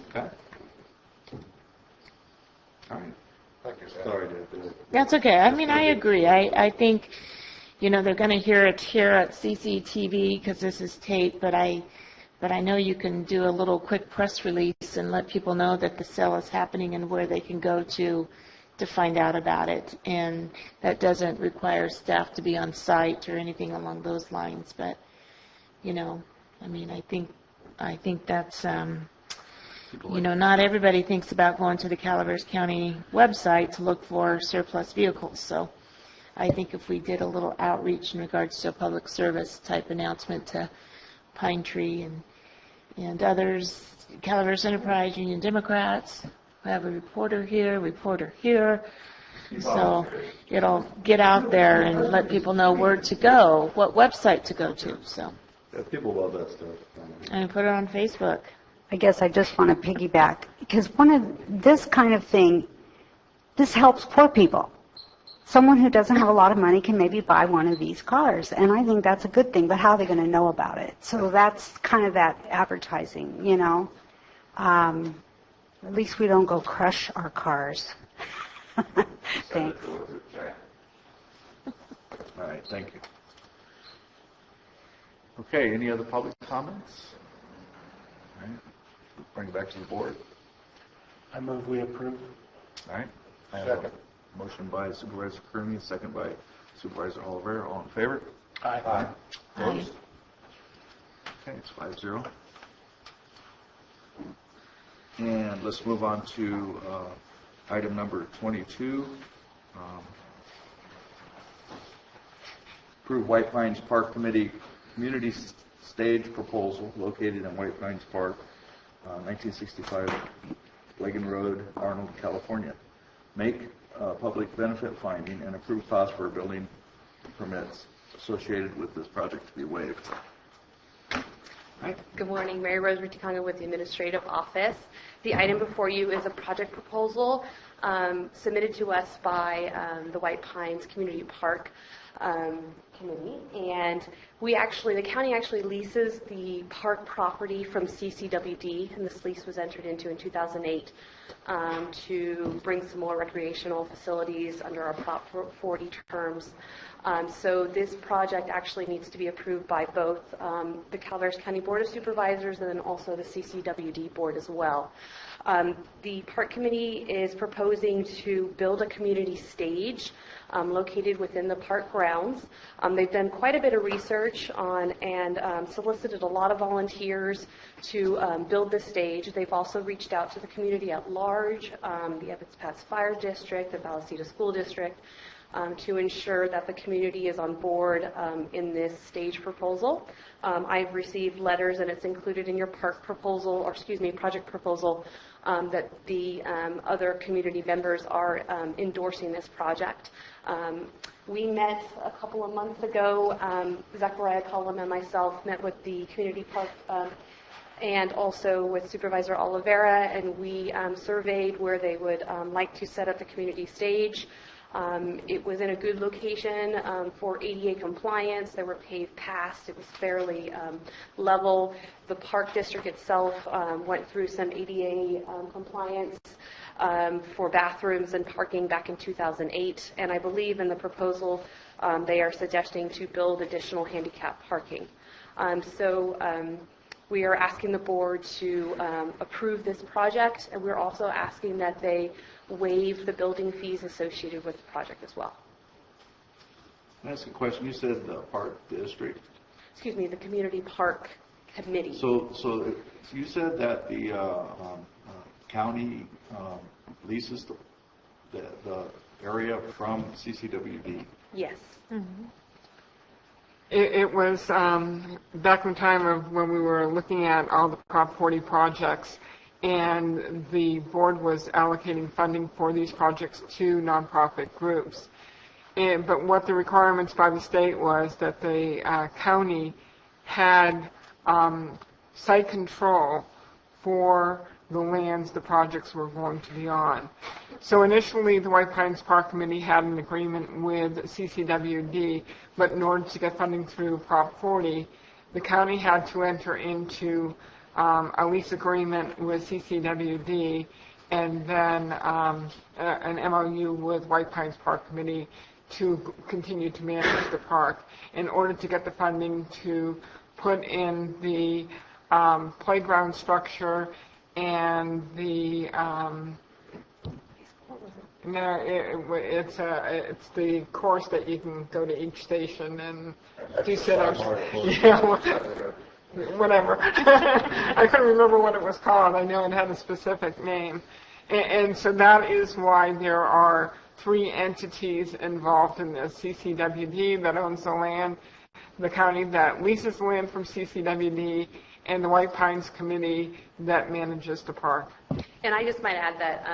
Okay. All right.
Thank you, Sam.
Sorry, Dave.
That's okay. I mean, I agree. I think, they're going to hear it here at CCTV because this is taped, but I know you can do a little quick press release and let people know that the sale is happening and where they can go to find out about it. And that doesn't require staff to be on site or anything along those lines. But, I think that's, not everybody thinks about going to the Calaveras County website to look for surplus vehicles. So I think if we did a little outreach in regards to a public service type announcement to Pine Tree and others, Calaveras Enterprise, Union Democrats, we have a reporter here. So it'll get out there and let people know where to go, what website to go to. So
yeah, people love that stuff.
And put it on Facebook.
I guess I just want to piggyback because this kind of thing, this helps poor people. Someone who doesn't have a lot of money can maybe buy one of these cars, and I think that's a good thing, but how are they going to know about it? So that's kind of that advertising, At least we don't go crush our cars. Thanks.
All right, thank you. Okay, any other public comments? All right, bring it back to the board.
I move we approve.
All right. I have a motion by Supervisor Kearney, a second by Supervisor Oliver. All in favor?
Aye.
Opposed? Okay, it's 5-0. And let's move on to item number 22. Approve White Pines Park Committee Community Stage Proposal located in White Pines Park, 1965 Legan Road, Arnold, California. Make public benefit finding and approve cost for building permits associated with this project to be waived.
Right. Good morning, Mary Rose Rutikanga with the Administrative Office. The item before you is a project proposal submitted to us by the White Pines Community Park Committee, and the county actually leases the park property from CCWD, and this lease was entered into in 2008 to bring some more recreational facilities under our Prop 40 terms. So this project actually needs to be approved by both the Calaveras County Board of Supervisors and then also the CCWD board as well. The Park Committee is proposing to build a community stage located within the park grounds. They've done quite a bit of research on and solicited a lot of volunteers to build the stage. They've also reached out to the community at large, the Evans Pass Fire District, the Vallecita School District, to ensure that the community is on board in this stage proposal. I've received letters, and it's included in your project proposal, that the other community members are endorsing this project. We met a couple of months ago. Zachariah Cullum and myself met with the community park and also with Supervisor Oliveira, and we surveyed where they would like to set up the community stage. It was in a good location for ADA compliance. There were paved paths. It was fairly level. The park district itself went through some ADA compliance for bathrooms and parking back in 2008, and I believe in the proposal they are suggesting to build additional handicap parking. We are asking the board to approve this project, and we're also asking that they waive the building fees associated with the project as well.
Can I ask a question? You said the park district.
Excuse me, the community park committee.
So you said that the county leases the area from CCWD.
Yes.
Mm-hmm. It was back in the time of when we were looking at all the Prop 40 projects, and the board was allocating funding for these projects to nonprofit groups. But what the requirements by the state was that the county had site control for the lands the projects were going to be on. So initially the White Pines Park Committee had an agreement with CCWD, but in order to get funding through Prop 40, the county had to enter into a lease agreement with CCWD and then an MOU with White Pines Park Committee to continue to manage the park in order to get the funding to put in the playground structure and the it's the course that you can go to each station and do sit-ups. Yeah, whatever. I couldn't remember what it was called. I know it had a specific name. And so that is why there are 3 entities involved in this: CCWD that owns the land, the county that leases the land from CCWD, and the White Pines Committee that manages the park.
And I just might add that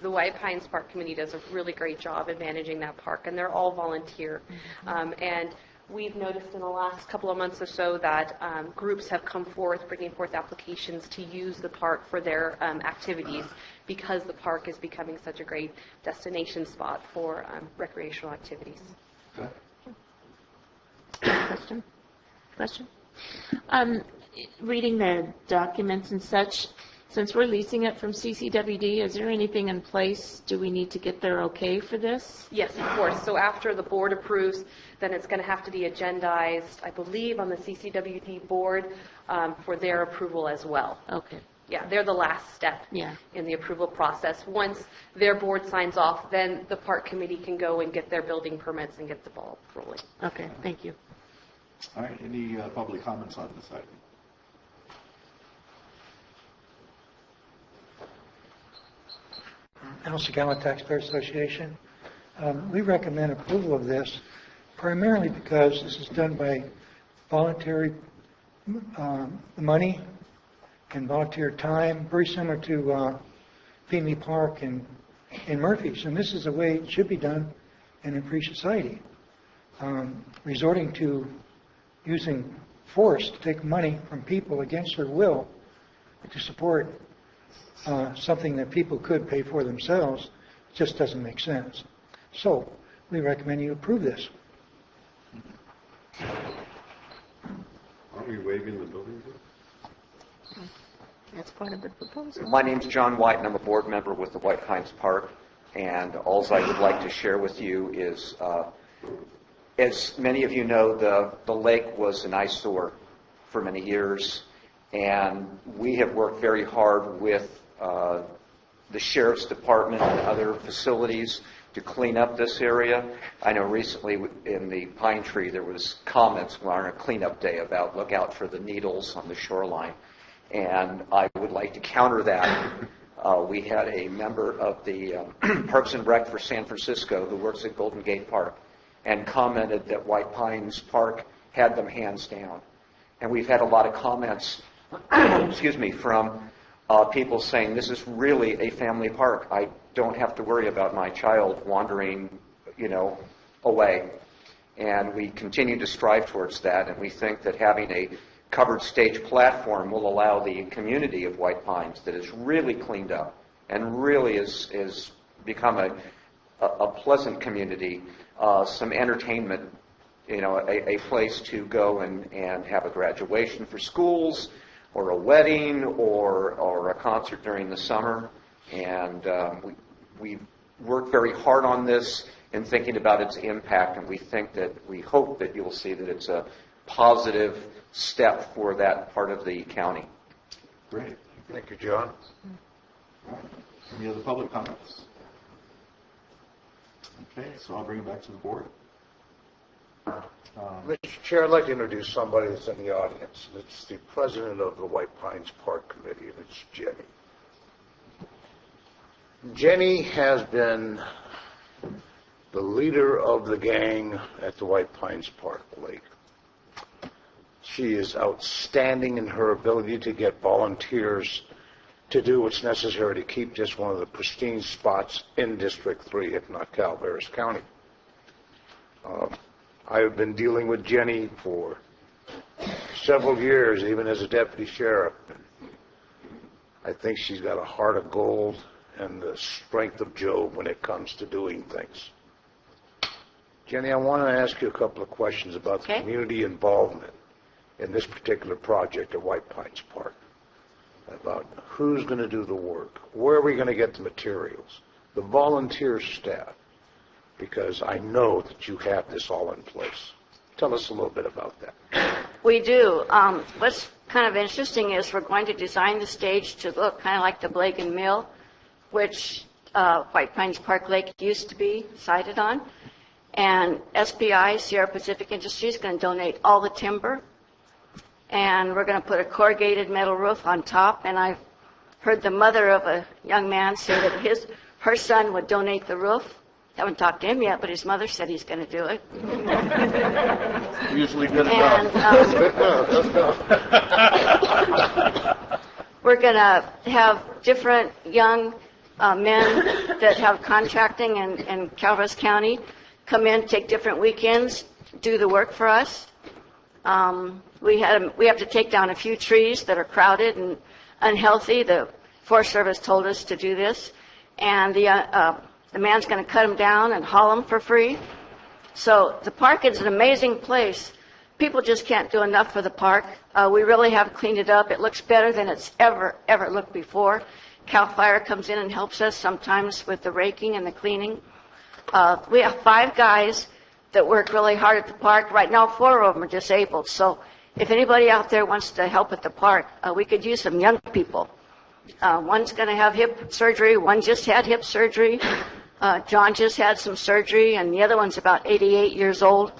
the White Pines Park Committee does a really great job in managing that park, and they're all volunteer. And we've noticed in the last couple of months or so that groups have come forth, bringing forth applications to use the park for their activities because the park is becoming such a great destination spot for recreational activities.
Question? Reading the documents and such, since we're leasing it from CCWD, is there anything in place? Do we need to get their okay for this?
Yes, of course. So after the board approves, then it's going to have to be agendized, I believe, on the CCWD board for their approval as well.
Okay.
Yeah, they're the last step in the approval process. Once their board signs off, then the park committee can go and get their building permits and get the ball rolling.
Okay, thank you.
All right, any public comments on this item?
House of Gallup Taxpayer Association. We recommend approval of this primarily because this is done by voluntary money and volunteer time, very similar to Feenley Park and Murphy's. And this is the way it should be done in a free society. Resorting to using force to take money from people against their will to support something that people could pay for themselves just doesn't make sense. So we recommend you approve this.
Aren't we waiving the building fee?
That's part of the proposal.
My name's John White, and I'm a board member with the White Pines Park. And all I would like to share with you is, as many of you know, the lake was an eyesore for many years. And we have worked very hard with the Sheriff's Department and other facilities to clean up this area. I know recently in the Pine Tree there was comments on a cleanup day about look out for the needles on the shoreline. And I would like to counter that. We had a member of the Parks and Rec for San Francisco who works at Golden Gate Park and commented that White Pines Park had them hands down. And we've had a lot of comments from people saying this is really a family park. I don't have to worry about my child wandering, away. And we continue to strive towards that, and we think that having a covered stage platform will allow the community of White Pines that is really cleaned up and really is become a pleasant community, some entertainment, a place to go and have a graduation for schools, or a wedding, or a concert during the summer. And we worked very hard on this in thinking about its impact, and we hope that you'll see that it's a positive step for that part of the county.
Great.
Thank you, John.
Any other public comments? Okay, so I'll bring it back to the board.
Mr. Chair, I'd like to introduce somebody that's in the audience. It's the president of the White Pines Park Committee, and it's Jenny. Jenny has been the leader of the gang at the White Pines Park Lake. She is outstanding in her ability to get volunteers to do what's necessary to keep this one of the pristine spots in District 3, if not Calaveras County. I have been dealing with Jenny for several years, even as a deputy sheriff. I think she's got a heart of gold and the strength of Job when it comes to doing things. Jenny, I want to ask you a couple of questions about the community involvement in this particular project at White Pines Park. About who's going to do the work, where are we going to get the materials, the volunteer staff, because I know that you have this all in place. Tell us a little bit about that.
We do. What's kind of interesting is we're going to design the stage to look kind of like the Blagan Mill, which White Pines Park Lake used to be sited on. And SPI, Sierra Pacific Industries, is going to donate all the timber. And we're going to put a corrugated metal roof on top. And I've heard the mother of a young man say that her son would donate the roof. Haven't talked to him yet, but his mother said he's going to do it.
Usually good enough.
We're going to have different young men that have contracting in Calaveras County come in, take different weekends, do the work for us. We have to take down a few trees that are crowded and unhealthy. The Forest Service told us to do this. And the man's going to cut them down and haul them for free. So the park is an amazing place. People just can't do enough for the park. We really have cleaned it up. It looks better than it's ever looked before. CAL FIRE comes in and helps us sometimes with the raking and the cleaning. We have 5 guys that work really hard at the park. Right now, 4 of them are disabled. So if anybody out there wants to help at the park, we could use some young people. One's going to have hip surgery. One just had hip surgery. John just had some surgery, and the other one's about 88 years old.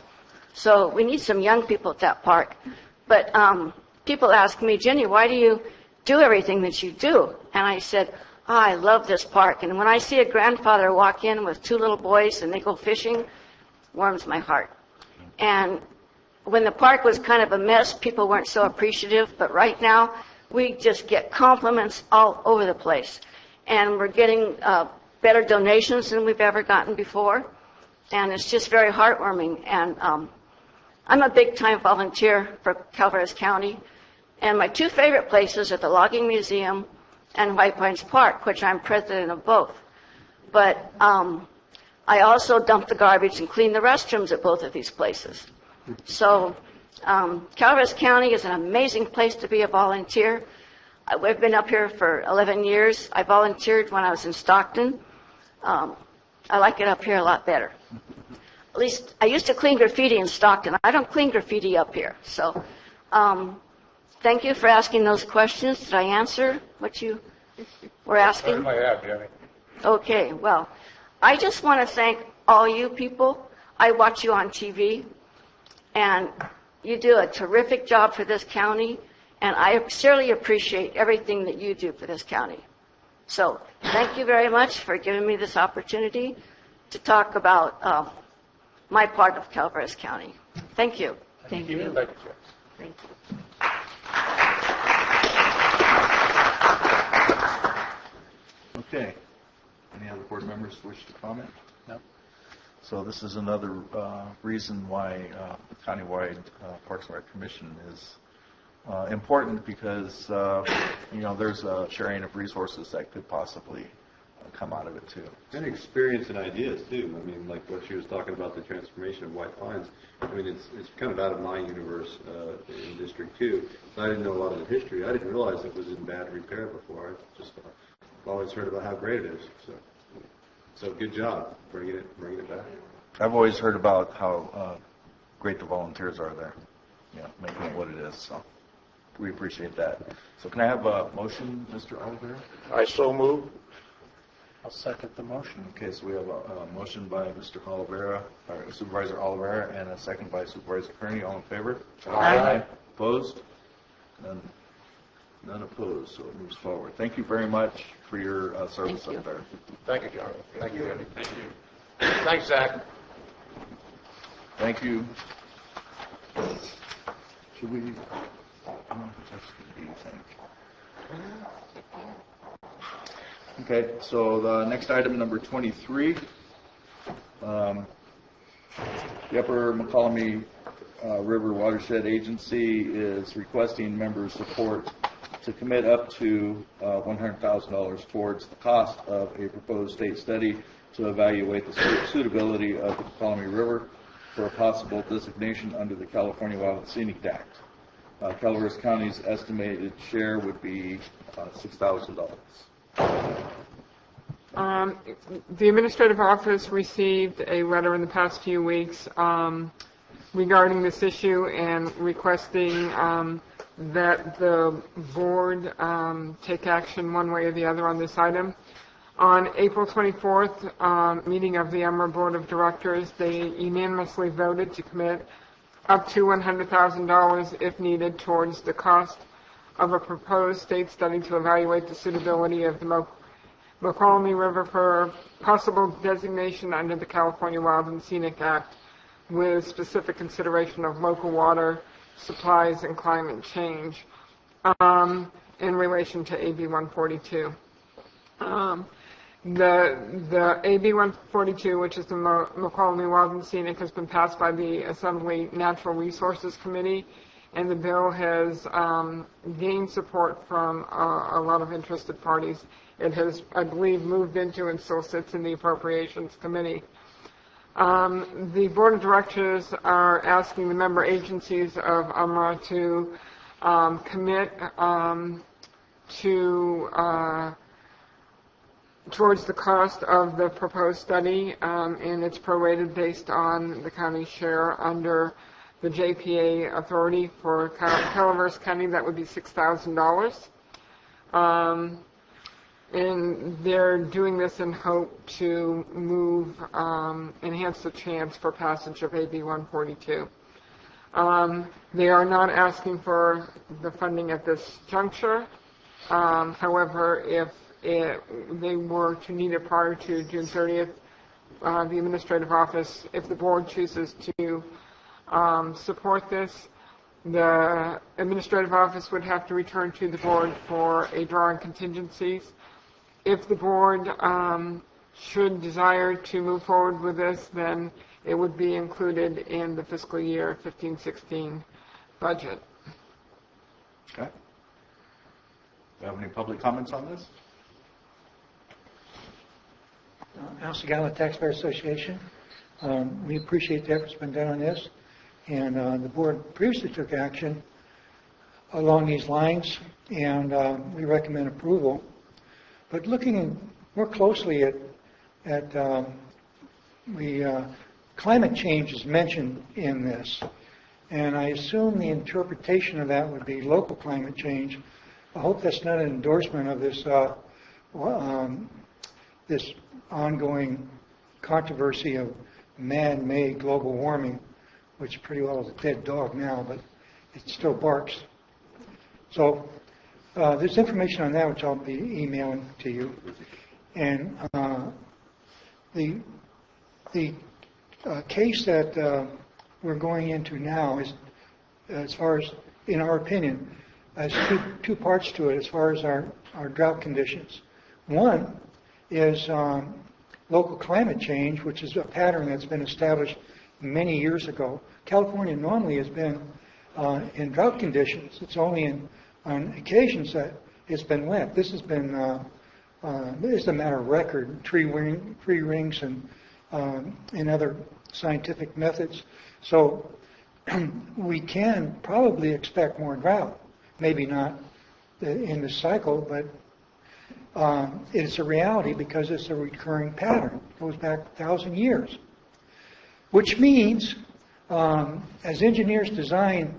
So we need some young people at that park. But people ask me, Jenny, why do you do everything that you do? And I said, I love this park. And when I see a grandfather walk in with 2 little boys and they go fishing, it warms my heart. And when the park was kind of a mess, people weren't so appreciative. But right now, we just get compliments all over the place. And we're getting better donations than we've ever gotten before. And it's just very heartwarming. And I'm a big-time volunteer for Calaveras County. And my 2 favorite places are the Logging Museum and White Pines Park, which I'm president of both. But I also dump the garbage and clean the restrooms at both of these places. So Calaveras County is an amazing place to be a volunteer. I've been up here for 11 years. I volunteered when I was in Stockton. I like it up here a lot better. At least I used to clean graffiti in Stockton. I don't clean graffiti up here. So thank you for asking those questions. Did I answer what you were asking?
Certainly have, Jenny.
Okay, well, I just want to thank all you people. I watch you on TV, and you do a terrific job for this county, and I sincerely appreciate everything that you do for this county. So thank you very much for giving me this opportunity to talk about my part of Calaveras County. Thank you.
Thank you.
Thank you.
Thank you.
Okay. Any other board members wish to comment?
No. So this is another reason why the countywide Parks and Rec Commission is important, because there's a sharing of resources that could possibly come out of it too.
And experience and ideas too. I mean, like what she was talking about, the transformation of White Pines. I mean, it's kind of out of my universe in District 2. I didn't know a lot of the history. I didn't realize it was in bad repair before. I just always heard about how great it is. So good job bringing it back.
I've always heard about how great the volunteers are there, making it what it is. So we appreciate that. So can I have a motion, Mr. Oliver?
I so move.
I'll second the motion.
Okay, so we have a motion by Mr. Olivera, or Supervisor Olivera, and a second by Supervisor Kearney. All in favor?
Aye.
Opposed? None opposed, so it moves forward. Thank you very much for your service up there.
Thank you, John. Thank you, Andy. Thank you. Thanks, Zach.
Thank you. Should we? That's the B, I think. Okay, so the next item, number 23. The Upper McCallum River Watershed Agency is requesting member support to commit up to $100,000 towards the cost of a proposed state study to evaluate the suitability of the McCallum River for a possible designation under the California Wild and Scenic Act. Calaveras County's estimated share would be $6,000.
The administrative office received a letter in the past few weeks regarding this issue and requesting that the board take action one way or the other on this item. On April 24th, meeting of the Emmer Board of Directors, they unanimously voted to commit up to $100,000 if needed towards the cost of a proposed state study to evaluate the suitability of the McCallum River for possible designation under the California Wild and Scenic Act with specific consideration of local water supplies and climate change in relation to AB 142. The AB 142, which is the McCallum Wild and Scenic, has been passed by the Assembly Natural Resources Committee, and the bill has gained support from a lot of interested parties. It has, I believe, moved into and still sits in the Appropriations Committee. The Board of Directors are asking the member agencies of UMRA to commit towards the cost of the proposed study, and it's prorated based on the county's share under the JPA authority. For Calaveras County, that would be $6,000. And they're doing this in hope to enhance the chance for passage of AB 142. They are not asking for the funding at this juncture. However, if they were to need it prior to June 30th, the administrative office, if the board chooses to support this, the administrative office would have to return to the board for a drawing contingencies. If the board should desire to move forward with this, then it would be included in the fiscal year 15-16 budget.
Okay. Do you have any public comments on this?
House Gallant Taxpayer Association. We appreciate the efforts been done on this, and the board previously took action along these lines, and we recommend approval. But looking more closely at the climate change is mentioned in this, and I assume the interpretation of that would be local climate change. I hope that's not an endorsement of this this ongoing controversy of man-made global warming, which pretty well is a dead dog now, but it still barks. So there's information on that which I'll be emailing to you. And the case that we're going into now is, as far as, in our opinion, has two parts to it as far as our drought conditions. One is local climate change, which is a pattern that's been established many years ago. California normally has been in drought conditions. It's only on occasions that it's been wet. This has been it's a matter of record, tree rings and other scientific methods. So we can probably expect more drought. Maybe not in the cycle, but It's a reality because it's a recurring pattern. It goes back 1,000 years. Which means, as engineers design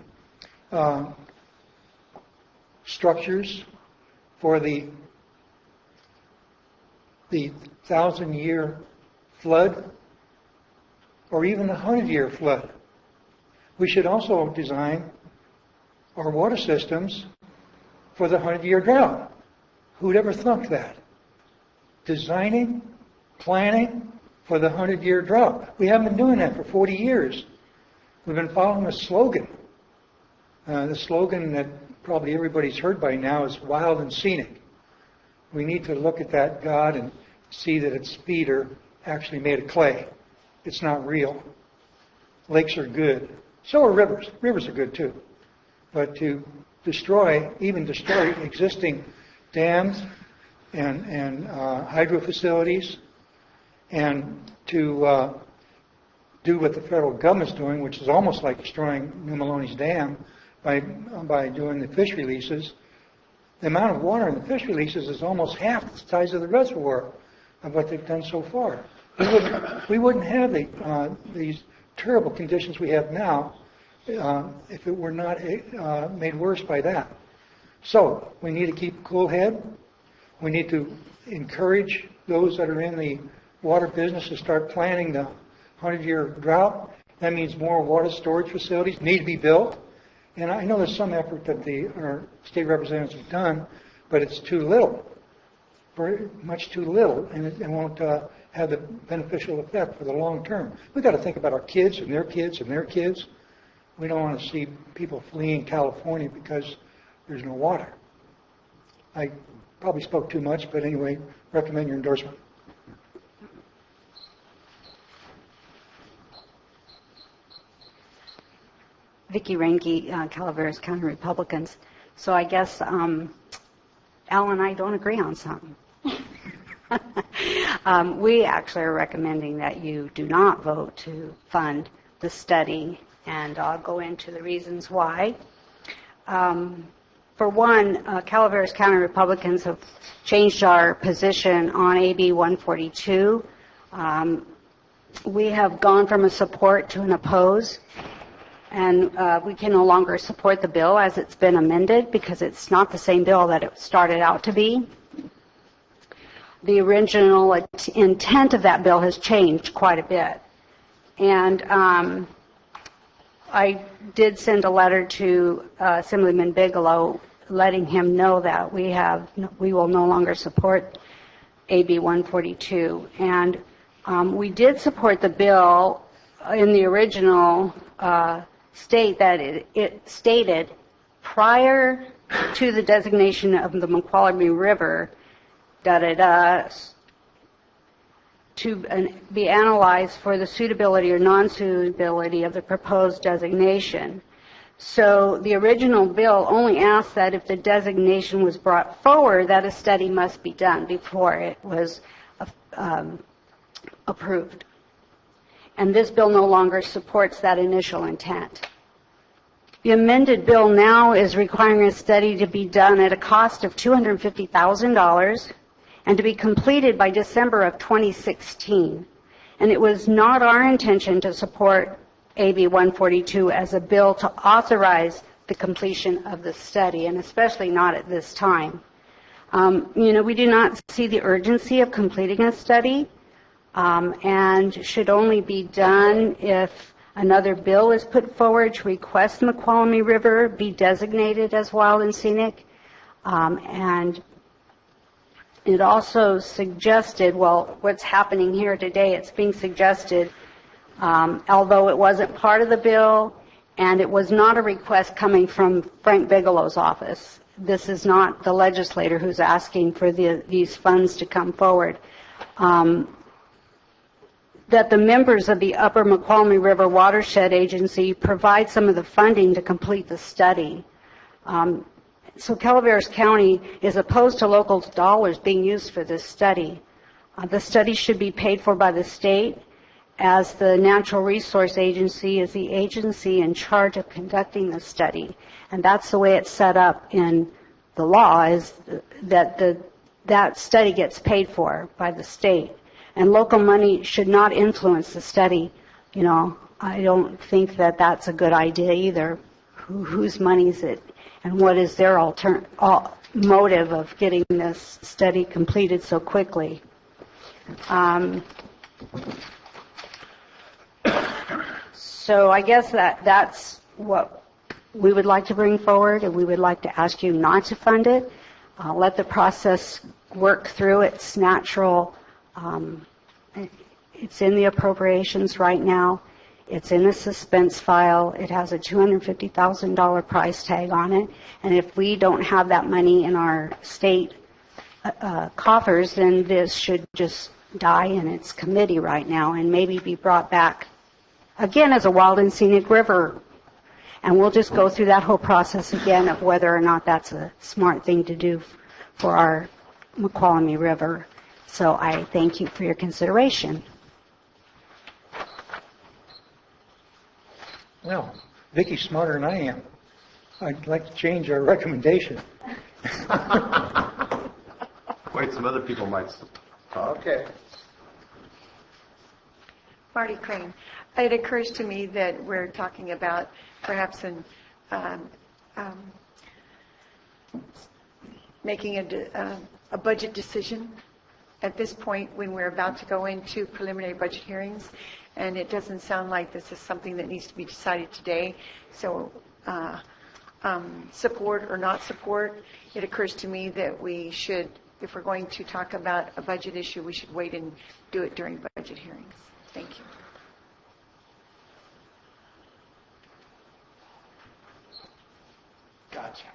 structures for the 1,000-year flood, or even the 100-year flood, we should also design our water systems for the 100-year drought. Who'd ever thunk that? Designing, planning for the 100-year drought. We haven't been doing that for 40 years. We've been following a slogan. The slogan that probably everybody's heard by now is wild and scenic. We need to look at that God and see that its feet are actually made of clay. It's not real. Lakes are good. So are rivers. Rivers are good too. But to destroy existing dams and hydro facilities, and to do what the federal government's doing, which is almost like destroying New Maloney's Dam by doing the fish releases. The amount of water in the fish releases is almost half the size of the reservoir of what they've done so far. We wouldn't have these terrible conditions we have now if it were not made worse by that. So we need to keep a cool head. We need to encourage those that are in the water business to start planning the 100-year drought. That means more water storage facilities need to be built. And I know there's some effort that our state representatives have done, but it's too little, very much too little, and it won't have the beneficial effect for the long term. We've got to think about our kids and their kids and their kids. We don't want to see people fleeing California because there's no water. I probably spoke too much, but anyway, recommend your endorsement.
Vicki Reinke, Calaveras County Republicans. So I guess Al and I don't agree on something. We actually are recommending that you do not vote to fund the study, and I'll go into the reasons why. For one, Calaveras County Republicans have changed our position on AB 142. We have gone from a support to an oppose. And we can no longer support the bill as it's been amended because it's not the same bill that it started out to be. The original intent of that bill has changed quite a bit. And I did send a letter to Assemblyman Bigelow letting him know that we will no longer support AB 142. And we did support the bill in the original state that it stated prior to the designation of the Mokelumne River, to be analyzed for the suitability or non-suitability of the proposed designation. So the original bill only asked that if the designation was brought forward, that a study must be done before it was approved. And this bill no longer supports that initial intent. The amended bill now is requiring a study to be done at a cost of $250,000 and to be completed by December of 2016. And it was not our intention to support AB 142 as a bill to authorize the completion of the study, and especially not at this time. We do not see the urgency of completing a study. And should only be done if another bill is put forward to request the Mokelumne River be designated as wild and scenic. And it also suggested, what's happening here today, it's being suggested, although it wasn't part of the bill, and it was not a request coming from Frank Bigelow's office. This is not the legislator who's asking for these funds to come forward. That the members of the Upper Mokelumne River Watershed Agency provide some of the funding to complete the study. So Calaveras County is opposed to local dollars being used for this study. The study should be paid for by the state, as the Natural Resource Agency is the agency in charge of conducting the study. And that's the way it's set up in the law, is that that study gets paid for by the state. And local money should not influence the study. You know, I don't think that that's a good idea either. Whose money is it? And what is their motive of getting this study completed so quickly? So I guess that's what we would like to bring forward, and we would like to ask you not to fund it. Let the process work through its natural. It's in the appropriations right now. It's in a suspense file. It has a $250,000 price tag on it. And if we don't have that money in our state coffers, then this should just die in its committee right now and maybe be brought back again as a wild and scenic river. And we'll just go through that whole process again of whether or not that's a smart thing to do for our McQuallamy River. So I thank you for your consideration.
Well, Vicky's smarter than I am. I'd like to change our recommendation.
Wait, some other people might talk.
Okay.
Marty Crane. It occurs to me that we're talking about perhaps making a budget decision at this point when we're about to go into preliminary budget hearings, and it doesn't sound like this is something that needs to be decided today. So support or not support, it occurs to me that we should, if we're going to talk about a budget issue, we should wait and do it during budget hearings. Thank you.
Gotcha.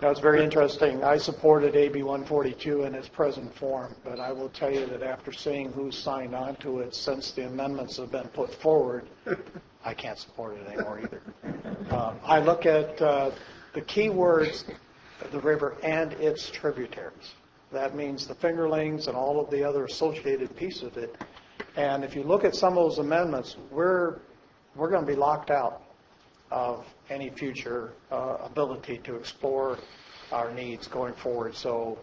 It's very interesting. I supported AB 142 in its present form, but I will tell you that after seeing who's signed on to it since the amendments have been put forward, I can't support it anymore either. I look at the key words, the river and its tributaries. That means the fingerlings and all of the other associated pieces of it. And if you look at some of those amendments, we're going to be locked out of any future ability to explore our needs going forward. So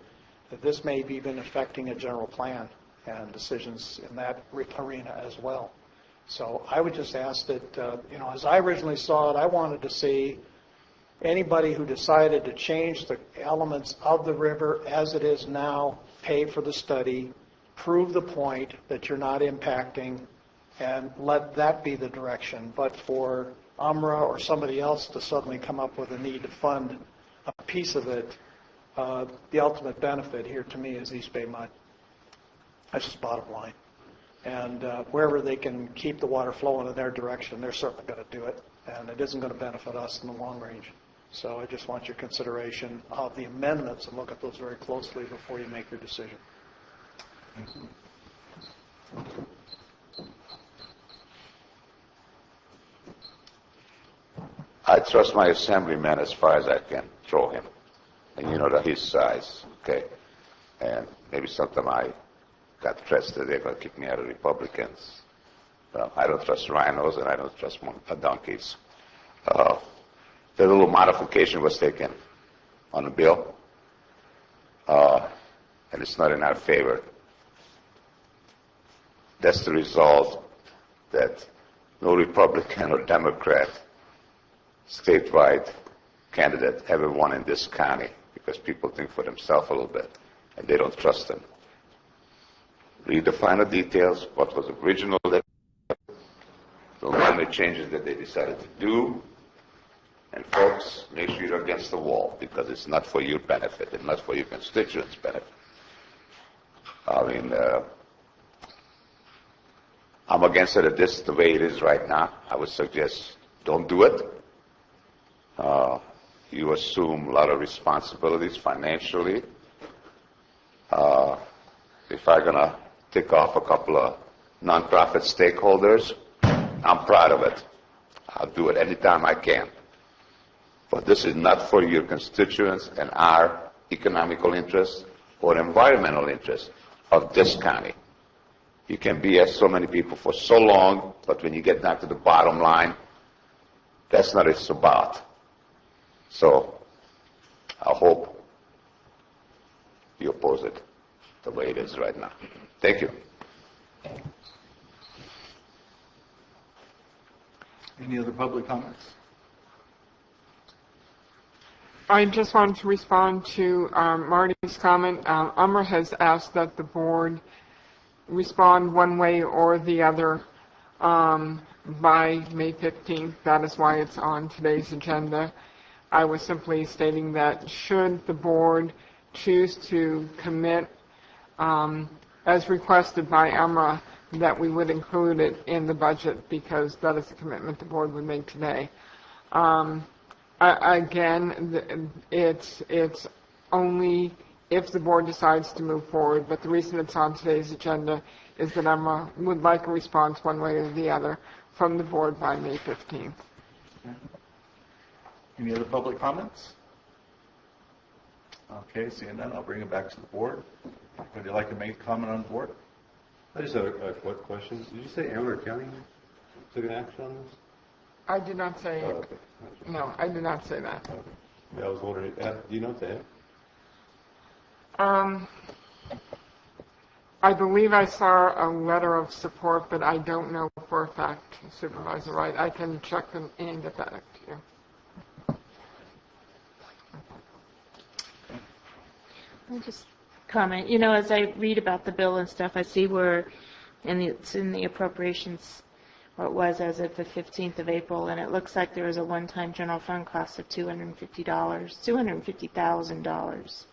this may be even affecting a general plan and decisions in that arena as well. So I would just ask that, as I originally saw it, I wanted to see anybody who decided to change the elements of the river as it is now, pay for the study, prove the point that you're not impacting, and let that be the direction. But for UMRA or somebody else to suddenly come up with a need to fund a piece of it, the ultimate benefit here to me is East Bay Mud. That's just bottom line. And wherever they can keep the water flowing in their direction, they're certainly going to do it. And it isn't going to benefit us in the long range. So I just want your consideration of the amendments and look at those very closely before you make your decision.
I trust my assemblyman as far as I can throw him. And you know that his size, okay? And maybe sometime I got threats that they're going to kick me out of Republicans. Well, I don't trust rhinos and I don't trust donkeys. The little modification was taken on the bill, and it's not in our favor. That's the result that no Republican or Democrat statewide candidate ever won in this county because people think for themselves a little bit and they don't trust them. Read the final details, what was original, the minor changes that they decided to do, and folks, make sure you're against the wall because it's not for your benefit, it's not for your constituents' benefit. I mean, I'm against it at this the way it is right now. I would suggest don't do it. You assume a lot of responsibilities financially. If I'm going to take off a couple of nonprofit stakeholders, I'm proud of it. I'll do it anytime I can. But this is not for your constituents and our economical interests or environmental interests of this county. You can BS so many people for so long, but when you get down to the bottom line, that's not what it's about. So I hope you oppose it the way it is right now. Thank you.
Any other public comments?
I just wanted to respond to Marty's comment. Umra has asked that the board respond one way or the other by May 15th. That is why it's on today's agenda. I was simply stating that should the board choose to commit, as requested by Umra, that we would include it in the budget because that is a commitment the board would make today. Again, it's only if the board decides to move forward, but the reason it's on today's agenda is that Emma would like a response one way or the other from the board by May 15th.
Any other public comments? Okay, seeing none, I'll bring it back to the board. Would you like to make a comment on the board?
I just have a quick question. Did you say Amarillo County took an action on this?
I did not say,
okay.
No, I did not say that.
Yeah, I was wondering, do you know that?
I believe I saw a letter of support, but I don't know for a fact, Supervisor Wright. I can check and get that to you.
I'll just comment. You know, as I read about the bill and stuff, I see where it's in the appropriations, or it was as of the 15th of April, and it looks like there was a one-time general fund cost of $250,000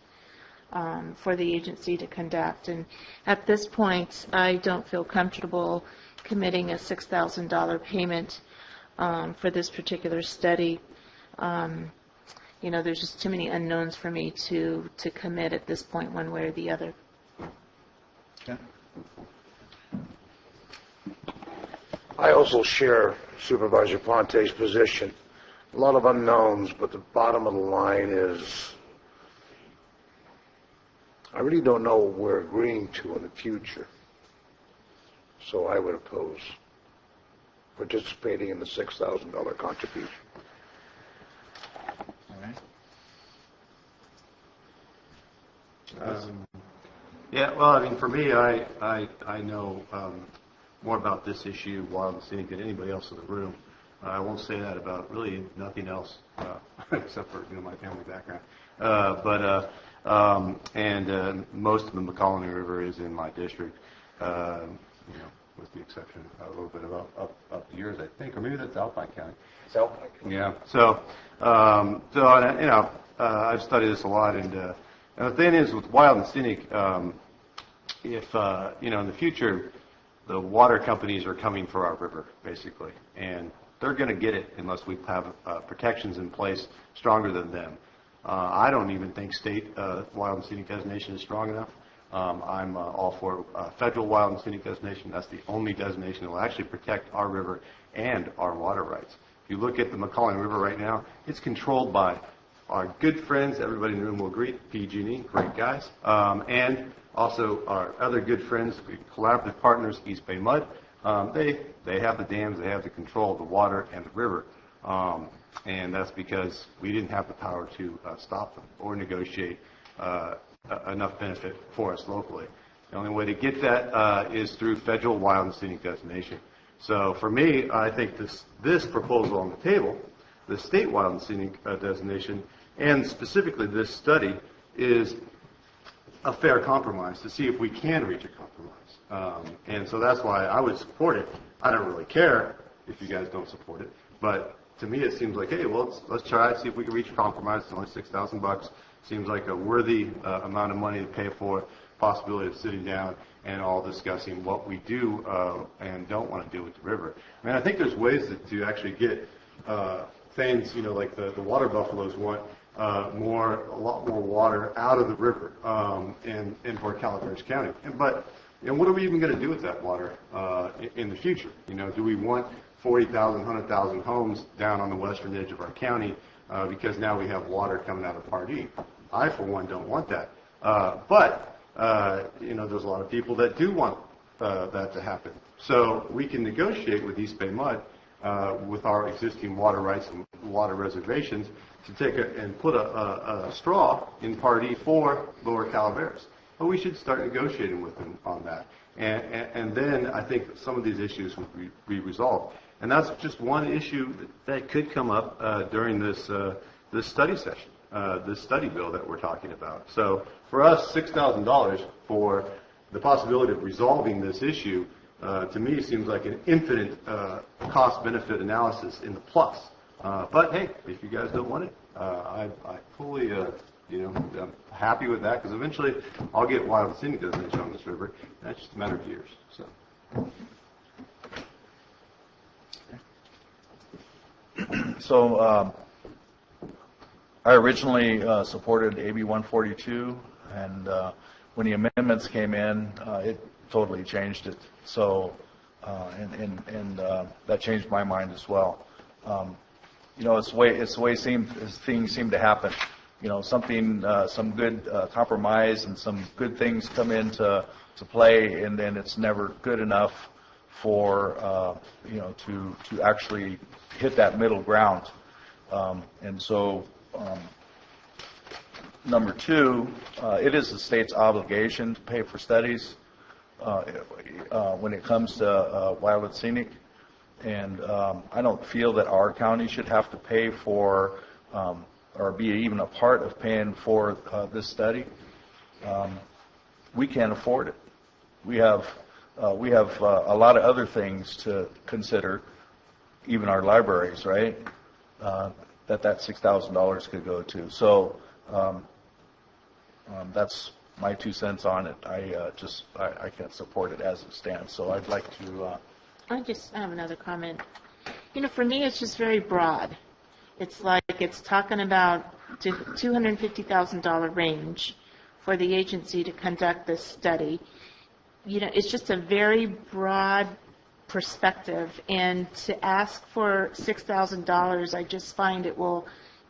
for the agency to conduct. And at this point, I don't feel comfortable committing a $6,000 payment for this particular study. You know, there's just too many unknowns for me to commit at this point one way or the other.
Okay.
I also share Supervisor Ponte's position. A lot of unknowns, but the bottom of the line is I really don't know what we're agreeing to in the future. So I would oppose participating in the $6,000 contribution.
All right.
Yeah, well, I mean, for me, I know more about this issue wild and scenic than anybody else in the room. I won't say that about really nothing else except for my family background. Most of the McCollum River is in my district, with the exception of a little bit of up yours, I think, or maybe that's Alpine County.
It's Alpine County.
Yeah. So I've studied this a lot, and the thing is with wild and scenic, if in the future, the water companies are coming for our river, basically, and they're going to get it unless we have protections in place stronger than them. I don't even think state wild and scenic designation is strong enough. I'm all for federal wild and scenic designation. That's the only designation that will actually protect our river and our water rights. If you look at the McCollum River right now, it's controlled by our good friends, everybody in the room will agree, PG&E, great guys, and also our other good friends, collaborative partners, East Bay Mud. They have the dams, they have the control of the water and the river, and that's because we didn't have the power to stop them or negotiate enough benefit for us locally. The only way to get that is through federal wild and scenic designation. So for me, I think this proposal on the table, the state wild and scenic designation, and specifically this study, is a fair compromise to see if we can reach a compromise. And so that's why I would support it. I don't really care if you guys don't support it, but to me it seems like, hey, well, let's try it, see if we can reach a compromise. It's only $6,000. Seems like a worthy amount of money to pay for possibility of sitting down and all discussing what we do and don't want to do with the river. I mean, I think there's ways to actually get things, like the water buffaloes want a lot more water out of the river in for Calaveras County. But what are we even going to do with that water in the future? Do we want 40,000, 100,000 homes down on the western edge of our county because now we have water coming out of Part E? I, for one, don't want that. But there's a lot of people that do want that to happen. So we can negotiate with East Bay Mud with our existing water rights and water reservations to take and put a straw in Part E for Lower Calaveras. But we should start negotiating with them on that. And then I think some of these issues would be resolved. And that's just one issue that could come up during this study session, this study bill that we're talking about. So for us, $6,000 for the possibility of resolving this issue, to me, seems like an infinite cost-benefit analysis in the plus. But hey, if you guys don't want it, I fully, I'm happy with that, because eventually I'll get wild scenic designation on this river. That's just a matter of years.
So I originally supported AB 142, and when the amendments came in, it totally changed it. So, and that changed my mind as well. It's the way things seem to happen. Some good compromise and some good things come into play, and then it's never good enough for to actually hit that middle ground. And so, number two, it is the state's obligation to pay for studies when it comes to wild and scenic. And I don't feel that our county should have to pay for or be even a part of paying for this study. We can't afford it. We have a lot of other things to consider, even our libraries, right? That $6,000 could go to. So that's my 2 cents on it. I can't support it as it stands. So I'd like to.
I have another comment. For me, it's just very broad. It's like it's talking about $250,000 range for the agency to conduct this study. It's just a very broad perspective, and to ask for $6,000, I just find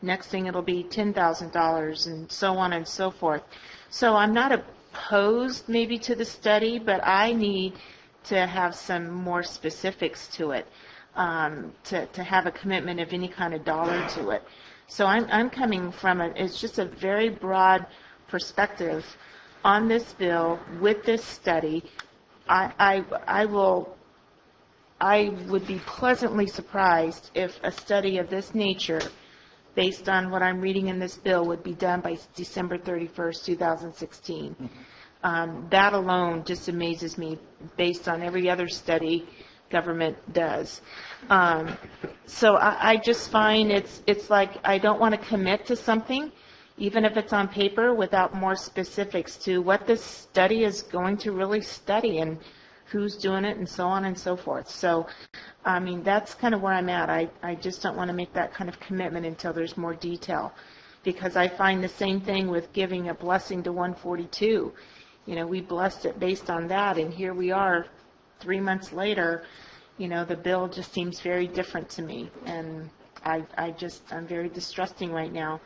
next thing it'll be $10,000 and so on and so forth. So I'm not opposed maybe to the study, but I need to have some more specifics to it, to have a commitment of any kind of dollar to it. So I'm coming from it's just a very broad perspective on this bill with this study. I would be pleasantly surprised if a study of this nature, based on what I'm reading in this bill, would be done by December 31st, 2016. That alone just amazes me based on every other study government does. So I just find it's like I don't want to commit to something, even if it's on paper, without more specifics to what this study is going to really study and who's doing it and so on and so forth. So, that's kind of where I'm at. I just don't want to make that kind of commitment until there's more detail, because I find the same thing with giving a blessing to 142. We blessed it based on that, and here we are 3 months later. The bill just seems very different to me, and I'm very distrusting right now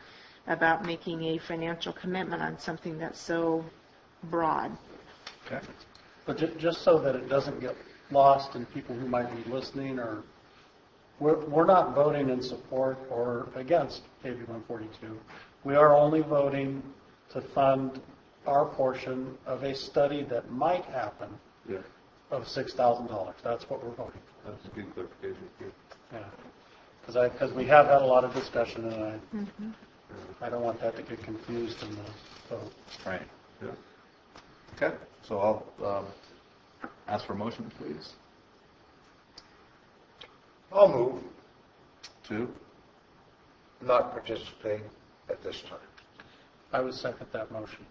about making a financial commitment on something that's so broad.
Okay. But just so that it doesn't get lost in people who might be listening, or we're not voting in support or against AB 142. We are only voting to fund our portion of a study that might happen of $6,000. That's what we're voting for.
That's a good clarification.
Yeah. Because we have had a lot of discussion, and I don't want that to get confused in the vote.
Right. Yeah. Okay. So I'll ask for a motion, please.
I'll move.
To?
Not participate at this time.
I would second that motion.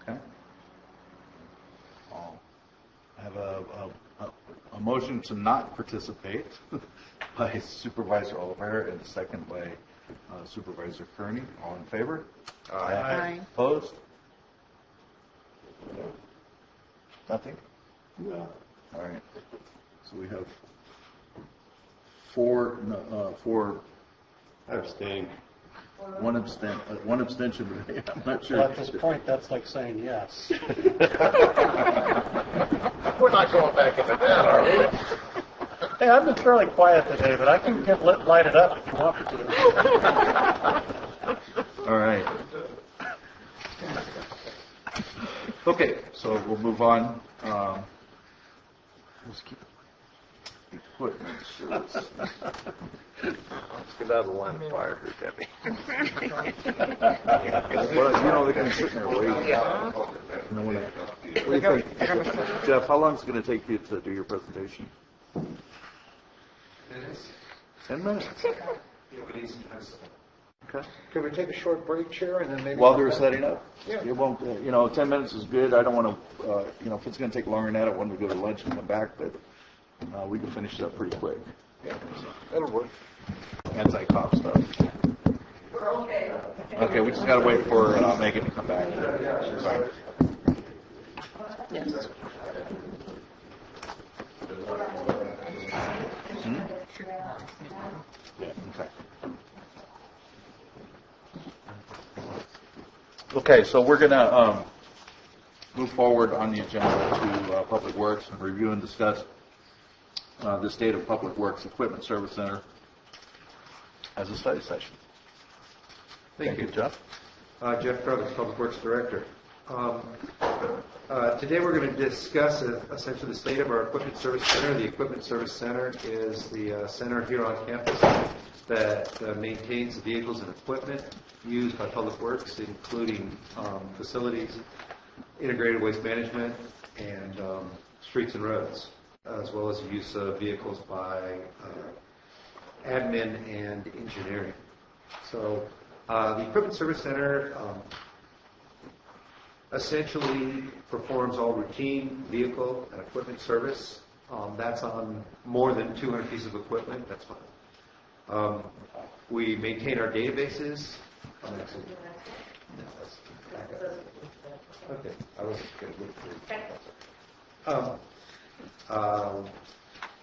Okay. I have a motion to not participate by Supervisor Oliveira and a second by Supervisor Kearney. All in favor?
Aye.
Opposed? Nothing?
No.
All right. So we have four.
I abstain.
One abstention. I'm not sure.
Well, at this point, that's like saying yes.
We're not going back into that, are we?
Hey, I've been fairly quiet today, but I can light it up if you want me to.
All right. Okay, so we'll move on. Let's keep equipment service.
Let's get out of the line of fire here, Debbie.
Well, you know, they can sit there waiting. What do you think? Jeff, how long is it going to take you to do your presentation? 10 minutes. Okay.
Can we take a short break, Chair, and then maybe...
While they're setting up?
Yeah.
It won't, 10 minutes is good. I don't want to, if it's going to take longer than that, I want to go to lunch and come back, but we can finish it up pretty quick.
Yeah, that'll work.
Anti-cop stuff.
We're okay.
Okay, we just got to wait for Megan to come back. Sorry.
Yes.
Yeah, okay. Okay, so we're going to move forward on the agenda to Public Works and review and discuss the State of Public Works Equipment Service Center as a study session. Thank you, Jeff.
Jeff Crovis, Public Works Director. Today we're going to discuss essentially the state of our Equipment Service Center. The Equipment Service Center is the center here on campus that maintains the vehicles and equipment used by Public Works, including facilities, integrated waste management, and streets and roads, as well as the use of vehicles by admin and engineering. So the Equipment Service Center essentially performs all routine vehicle and equipment service. That's on more than 200 pieces of equipment. That's fine. We maintain our databases. Okay, I was going to look through.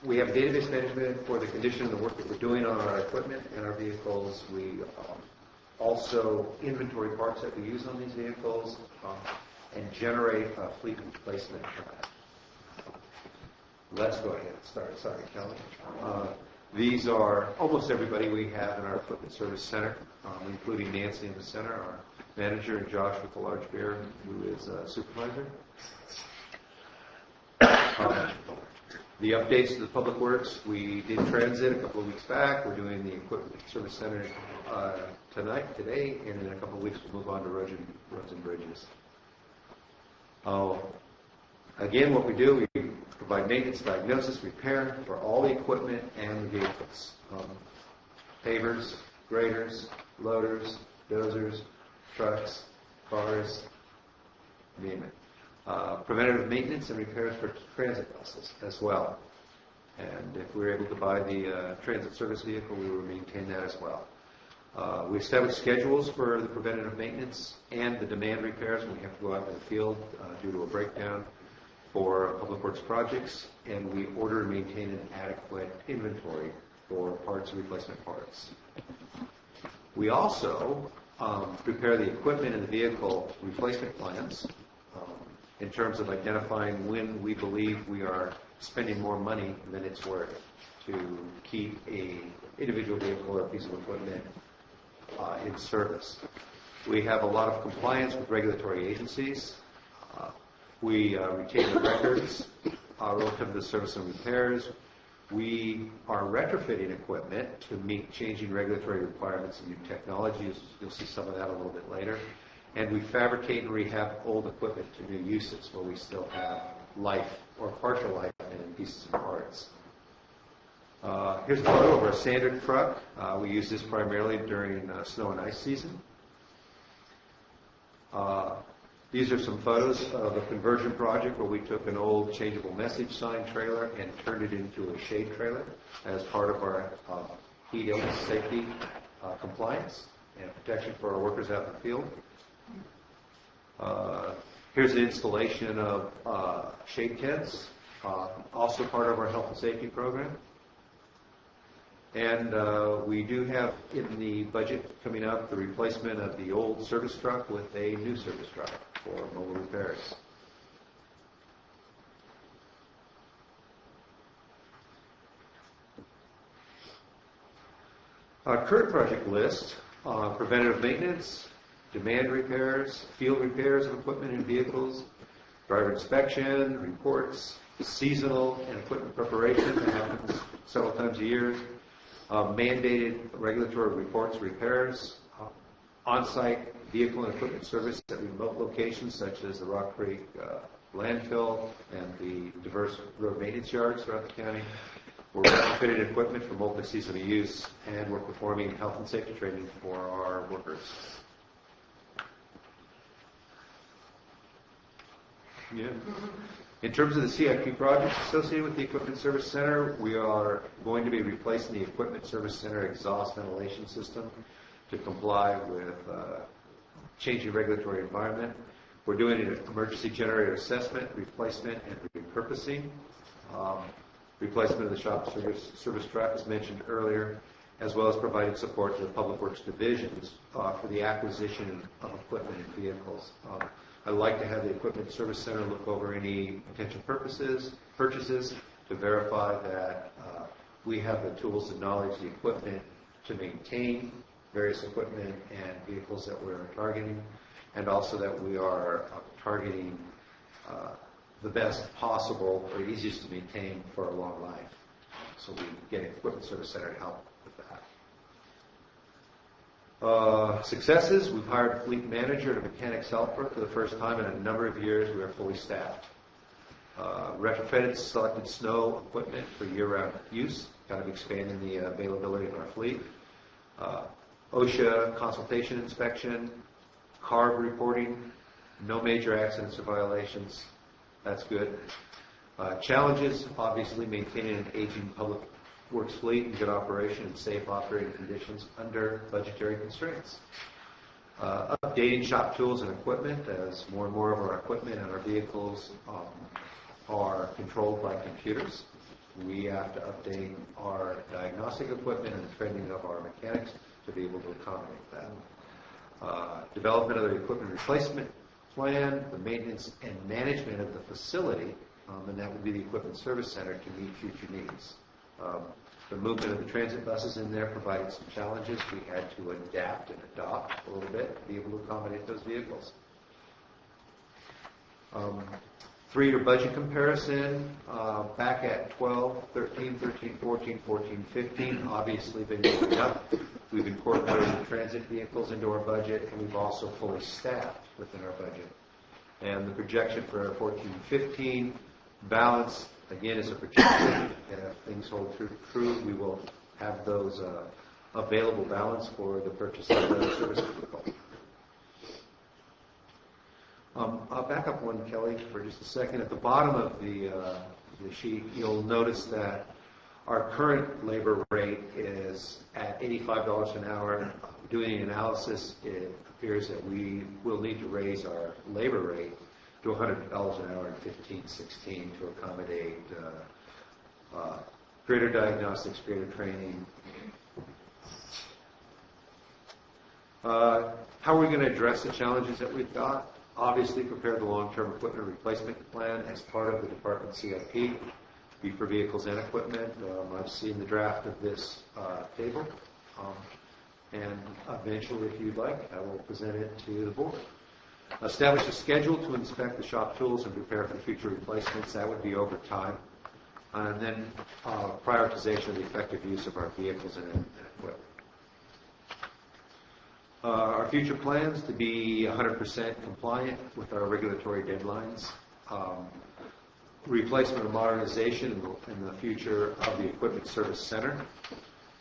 We have database management for the condition of the work that we're doing on our equipment and our vehicles. We also inventory parts that we use on these vehicles and generate a fleet replacement plan. Let's go ahead and start. Sorry, Kelly. These are almost everybody we have in our Equipment Service Center, including Nancy in the center, our manager, and Josh with the large bear, who is a supervisor. The updates to the Public Works, we did transit a couple of weeks back. We're doing the Equipment Service Center today, and in a couple of weeks we'll move on to roads and bridges. Again, what we do, we provide maintenance, diagnosis, repair for all the equipment and the vehicles. Pavers, graders, loaders, dozers, trucks, cars, name it. Preventative maintenance and repairs for transit buses as well. And if we're able to buy the transit service vehicle, we will maintain that as well. We establish schedules for the preventative maintenance and the demand repairs when we have to go out in the field due to a breakdown for Public Works projects, and we order and maintain an adequate inventory for parts and replacement parts. We also prepare the equipment and the vehicle replacement plans in terms of identifying when we believe we are spending more money than it's worth to keep a individual vehicle or a piece of equipment in service. We have a lot of compliance with regulatory agencies. We retain the records relative to the service and repairs. We are retrofitting equipment to meet changing regulatory requirements and new technologies. You'll see some of that a little bit later. And we fabricate and rehab old equipment to new uses where we still have life or partial life in pieces and parts. Here's a photo of our standard truck. We use this primarily during snow and ice season. These are some photos of a conversion project where we took an old changeable message sign trailer and turned it into a shade trailer as part of our heat illness safety compliance and protection for our workers out in the field. Here's an installation of shade tents, also part of our health and safety program. And we do have in the budget coming up the replacement of the old service truck with a new service truck for mobile repairs. Our current project list, preventative maintenance, demand repairs, field repairs of equipment and vehicles, driver inspection, reports, seasonal and equipment preparation that happens several times a year, mandated regulatory reports, repairs, on-site vehicle and equipment service at remote locations such as the Rock Creek landfill and the diverse road maintenance yards throughout the county. We're retrofitted equipment for multi-seasonal use, and we're performing health and safety training for our workers. Yeah. In terms of the CIP projects associated with the Equipment Service Center, we are going to be replacing the Equipment Service Center exhaust ventilation system to comply with changing regulatory environment. We're doing an emergency generator assessment, replacement, and repurposing. Replacement of the shop service truck, as mentioned earlier, as well as providing support to the Public Works divisions for the acquisition of equipment and vehicles. I'd like to have the Equipment Service Center look over any potential purchases to verify that we have the tools and knowledge, the equipment to maintain various equipment and vehicles that we're targeting, and also that we are targeting the best possible or easiest to maintain for a long life. So we get an Equipment Service Center to help with that. Successes, we've hired a fleet manager and a mechanics helper for the first time in a number of years. We are fully staffed. Retrofitted selected snow equipment for year-round use, kind of expanding the availability of our fleet. OSHA consultation inspection, CARB reporting, no major accidents or violations. That's good. Challenges, obviously maintaining an aging public works fleet in good operation and safe operating conditions under budgetary constraints. Updating shop tools and equipment as more and more of our equipment and our vehicles are controlled by computers. We have to update our diagnostic equipment and the training of our mechanics to be able to accommodate that. Development of the equipment replacement plan, the maintenance and management of the facility, and that would be the Equipment Service Center to meet future needs. The movement of the transit buses in there provided some challenges. We had to adapt and adopt a little bit to be able to accommodate those vehicles. 3-year budget comparison, back at 12, 13, 13, 14, 14, 15, obviously been going up. We've incorporated the transit vehicles into our budget, and we've also fully staffed within our budget. And the projection for 14-15 balance, again, is a projection. If things hold true, we will have those available balance for the purchase of the service vehicle. I'll back up one, Kelly, for just a second. At the bottom of the sheet, you'll notice that our current labor rate is at $85 an hour. Doing the analysis, it appears that we will need to raise our labor rate to $100 an hour in 15-16 to accommodate greater diagnostics, greater training. How are we going to address the challenges that we've got? Obviously, prepare the long-term equipment replacement plan as part of the department CIP, be for vehicles and equipment. I've seen the draft of this table, and eventually, if you'd like, I will present it to the board. Establish a schedule to inspect the shop tools and prepare for future replacements. That would be over time. And then prioritization of the effective use of our vehicles and equipment. Our future plans to be 100% compliant with our regulatory deadlines. Replacement or modernization in the future of the Equipment Service Center.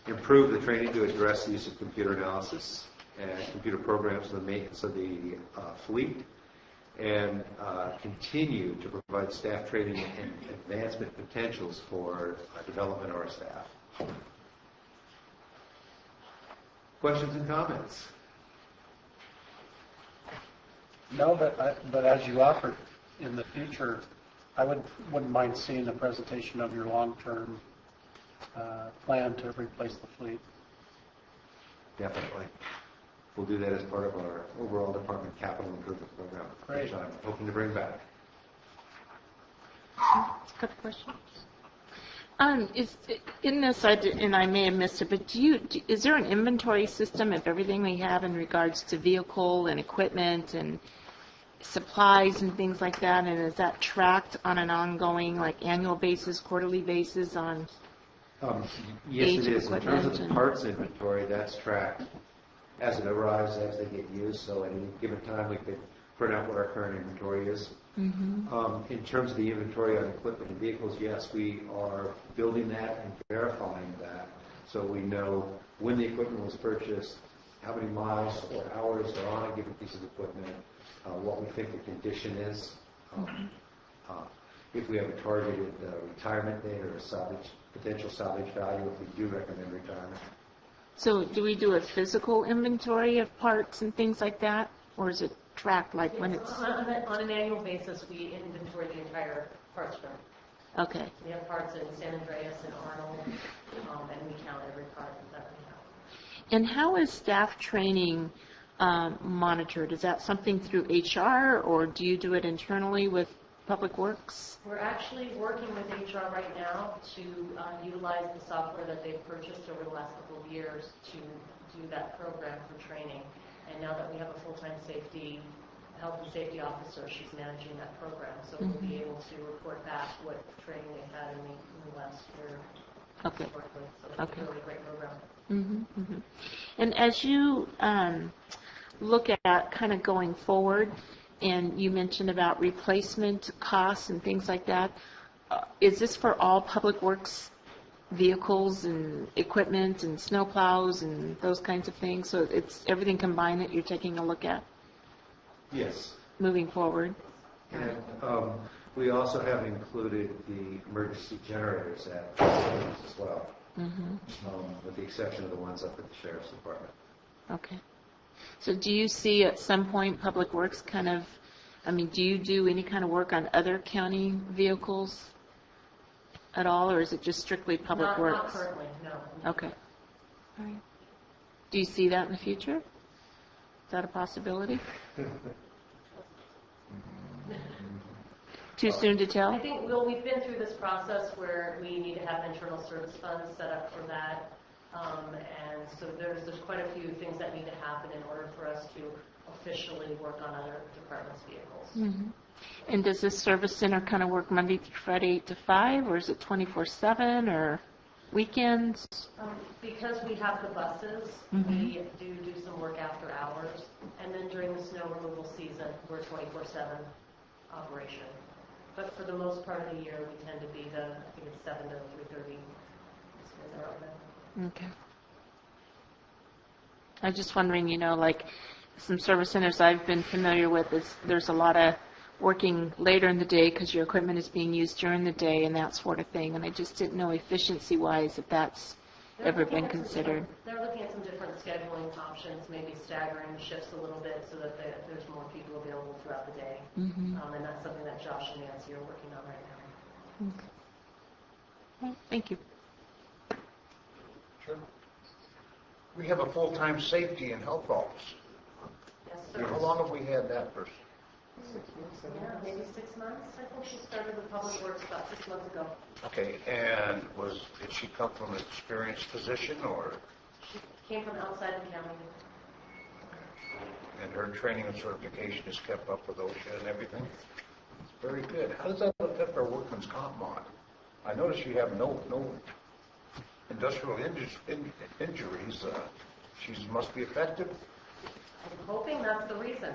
Improve the training to address the use of computer analysis and computer programs for the maintenance of the fleet. And continue to provide staff training and advancement potentials for development of our staff. Questions and comments?
No, but as you offered, in the future, I wouldn't mind seeing a presentation of your long-term plan to replace the fleet.
Definitely. We'll do that as part of our overall department capital improvement program,
Great.
which I'm hoping to bring back.
Good questions. In this, and I may have missed it, but is there an inventory system of everything we have in regards to vehicle and equipment and supplies and things like that? And is that tracked on an ongoing, like annual basis, quarterly basis on
Yes,
age
it
of
is. In terms of the
equipment?
parts inventory, that's tracked as it arrives, as they get used. So at any given time, we could print out what our current inventory is. In terms of the inventory on equipment and vehicles, yes, we are building that and verifying that, so we know when the equipment was purchased, how many miles or hours are on a given piece of equipment, what we think the condition is, if we have a targeted retirement date or a potential salvage value, if we do recommend retirement.
So do we do a physical inventory of parts and things like that, or is it tracked like when it's...
On an annual basis, we inventory the entire parts firm.
Okay.
We have parts in San Andreas and Arnold, and we count every part that we have.
And how is staff training monitored? Is that something through HR, or do you do it internally with Public Works?
We're actually working with HR right now to utilize the software that they've purchased over the last couple of years to do that program for training. And now that we have a full-time health and safety officer, she's managing that program. So we'll be able to report back what training they've had in the last year.
Okay.
So it's a really great program.
And as you look at kind of going forward, and you mentioned about replacement costs and things like that, is this for all Public Works vehicles and equipment and snow plows and those kinds of things? So it's everything combined that you're taking a look at
Yes.
moving forward?
And we also have included the emergency generators at facilities as well, with the exception of the ones up at the Sheriff's Department.
Okay. So do you see at some point Public Works do you do any kind of work on other county vehicles at all, or is it just strictly Public Works?
Not currently, no.
Okay. All right. Do you see that in the future? Is that a possibility? Too soon to tell?
I think, we've been through this process where we need to have internal service funds set up for that. And so there's quite a few things that need to happen in order for us to officially work on other departments' vehicles.
And does this service center kind of work Monday through Friday 8 to 5, or is it 24/7, or weekends?
Because we have the buses, we do some work after hours, and then during the snow removal season, we're 24/7 operation. But for the most part of the year, we tend to be I think it's 7 to 3:30.
Okay. I was just wondering, like some service centers I've been familiar with, there's a lot of working later in the day because your equipment is being used during the day and that sort of thing, and I just didn't know efficiency-wise if that's ever been considered.
They're looking at some different scheduling options, maybe staggering shifts a little bit so that there's more people available throughout the day. And that's something that Josh and Nancy are working on right now.
Okay. Well, thank you.
Sure. We have a full-time safety and health office.
Yes, sir.
How long have we had that person?
6 months, yeah, maybe 6 months. I think she started with Public Works about 6 months ago.
Okay, and did she come from an experienced physician, or?
She came from outside the county.
And her training and certification is kept up with OSHA and everything? Very good. How does that affect our workman's comp mod? I notice you have no industrial injuries. She must be effective?
I'm hoping that's the reason.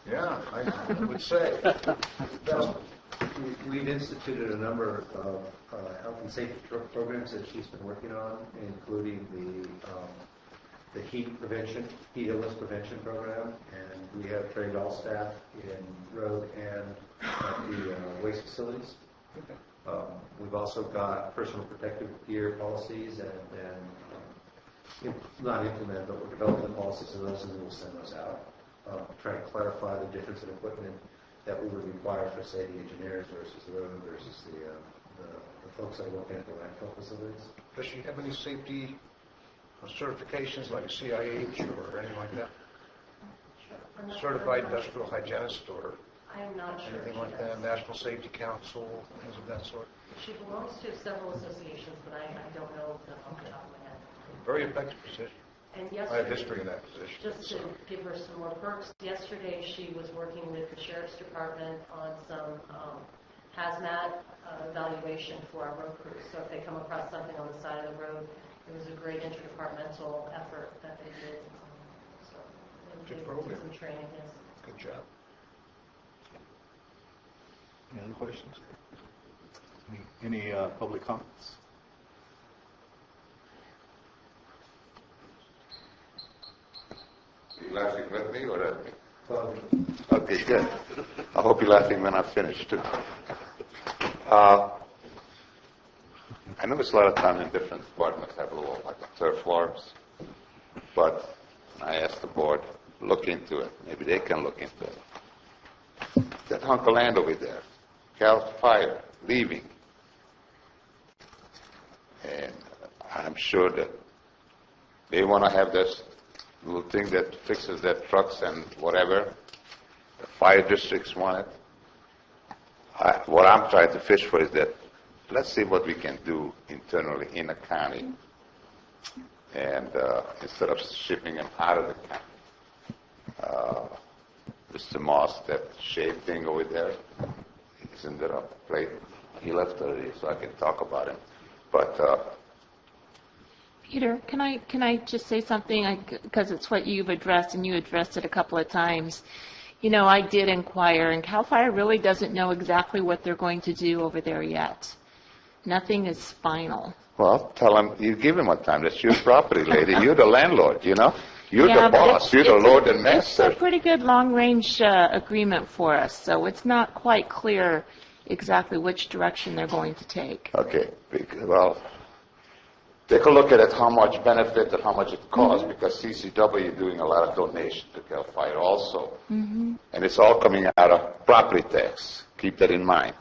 Yeah, I would say.
We've instituted a number of health and safety programs that she's been working on, including the heat illness prevention program, and we have trained all staff in road and at the waste facilities. We've also got personal protective gear policies and not implemented, but we're developing policies of those, and then we'll send those out. Trying to clarify the difference in equipment that we would require for, say, the engineers versus the road versus the folks that work at the landfill facilities.
Does she have any safety certifications like CIH or anything like that? Certified industrial hygienist or
I am not sure.
Anything like that? National Safety Council, things of that sort?
She belongs to several associations, but I don't know them off the top of my head.
Very effective position.
And
I have
yesterday,
history in that position.
just to give her some more perks, yesterday she was working with the Sheriff's Department on some hazmat evaluation for our road crews. So if they come across something on the side of the road, it was a great interdepartmental effort that they did. So they did some training, yes.
Good job.
Any other questions? Any public comments?
You laughing with me or at me? Okay, good. I hope you're laughing when I finish, too. I know it's a lot of time in different departments have a little like turf wars, but I asked the board, look into it. Maybe they can look into it. That hunk of land over there, Cal Fire, leaving. And I'm sure that they want to have this little thing that fixes their trucks and whatever. The fire districts want it. What I'm trying to fish for is that let's see what we can do internally in the county, and instead of shipping them out of the county. Mr. Moss, that shade thing over there, isn't there a plate? He left already, so I can talk about him. But
Peter, can I just say something, because it's what you've addressed, and you addressed it a couple of times. You know, I did inquire, and CAL FIRE really doesn't know exactly what they're going to do over there yet. Nothing is final.
well, tell him you give him a time. That's your property, lady. You're the landlord, you know. You're
Yeah,
the
but
boss. You're the lord and
It's
master.
a pretty good long-range agreement for us, so it's not quite clear exactly which direction they're going to take.
Okay. Well, take a look at it, how much benefit and how much it costs, because CCW is doing a lot of donation to CAL FIRE also. And it's all coming out of property tax. Keep that in mind.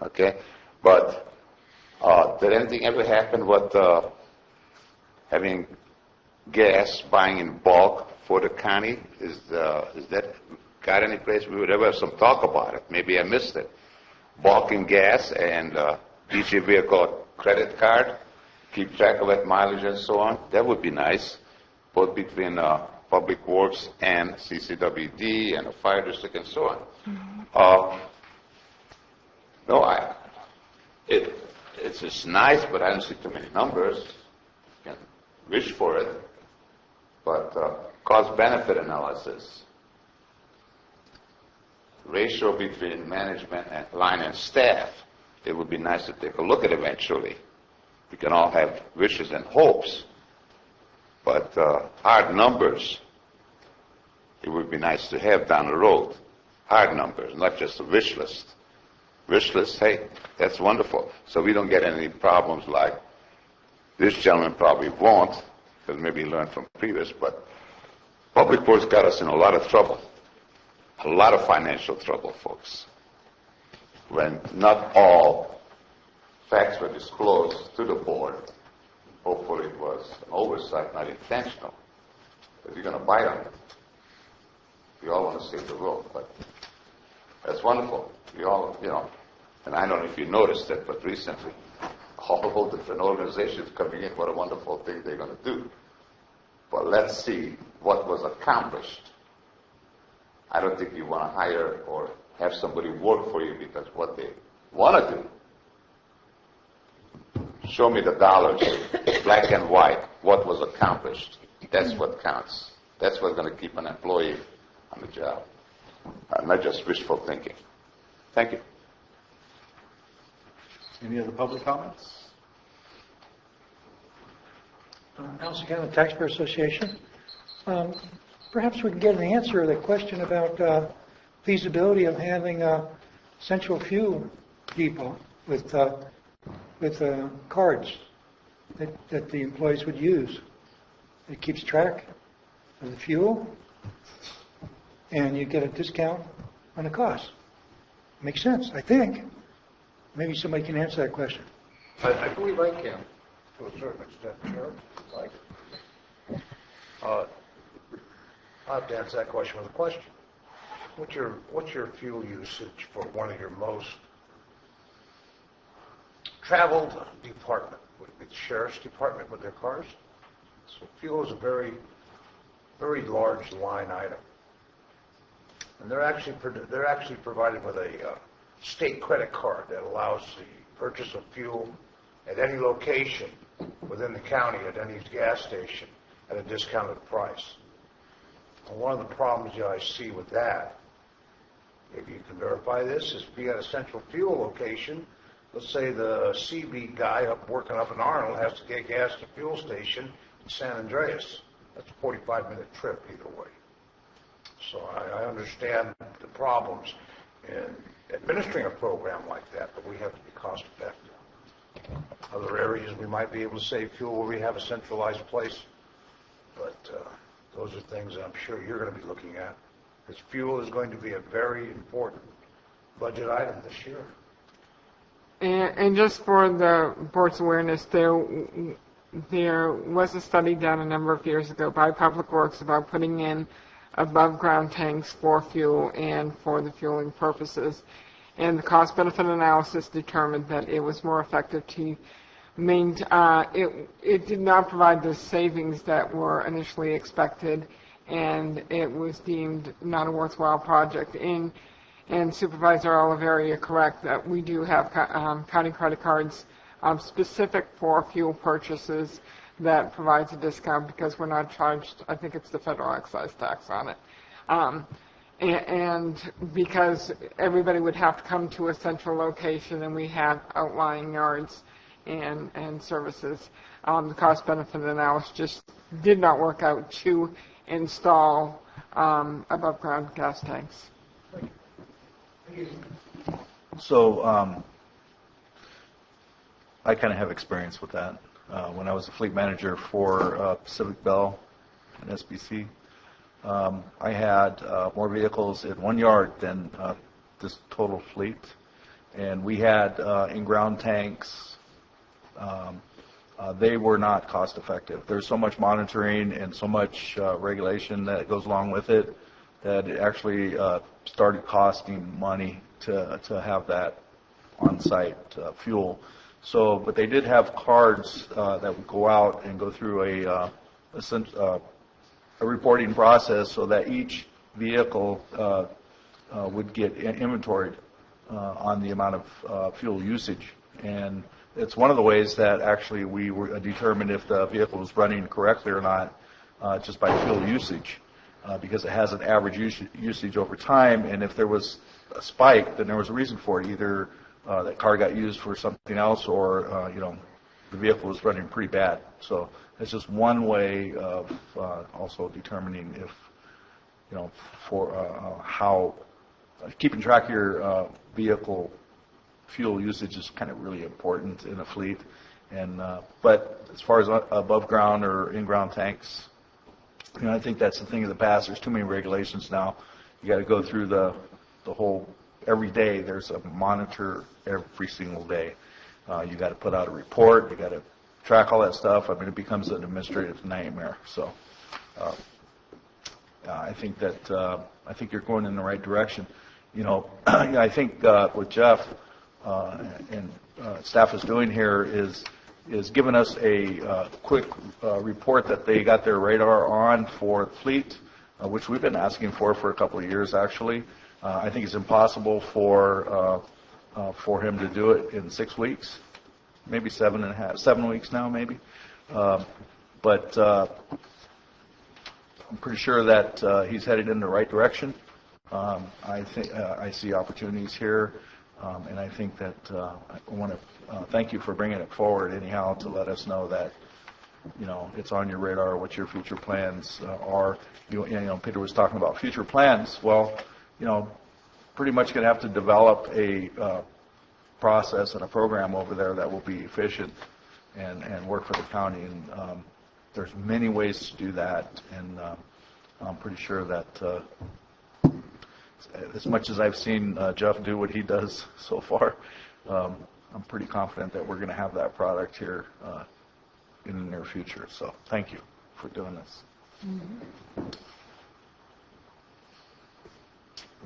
Okay? But did anything ever happen with having gas buying in bulk for the county? Is that got any place? We would ever have some talk about it. Maybe I missed it. Bulk in gas and each vehicle credit card. Keep track of that mileage and so on. That would be nice, both between Public Works and CCWD and the fire district and so on. No, it's just nice, but I don't see too many numbers. You can wish for it, but cost-benefit analysis, ratio between management and line and staff, it would be nice to take a look at eventually. We can all have wishes and hopes, but hard numbers, it would be nice to have down the road. Hard numbers, not just a wish list. Wish list, hey, that's wonderful. So we don't get any problems like this gentleman probably won't, because maybe he learned from previous, but Public Works got us in a lot of trouble. A lot of financial trouble, folks. When not all facts were disclosed to the board. Hopefully it was an oversight, not intentional. Because you're going to bite on it. We all want to save the world, but that's wonderful. We all, you know, and I don't know if you noticed it, but recently, all different organizations coming in, what a wonderful thing they're going to do. But let's see what was accomplished. I don't think you want to hire or have somebody work for you because what they want to do. Show me the dollars, black and white, what was accomplished. That's what counts. That's what's going to keep an employee on the job. Not just wishful thinking. Thank you.
Any other public comments?
Allison County Taxpayer Association. Perhaps we can get an answer to the question about feasibility of having a central fuel depot with cards that the employees would use. It keeps track of the fuel, and you get a discount on the cost. Makes sense, I think. Maybe somebody can answer that question.
I believe I can, to a certain extent, Chair. Like, I'll have to answer that question with a question. What's your fuel usage for one of your most traveled department, would it be the sheriff's department with their cars? So fuel is a very, very large line item. And they're actually provided with a state credit card that allows the purchase of fuel at any location within the county at any gas station at a discounted price. And one of the problems I see with that, maybe you can verify this, is if you got a central fuel location, let's say the CB guy working up in Arnold has to get gas at the fuel station in San Andreas. That's a 45-minute trip either way. So I understand the problems in administering a program like that, but we have to be cost effective. Other areas we might be able to save fuel where we have a centralized place, but those are things that I'm sure you're going to be looking at, because fuel is going to be a very important budget item this year.
And just for the board's awareness, there was a study done a number of years ago by Public Works about putting in above-ground tanks for fuel and for the fueling purposes. And the cost-benefit analysis determined that it was more effective to maintain. It did not provide the savings that were initially expected, and it was deemed not a worthwhile project. And Supervisor Oliveri, you're correct that we do have county credit cards specific for fuel purchases that provides a discount because we're not charged, I think it's the federal excise tax on it. And because everybody would have to come to a central location and we have outlying yards and services, the cost-benefit analysis just did not work out to install above-ground gas tanks.
So I kind of have experience with that. When I was a fleet manager for Pacific Bell and SBC, I had more vehicles in one yard than this total fleet. And we had in-ground tanks. They were not cost effective. There's so much monitoring and so much regulation that goes along with it that it actually started costing money to have that on-site fuel. So, but they did have cards that would go out and go through a reporting process so that each vehicle would get inventoried on the amount of fuel usage. And it's one of the ways that actually we were determined if the vehicle was running correctly or not just by fuel usage, because it has an average usage over time, and if there was a spike, then there was a reason for it. Either that car got used for something else, or the vehicle was running pretty bad. So it's just one way of also determining if for how keeping track of your vehicle fuel usage is kind of really important in a fleet. And but as far as above ground or in ground tanks, I think that's the thing of the past. There's too many regulations now. You got to go through the whole. Every day there's a monitor every single day. You got to put out a report. You got to track all that stuff. I mean, it becomes an administrative nightmare. So I think you're going in the right direction. I think what Jeff and staff is doing here is giving us a quick report that they got their radar on for the fleet, which we've been asking for a couple of years actually. I think it's impossible for him to do it in 6 weeks, maybe 7 weeks now, maybe. But I'm pretty sure that he's headed in the right direction. I think I see opportunities here, and I think that I want to thank you for bringing it forward anyhow to let us know that it's on your radar, what your future plans are. Peter was talking about future plans. Well, pretty much going to have to develop a process and a program over there that will be efficient and work for the county. And there's many ways to do that. And I'm pretty sure that as much as I've seen Jeff do what he does so far, I'm pretty confident that we're going to have that product here in the near future. So thank you for doing this. Mm-hmm.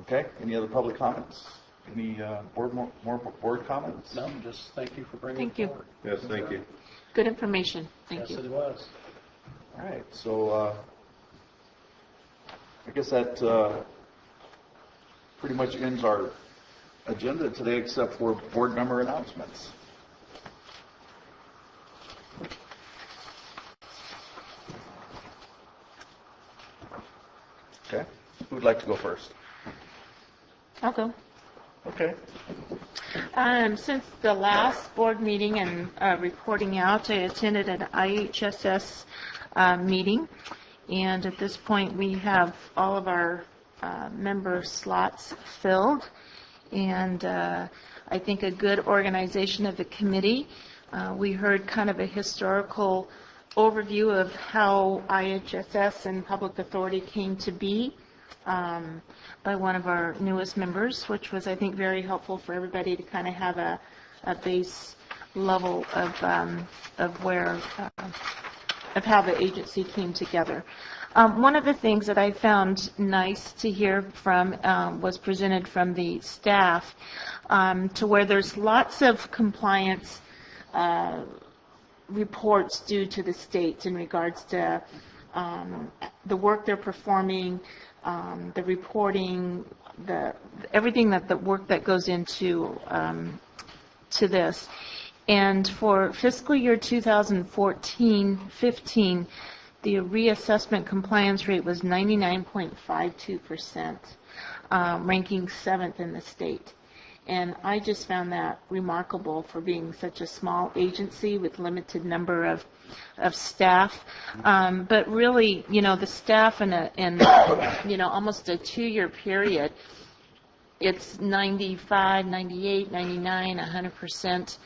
Okay, any other public comments?
Any more board comments?
No, just thank you for bringing
Thank
it
you.
forward.
Yes, thank you.
Good information. Thank
Yes,
you.
it was.
All right, so I guess that pretty much ends our agenda today, except for board member announcements. Okay, who would like to go first?
I'll go.
Okay.
Since the last board meeting and reporting out, I attended an IHSS meeting, and at this point we have all of our member slots filled, and I think a good organization of the committee. We heard kind of a historical overview of how IHSS and public authority came to be by one of our newest members, which was, I think, very helpful for everybody to kind of have a base level of where of how the agency came together. One of the things that I found nice to hear from was presented from the staff, to where there's lots of compliance reports due to the state in regards to the work they're performing, the reporting, everything that the work that goes into to this. And for fiscal year 2014-15, the reassessment compliance rate was 99.52%, ranking 7th in the state. And I just found that remarkable for being such a small agency with limited number of staff. But really, the staff in almost a 2-year period, it's 95, 98, 99, 100%.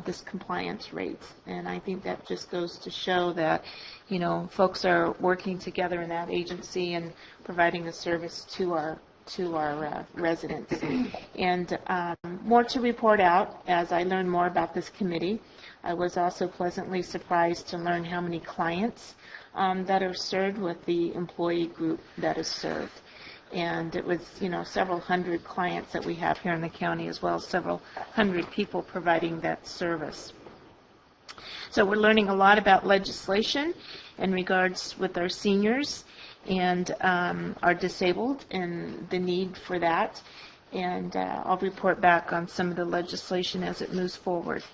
This compliance rate, and I think that just goes to show that folks are working together in that agency and providing a service to our residents. And more to report out as I learn more about this committee. I was also pleasantly surprised to learn how many clients that are served with the employee group that is served. And it was, several hundred clients that we have here in the county, as well as several hundred people providing that service. So we're learning a lot about legislation in regards with our seniors and our disabled and the need for that. And I'll report back on some of the legislation as it moves forward.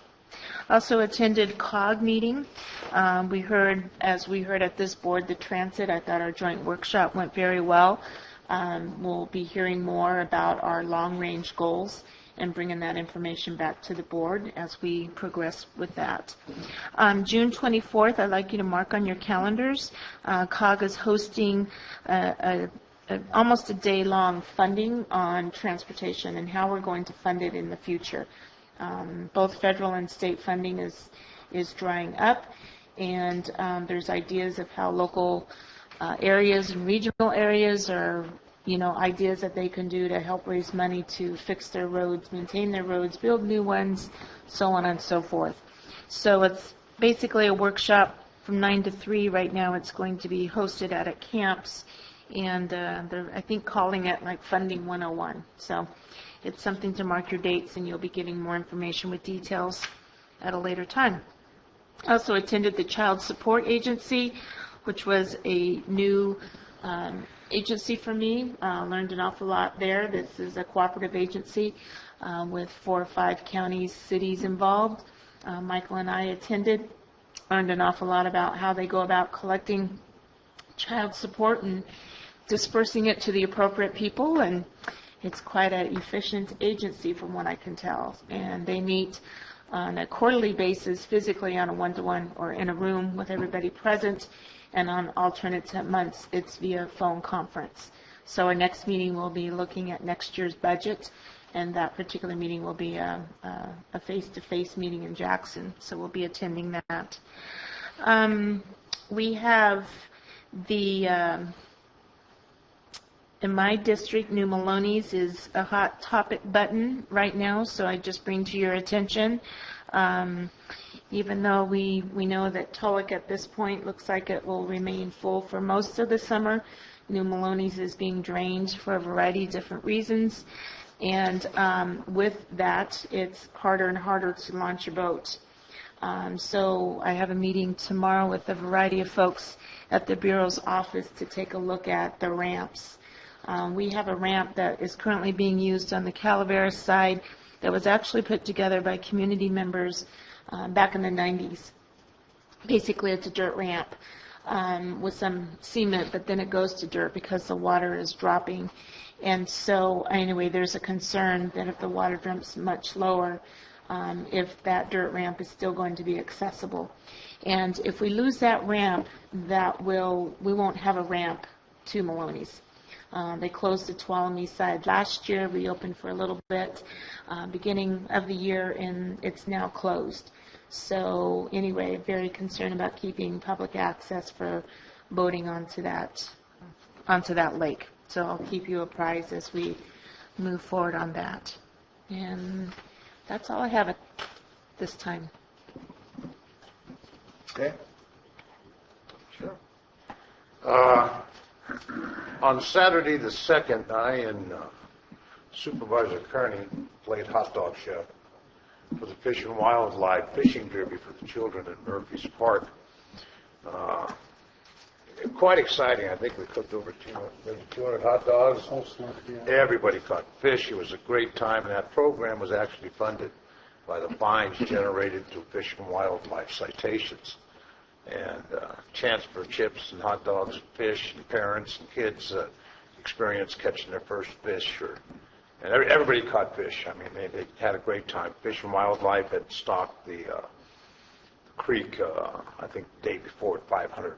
Also attended COG meeting. We heard at this board, the transit, I thought our joint workshop went very well. We'll be hearing more about our long-range goals and bringing that information back to the board as we progress with that. June 24th, I'd like you to mark on your calendars. COG is hosting almost a day-long funding on transportation and how we're going to fund it in the future. Both federal and state funding is drying up, and there's ideas of how local areas and regional areas are, ideas that they can do to help raise money to fix their roads, maintain their roads, build new ones, so on and so forth. So it's basically a workshop from 9 to 3 right now. It's going to be hosted at camps, and they're, I think, calling it like Funding 101. So it's something to mark your dates, and you'll be getting more information with details at a later time. Also attended the Child Support Agency, which was a new agency for me. Learned an awful lot there. This is a cooperative agency with 4 or 5 counties, cities involved. Michael and I attended, learned an awful lot about how they go about collecting child support and dispersing it to the appropriate people, and it's quite an efficient agency from what I can tell. And they meet on a quarterly basis, physically on a one-to-one or in a room with everybody present, and on alternate months it's via phone conference. So our next meeting will be looking at next year's budget, and that particular meeting will be a face-to-face meeting in Jackson, so we'll be attending that. We have the, in my district, New Maloney's is a hot topic button right now, so I just bring to your attention. Even though we know that Tulloch at this point looks like it will remain full for most of the summer, New Maloney's is being drained for a variety of different reasons. And with that, it's harder and harder to launch a boat. So I have a meeting tomorrow with a variety of folks at the Bureau's office to take a look at the ramps. We have a ramp that is currently being used on the Calaveras side that was actually put together by community members back in the 90s. Basically, it's a dirt ramp with some cement, but then it goes to dirt because the water is dropping. And so, anyway, there's a concern that if the water dumps much lower, if that dirt ramp is still going to be accessible. And if we lose that ramp, we won't have a ramp to Maloney's. They closed the Tuolumne side last year, reopened for a little bit, beginning of the year, and it's now closed. So anyway, very concerned about keeping public access for boating onto that lake. So I'll keep you apprised as we move forward on that. And that's all I have at this time.
Okay. Sure. On Saturday the 2nd, I and Supervisor Kearney played hot dog chef for the Fish and Wildlife Fishing Derby for the children at Murphy's Park. Quite exciting. I think we cooked over 200 hot dogs. Everybody caught fish. It was a great time, and that program was actually funded by the fines generated through Fish and Wildlife citations. And chance for chips and hot dogs and fish, and parents and kids experience catching their first fish. And everybody caught fish. I mean, they had a great time. Fish and Wildlife had stocked the creek, I think, the day before at 500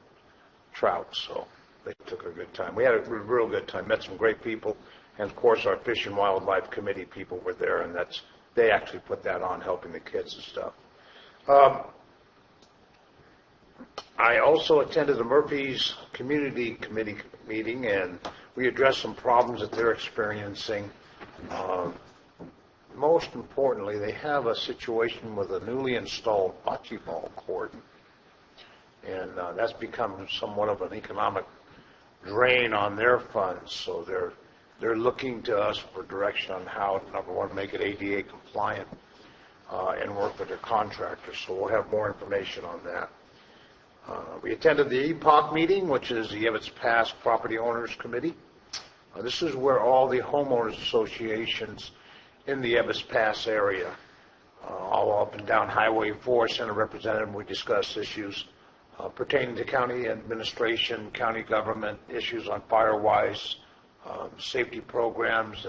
trout, so they took a good time. We had a real good time, met some great people, and of course our Fish and Wildlife Committee people were there, and they actually put that on, helping the kids and stuff. I also attended the Murphy's Community Committee meeting, and we addressed some problems that they're experiencing. Most importantly, they have a situation with a newly installed bocce ball court, and that's become somewhat of an economic drain on their funds. So they're looking to us for direction on how, number one, make it ADA compliant and work with their contractors. So we'll have more information on that. We attended the EPOC meeting, which is the Ebbets Pass Property Owners Committee. This is where all the homeowners associations in the Ebbets Pass area, all up and down Highway 4, sent a representative. We discussed issues pertaining to county administration, county government, issues on fire-wise, safety programs,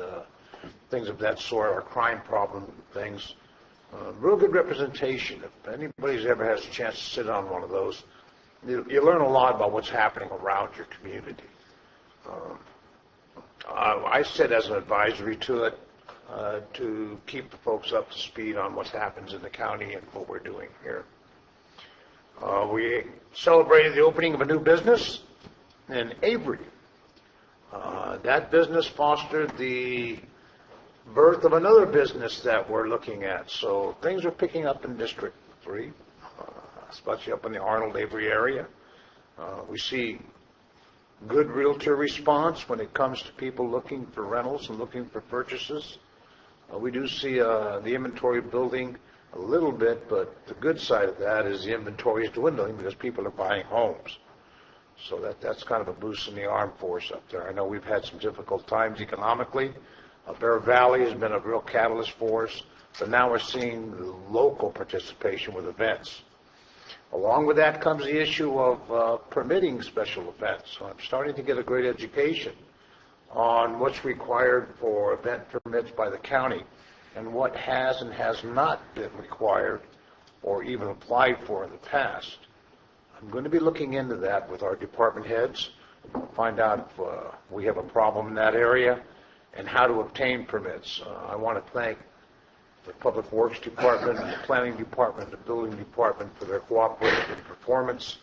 things of that sort, or crime problem things. Real good representation. If anybody's ever has a chance to sit on one of those, you learn a lot about what's happening around your community. I sit as an advisory to it to keep the folks up to speed on what happens in the county and what we're doing here. We celebrated the opening of a new business in Avery. That business fostered the birth of another business that we're looking at. So things are picking up in District 3, especially up in the Arnold-Avery area. We see good realtor response when it comes to people looking for rentals and looking for purchases. We do see the inventory building a little bit, but the good side of that is the inventory is dwindling because people are buying homes. So that's kind of a boost in the arm for us up there. I know we've had some difficult times economically. Bear Valley has been a real catalyst for us, but now we're seeing the local participation with events. Along with that comes the issue of permitting special events. So I'm starting to get a great education on what's required for event permits by the county and what has and has not been required or even applied for in the past. I'm going to be looking into that with our department heads, find out if we have a problem in that area and how to obtain permits. I want to thank the Public Works Department, the Planning Department, the Building Department for their cooperation and performance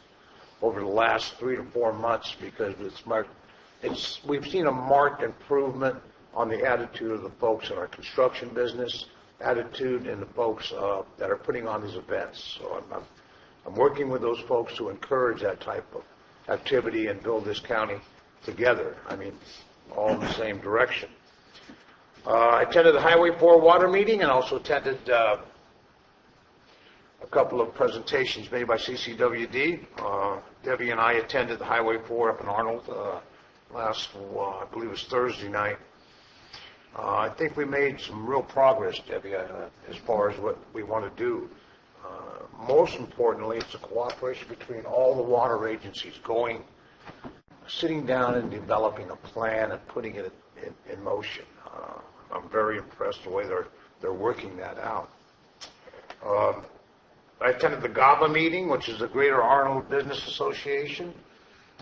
over the last 3 to 4 months, because we've seen a marked improvement on the attitude of the folks in our construction business, attitude in the folks that are putting on these events. So I'm working with those folks to encourage that type of activity and build this county together. I mean, all in the same direction. I attended the Highway 4 water meeting and also attended a couple of presentations made by CCWD. Debbie and I attended the Highway 4 up in Arnold last, I believe it was Thursday night. I think we made some real progress, Debbie, as far as what we want to do. Most importantly, it's a cooperation between all the water agencies sitting down and developing a plan and putting it in motion. I'm very impressed the way they're working that out. I attended the GABA meeting, which is the Greater Arnold Business Association.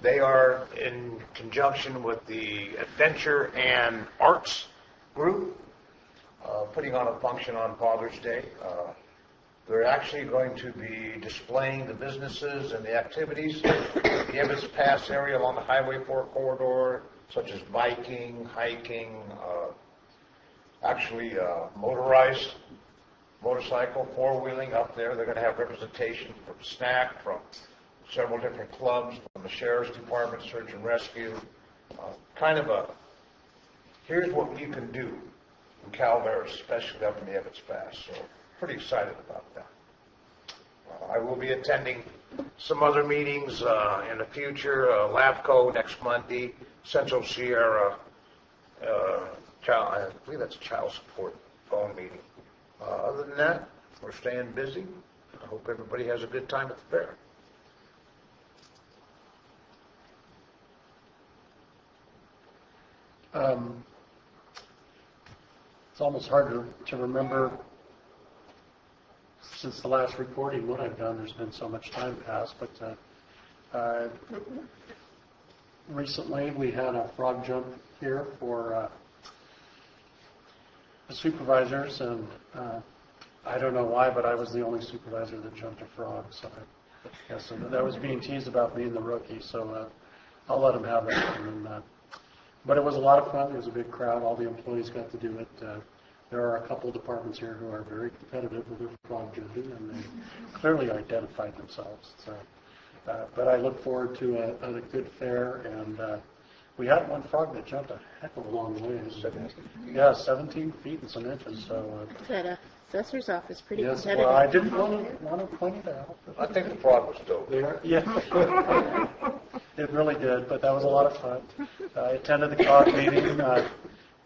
They are in conjunction with the Adventure and Arts group, putting on a function on Father's Day. They're actually going to be displaying the businesses and the activities in the Evans Pass area along the Highway 4 corridor, such as biking, hiking, motorized motorcycle, four-wheeling up there. They're going to have representation from SNAC, from several different clubs, from the Sheriff's Department, Search and Rescue. Here's what you can do in Calaveras, especially up in the Evans Pass. So pretty excited about that. I will be attending some other meetings in the future. LAVCO next Monday, Central Sierra, I believe that's a child support phone meeting. Other than that, we're staying busy. I hope everybody has a good time at the fair.
It's almost hard to remember since the last reporting what I've done. There's been so much time passed, but recently we had a frog jump here for the supervisors, and I don't know why, but I was the only supervisor that jumped a frog, so I guess that was being teased about being the rookie, so I'll let them have that. But it was a lot of fun. There was a big crowd. All the employees got to do it. There are a couple of departments here who are very competitive with their frog jumping, and they clearly identified themselves. So, but I look forward to a good fair, and we had one frog that jumped a heck of a long ways. Yeah, 17 feet and some inches. So
That assessor's office pretty
yes,
competitive.
well, I didn't want to point it out.
I think the frog was dope.
Yeah. It really did, but that was a lot of fun. I attended the COG meeting,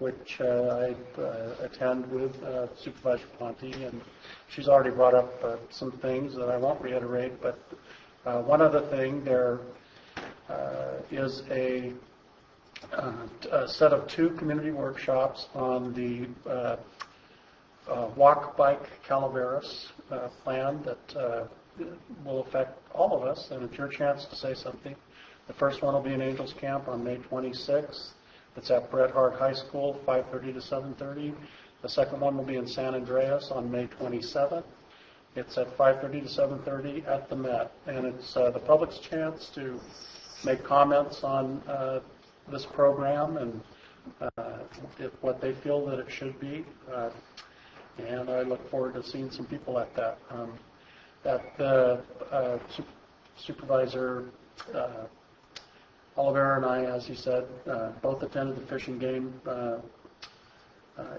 which I attend with Supervisor Ponte, and she's already brought up some things that I won't reiterate, but one other thing, there is a set of 2 community workshops on the Walk Bike Calaveras plan that will affect all of us, and it's your chance to say something. The first one will be in Angels Camp on May 26th. It's at Bret Harte High School, 5:30 to 7:30. The second one will be in San Andreas on May 27th. It's at 5:30 to 7:30 at the Met, and it's the public's chance to make comments on this program and what they feel that it should be. And I look forward to seeing some people at that. Supervisor Calaveras and I, as he said, both attended the Fish and Game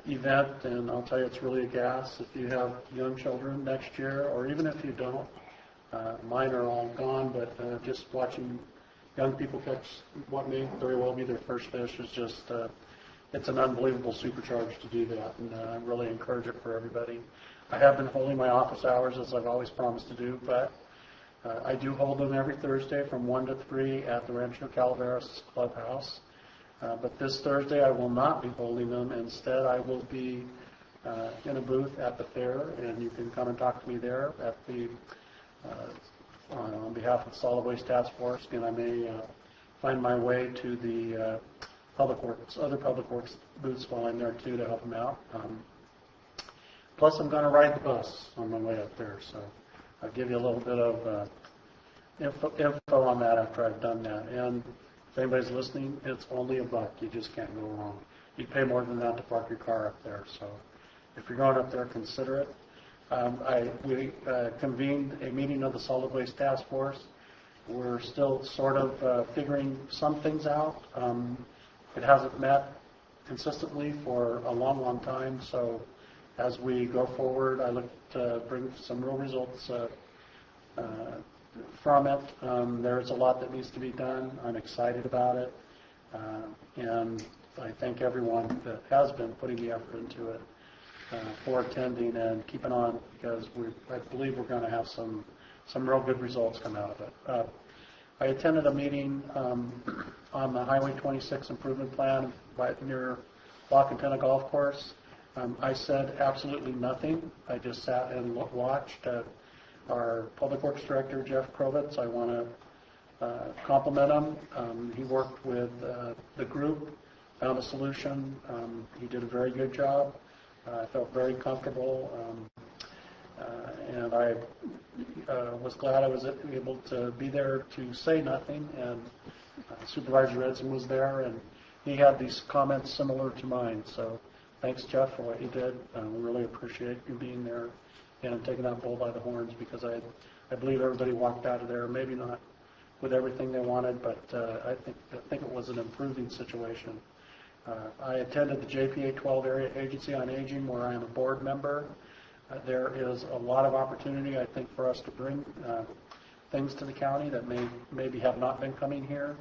event, and I'll tell you, it's really a gas. If you have young children next year, or even if you don't, mine are all gone, but just watching young people catch what may very well be their first fish is just, it's an unbelievable supercharge to do that, and I really encourage it for everybody. I have been holding my office hours as I've always promised to do, but I do hold them every Thursday from 1 to 3 at the Rancho Calaveras Clubhouse. But this Thursday I will not be holding them. Instead, I will be in a booth at the fair, and you can come and talk to me there at the on behalf of the Solid Waste Task Force, and I may find my way to the other public works booths while I'm there too to help them out. Plus, I'm going to ride the bus on my way up there, so I'll give you a little bit of info on that after I've done that. And if anybody's listening, it's only $1. You just can't go wrong. You pay more than that to park your car up there. So if you're going up there, consider it. We convened a meeting of the Solid Waste Task Force. We're still sort of figuring some things out. It hasn't met consistently for a long, long time. So as we go forward, I look to bring some real results from it. There's a lot that needs to be done. I'm excited about it. And I thank everyone that has been putting the effort into it for attending and keeping on, because I believe we're going to have some real good results come out of it. I attended a meeting on the Highway 26 improvement plan near La Cantona Golf Course. I said absolutely nothing. I just sat and watched. Our Public Works Director, Jeff Krovitz, I want to compliment him. He worked with the group, found a solution. He did a very good job. I felt very comfortable. And I was glad I was able to be there to say nothing. And Supervisor Edson was there, and he had these comments similar to mine. So thanks, Jeff, for what you did. We really appreciate you being there and taking that bull by the horns, because I believe everybody walked out of there, maybe not with everything they wanted, but I think it was an improving situation. I attended the JPA 12 Area Agency on Aging, where I am a board member. There is a lot of opportunity, I think, for us to bring things to the county that maybe have not been coming here.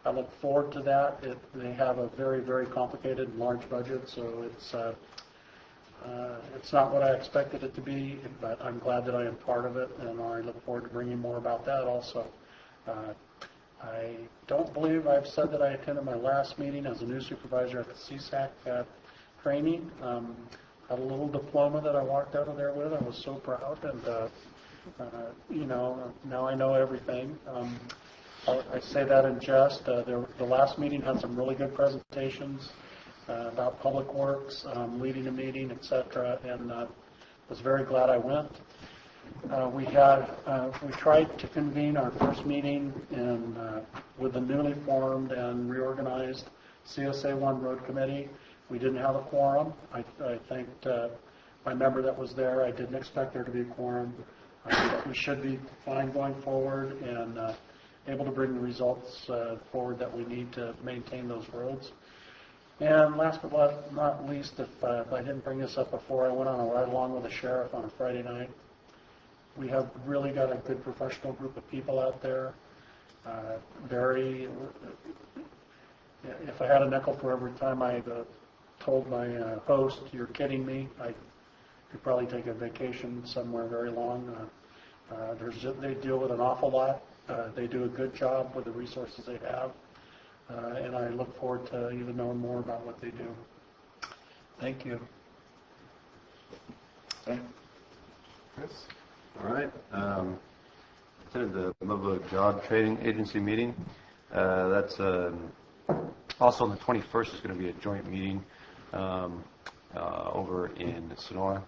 I look forward to that. They have a very, very complicated and large budget, so it's not what I expected it to be, but I'm glad that I am part of it, and I look forward to bringing more about that also. I don't believe I've said that I attended my last meeting as a new supervisor at the CSAC training. Had a little diploma that I walked out of there with. I was so proud, and now I know everything. I say that in jest. The last meeting had some really good presentations about public works, leading a meeting, etc., and was very glad I went. We tried to convene our first meeting with the newly formed and reorganized CSA 1 Road Committee. We didn't have a quorum. I thanked my member that was there. I didn't expect there to be a quorum. We should be fine going forward and able to bring the results forward that we need to maintain those roads. And last but not least, if I didn't bring this up before, I went on a ride along with the sheriff on a Friday night. We have really got a good professional group of people out there. If I had a nickel for every time I told my host, "You're kidding me," I could probably take a vacation somewhere very long. They deal with an awful lot. They do a good job with the resources they have. And I look forward to even knowing more about what they do. Thank you.
Okay.
Chris? All right. Attended the Mobile Job Training Agency meeting. That's also on the 21st is going to be a joint meeting over in Sonora.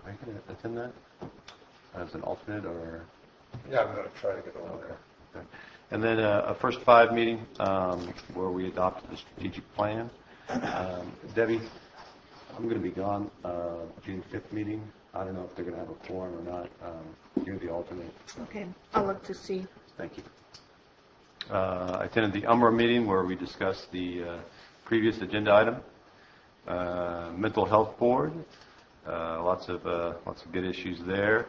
Are you going to attend that as an alternate, or?
Yeah, I'm going to try to get over there.
Okay. And then a first 5 meeting where we adopted the strategic plan. Debbie, I'm going to be gone June 5th meeting. I don't know if they're going to have a quorum or not. You're the alternate.
Okay, I'll look to see.
Thank you. I attended the UMRA meeting where we discussed the previous agenda item. Mental Health Board, lots of good issues there.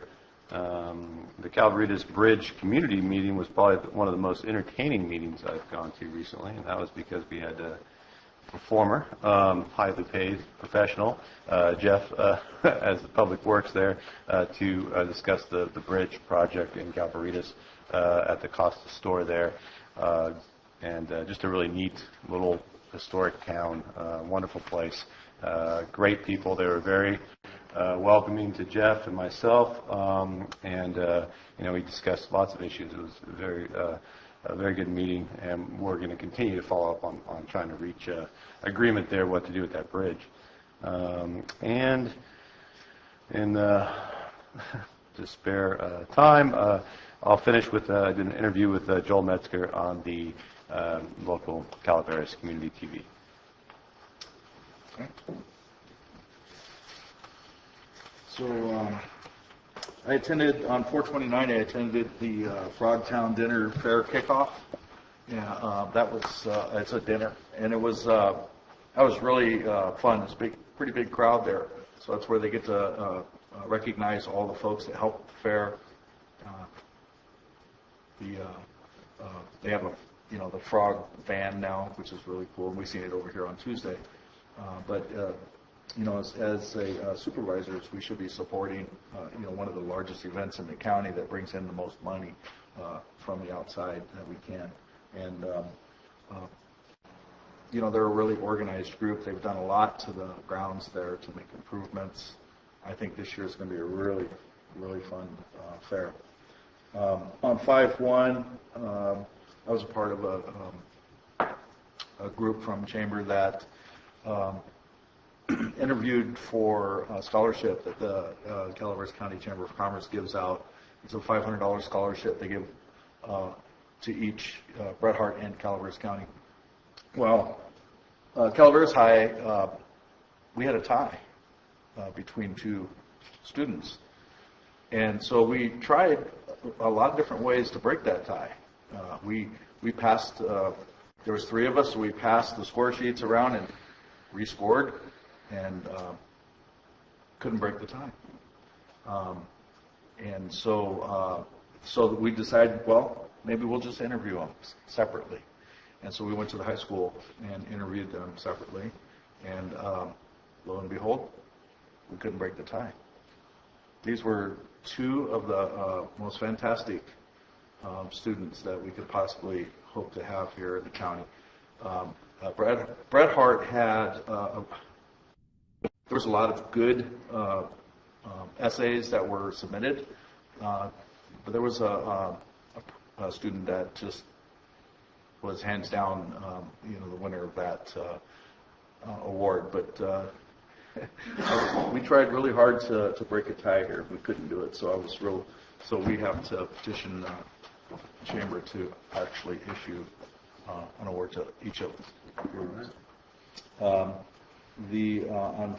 The Calaveras Bridge community meeting was probably one of the most entertaining meetings I've gone to recently, and that was because we had a performer, highly paid professional, Jeff, as the Public Works there, to discuss the bridge project in Calaveras at the Costa store there. And just a really neat little historic town, wonderful place, great people. They were very welcoming to Jeff and myself, and we discussed lots of issues. It was a very good meeting, and we're going to continue to follow up on trying to reach agreement there what to do with that bridge. And in to spare time, I'll finish with I did an interview with Joel Metzger on the local Calaveras Community TV.
Okay. So I attended on 4/29. I attended the Frogtown Dinner Fair kickoff. Yeah, that was it's a dinner, and it was that was really fun. It's a pretty big crowd there. So that's where they get to recognize all the folks that helped the fair. They have the frog van now, which is really cool. We've seen it over here on Tuesday. But as supervisors, we should be supporting one of the largest events in the county that brings in the most money from the outside that we can. And they're a really organized group. They've done a lot to the grounds there to make improvements. I think this year is going to be a really, really fun fair. On 5/1, I was a part of a group from Chamber that interviewed for a scholarship that the Calaveras County Chamber of Commerce gives out. It's a $500 scholarship they give to each Bret Harte and Calaveras County. Well, Calaveras High, we had a tie between two students. And so we tried a lot of different ways to break that tie. We passed, there was 3 of us, so we passed the score sheets around and rescored and couldn't break the tie. And so we decided, well, maybe we'll just interview them separately. And so we went to the high school and interviewed them separately. And lo and behold, we couldn't break the tie. These were 2 of the most fantastic students that we could possibly hope to have here in the county. Bret Harte had, there was a lot of good essays that were submitted, but there was a student that just was hands down, the winner of that award. But we tried really hard to break a tie here. We couldn't do it, so we have to petition Chamber to actually issue an award to each of them. On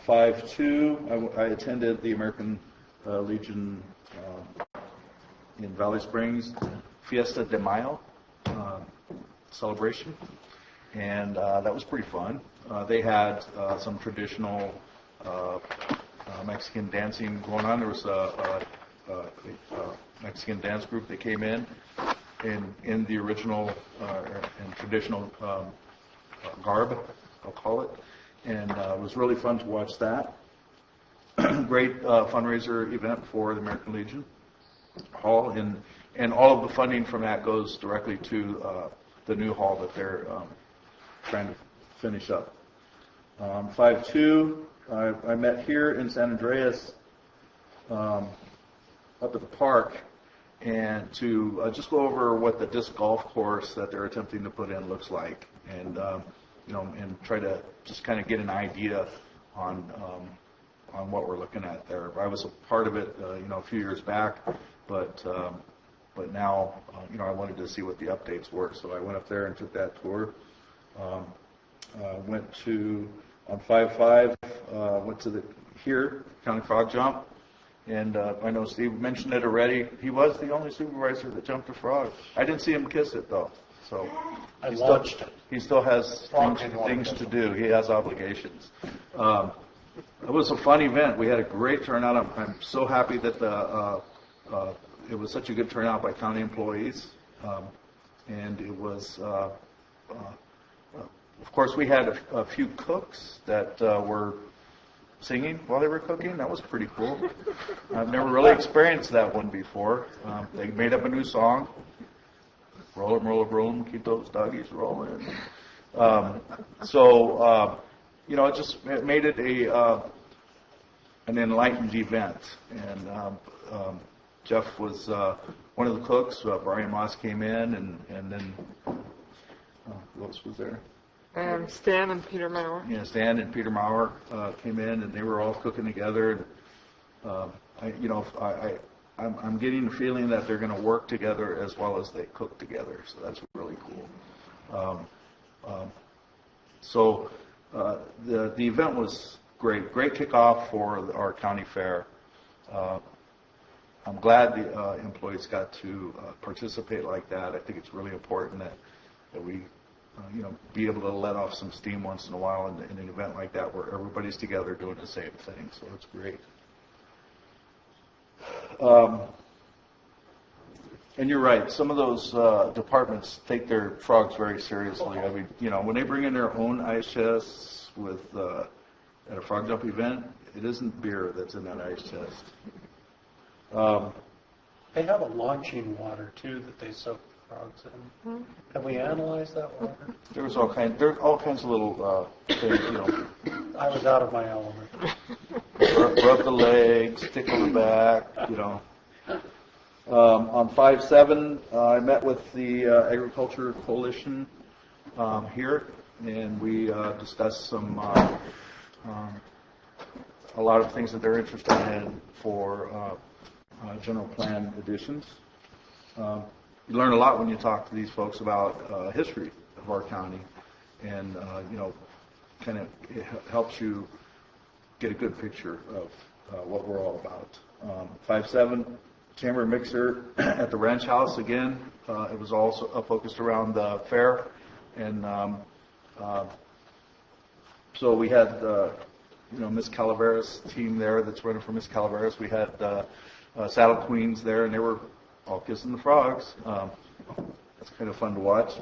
5/2, I attended the American Legion in Valley Springs Fiesta de Mayo celebration, and that was pretty fun. They had some traditional Mexican dancing going on. There was a Mexican dance group that came in the original and traditional garb, I'll call it, and it was really fun to watch that. Great fundraiser event for the American Legion Hall, and all of the funding from that goes directly to the new hall that they're trying to finish up. 5/2, I met here in San Andreas up at the park, and to just go over what the disc golf course that they're attempting to put in looks like, and and try to just kind of get an idea on what we're looking at there. I was a part of it, a few years back, but now, I wanted to see what the updates were, so I went up there and took that tour. Went to on 5/5, went to the County Frog Jump. And I know Steve mentioned it already. He was the only supervisor that jumped a frog. I didn't see him kiss it, though. So he still has things to do. He has obligations. It was a fun event. We had a great turnout. I'm so happy that it was such a good turnout by county employees. And it was, of course, we had a few cooks that were singing while they were cooking. That was pretty cool. I've never really experienced that one before. They made up a new song. Roll 'em, roll 'em, roll 'em, keep those doggies rolling. It just made it an enlightened event. And Jeff was one of the cooks. Brian Moss came in, and then who else was there?
Stan and Peter Maurer.
Yeah, Stan and Peter Maurer came in, and they were all cooking together. And, I'm getting the feeling that they're going to work together as well as they cook together. So that's really cool. The event was great. Great kickoff for our county fair. I'm glad the employees got to participate like that. I think it's really important that we be able to let off some steam once in a while in an event like that where everybody's together doing the same thing. So it's great. And you're right. Some of those departments take their frogs very seriously. I mean, when they bring in their own ice chests at a frog jump event, it isn't beer that's in that ice chest.
They have a launching water too that they soak frogs in. Have we analyzed that water?
There's all kinds of little things.
I was out of my element.
Rub the legs, tickle the back. On 5/7, I met with the Agriculture Coalition here, and we discussed a lot of things that they're interested in for general plan additions. You learn a lot when you talk to these folks about history of our county, and kind of it helps you get a good picture of what we're all about. 5/7, chamber mixer at the ranch house again. It was also focused around the fair, and so we had Miss Calaveras team there that's running for Miss Calaveras. We had Saddle Queens there, and they were all kissing the frogs. That's kind of fun to watch.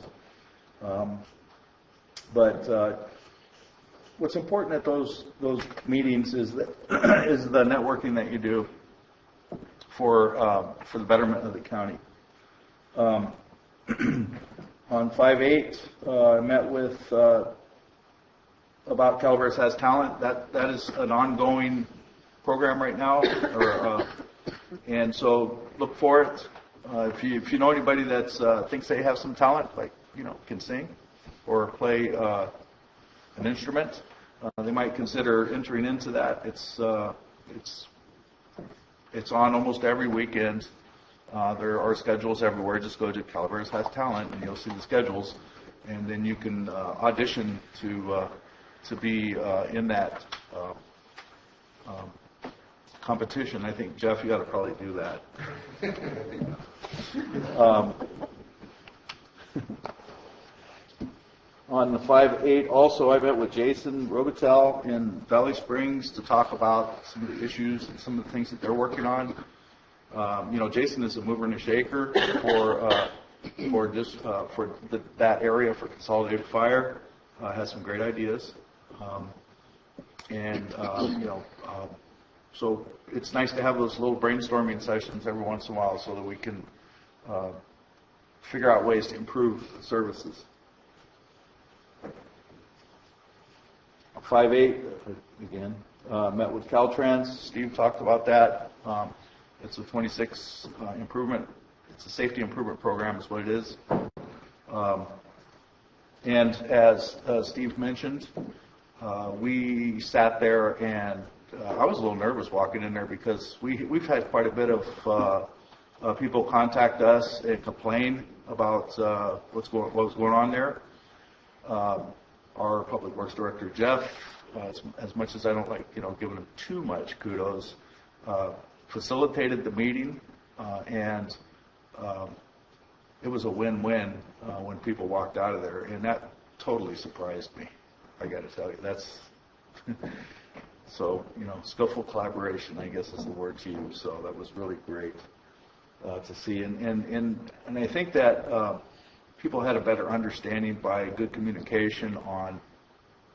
But what's important at those meetings is the networking that you do for the betterment of the county. On 5/8, I met with about Calaveras Has Talent. That is an ongoing program right now, and so look for it. If you know anybody that thinks they have some talent, like can sing or play an instrument, they might consider entering into that. It's on almost every weekend. There are schedules everywhere. Just go to Calaveras Has Talent, and you'll see the schedules, and then you can audition to be in that competition. I think, Jeff, you got to probably do that. On the 5/8, also, I met with Jason Robitel in Valley Springs to talk about some of the issues and some of the things that they're working on. Jason is a mover and a shaker for that area for Consolidated Fire. Has some great ideas, so it's nice to have those little brainstorming sessions every once in a while so that we can figure out ways to improve services. 5/8, again, met with Caltrans. Steve talked about that. It's a 26 improvement. It's a safety improvement program is what it is. And as Steve mentioned, we sat there and I was a little nervous walking in there because we've had quite a bit of people contact us and complain about what was going on there. Our Public Works Director, Jeff, as much as I don't like giving him too much kudos, facilitated the meeting, and it was a win-win when people walked out of there, and that totally surprised me. I got to tell you, that's so skillful collaboration, I guess is the word to use. So that was really great to see, and I think that people had a better understanding by good communication on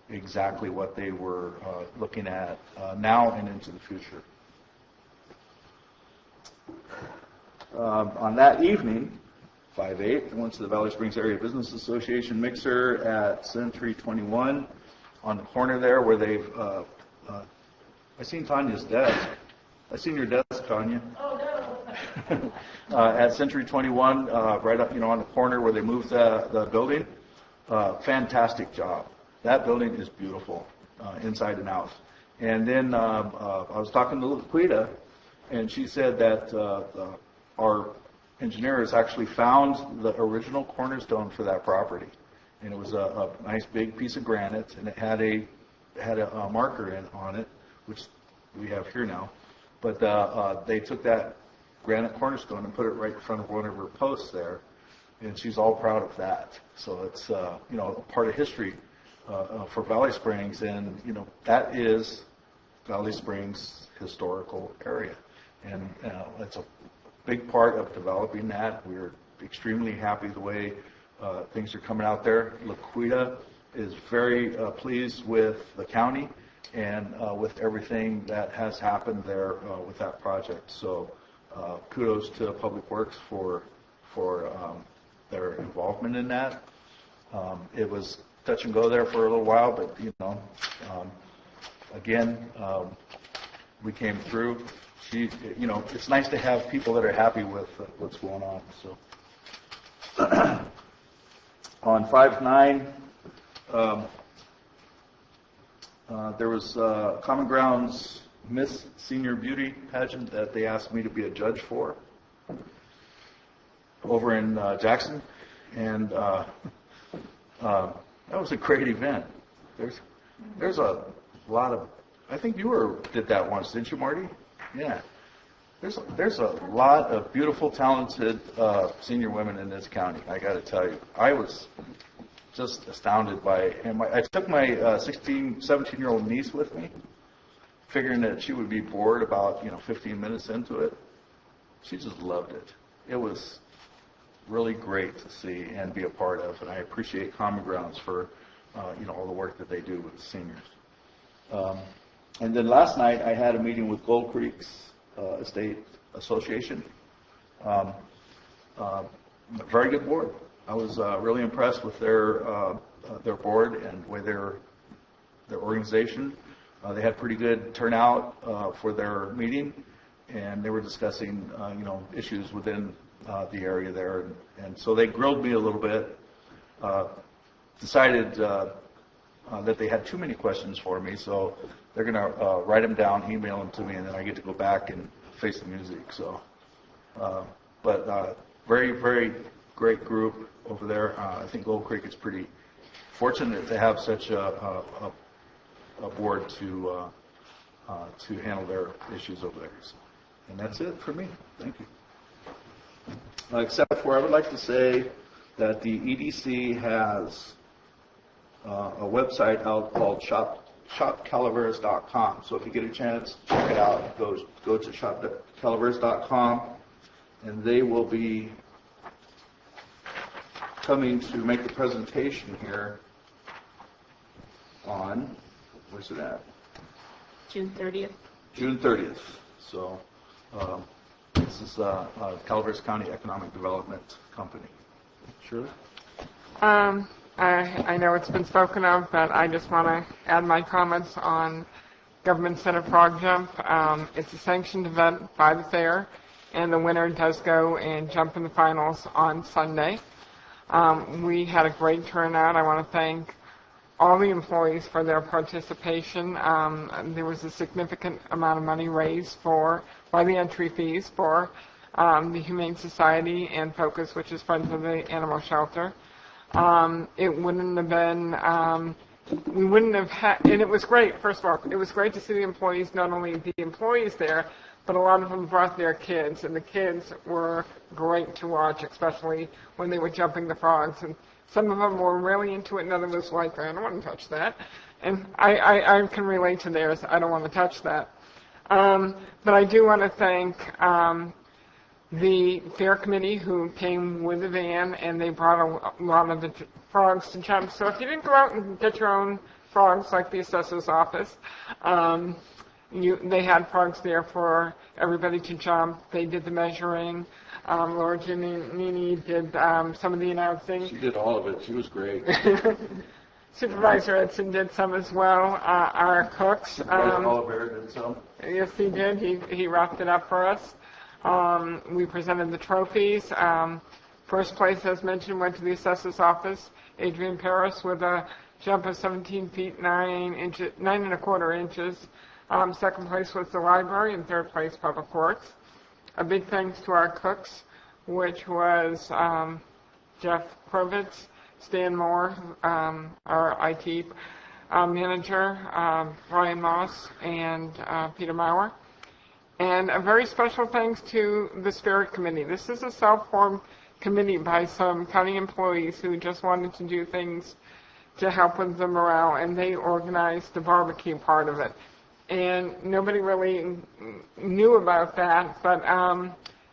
exactly what they were looking at now and into the future. On that evening, 5/8, I went to the Valley Springs Area Business Association mixer at Century 21 on the corner there where they've I seen Tanya's desk. I seen your desk, Tanya. Oh, no. At Century 21, right up, on the corner where they moved the building. Fantastic job. That building is beautiful, inside and out. And then I was talking to Laquita, and she said that our engineer has actually found the original cornerstone for that property. And it was a nice big piece of granite, and it had a marker on it, which we have here now. But they took that granite cornerstone and put it right in front of one of her posts there.
and she's all proud of that. So it's a part of history for Valley Springs, and that is Valley Springs historical area, and it's a big part of developing that. We're extremely happy the way things are coming out there. Laquita is very pleased with the county and with everything that has happened there with that project. So kudos to Public Works for their involvement in that. It was touch and go there for a little while, but again, we came through. It's nice to have people that are happy with what's going on. So on 5/9, there was Common Ground's Miss Senior Beauty pageant that they asked me to be a judge for over in Jackson, and that was a great event. There's a lot of, I think you did that once, didn't you, Marty? Yeah. There's a lot of beautiful, talented senior women in this county, I got to tell you. I was just astounded by it. And I took my 17-year-old niece with me, figuring that she would be bored about 15 minutes into it. She just loved it. It was really great to see and be a part of, and I appreciate Common Grounds for all the work that they do with the seniors. And then last night I had a meeting with Gold Creek's Estate Association. Very good board. I was really impressed with their board and the way their organization. They had pretty good turnout for their meeting, and they were discussing issues within the area there, and so they grilled me a little bit. Decided that they had too many questions for me, so they're going to write them down, email them to me, and then I get to go back and face the music. So, but very, very great group over there. I think Gold Creek is pretty fortunate to have such a board to handle their issues over there. So, and that's it for me. Thank you. Except for I would like to say that the EDC has a website out called shopcalaveras.com. So if you get a chance, check it out. Go to shopcalaveras.com, and they will be coming to make the presentation here on, where's it at?
June 30th.
June 30th. So this is Calaveras County Economic Development Company. Shirley?
I know it's been spoken of, but I just want to add my comments on Government Center Frog Jump. It's a sanctioned event by the fair, and the winner does go and jump in the finals on Sunday. We had a great turnout. I want to thank all the employees for their participation. There was a significant amount of money raised by the entry fees for the Humane Society and Focus, which is Friends of the Animal Shelter. It wouldn't have been, we wouldn't have had, and it was great, first of all, it was great to see the employees, not only the employees there, but a lot of them brought their kids, and the kids were great to watch, especially when they were jumping the frogs, and some of them were really into it, and others was like, I don't want to touch that, and I can relate to theirs, I don't want to touch that. But I do want to thank the fair committee who came with the van, and they brought a lot of the frogs to jump. So if you didn't go out and get your own frogs like the assessor's office, they had frogs there for everybody to jump. They did the measuring. Laura Giannini did some of the announcing.
She did all of it. She was great.
Supervisor Edson did some as well. Our cooks.
Supervisor Calaveras did some.
Yes, he did. He wrapped it up for us. We presented the trophies. First place, as mentioned, went to the assessor's office, Adrian Paris, with a jump of 17 feet 9 and a quarter inches. Second place was the library, and third place, Public Works. A big thanks to our cooks, which was Jeff Krovitz, Stan Moore, our IT manager, Ryan Moss, and Peter Maurer. And a very special thanks to the Spirit Committee. This is a self-formed committee by some county employees who just wanted to do things to help with the morale, and they organized the barbecue part of it. And nobody really knew about that, but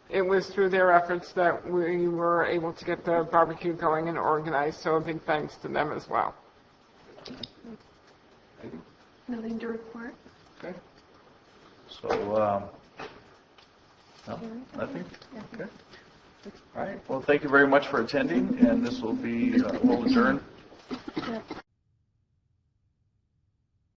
it was through their efforts that we were able to get the barbecue going and organized, so a big thanks to them as well.
Nothing to report.
Okay. So, no, nothing? Okay. All right. Well, thank you very much for attending, and this will be, we'll adjourn.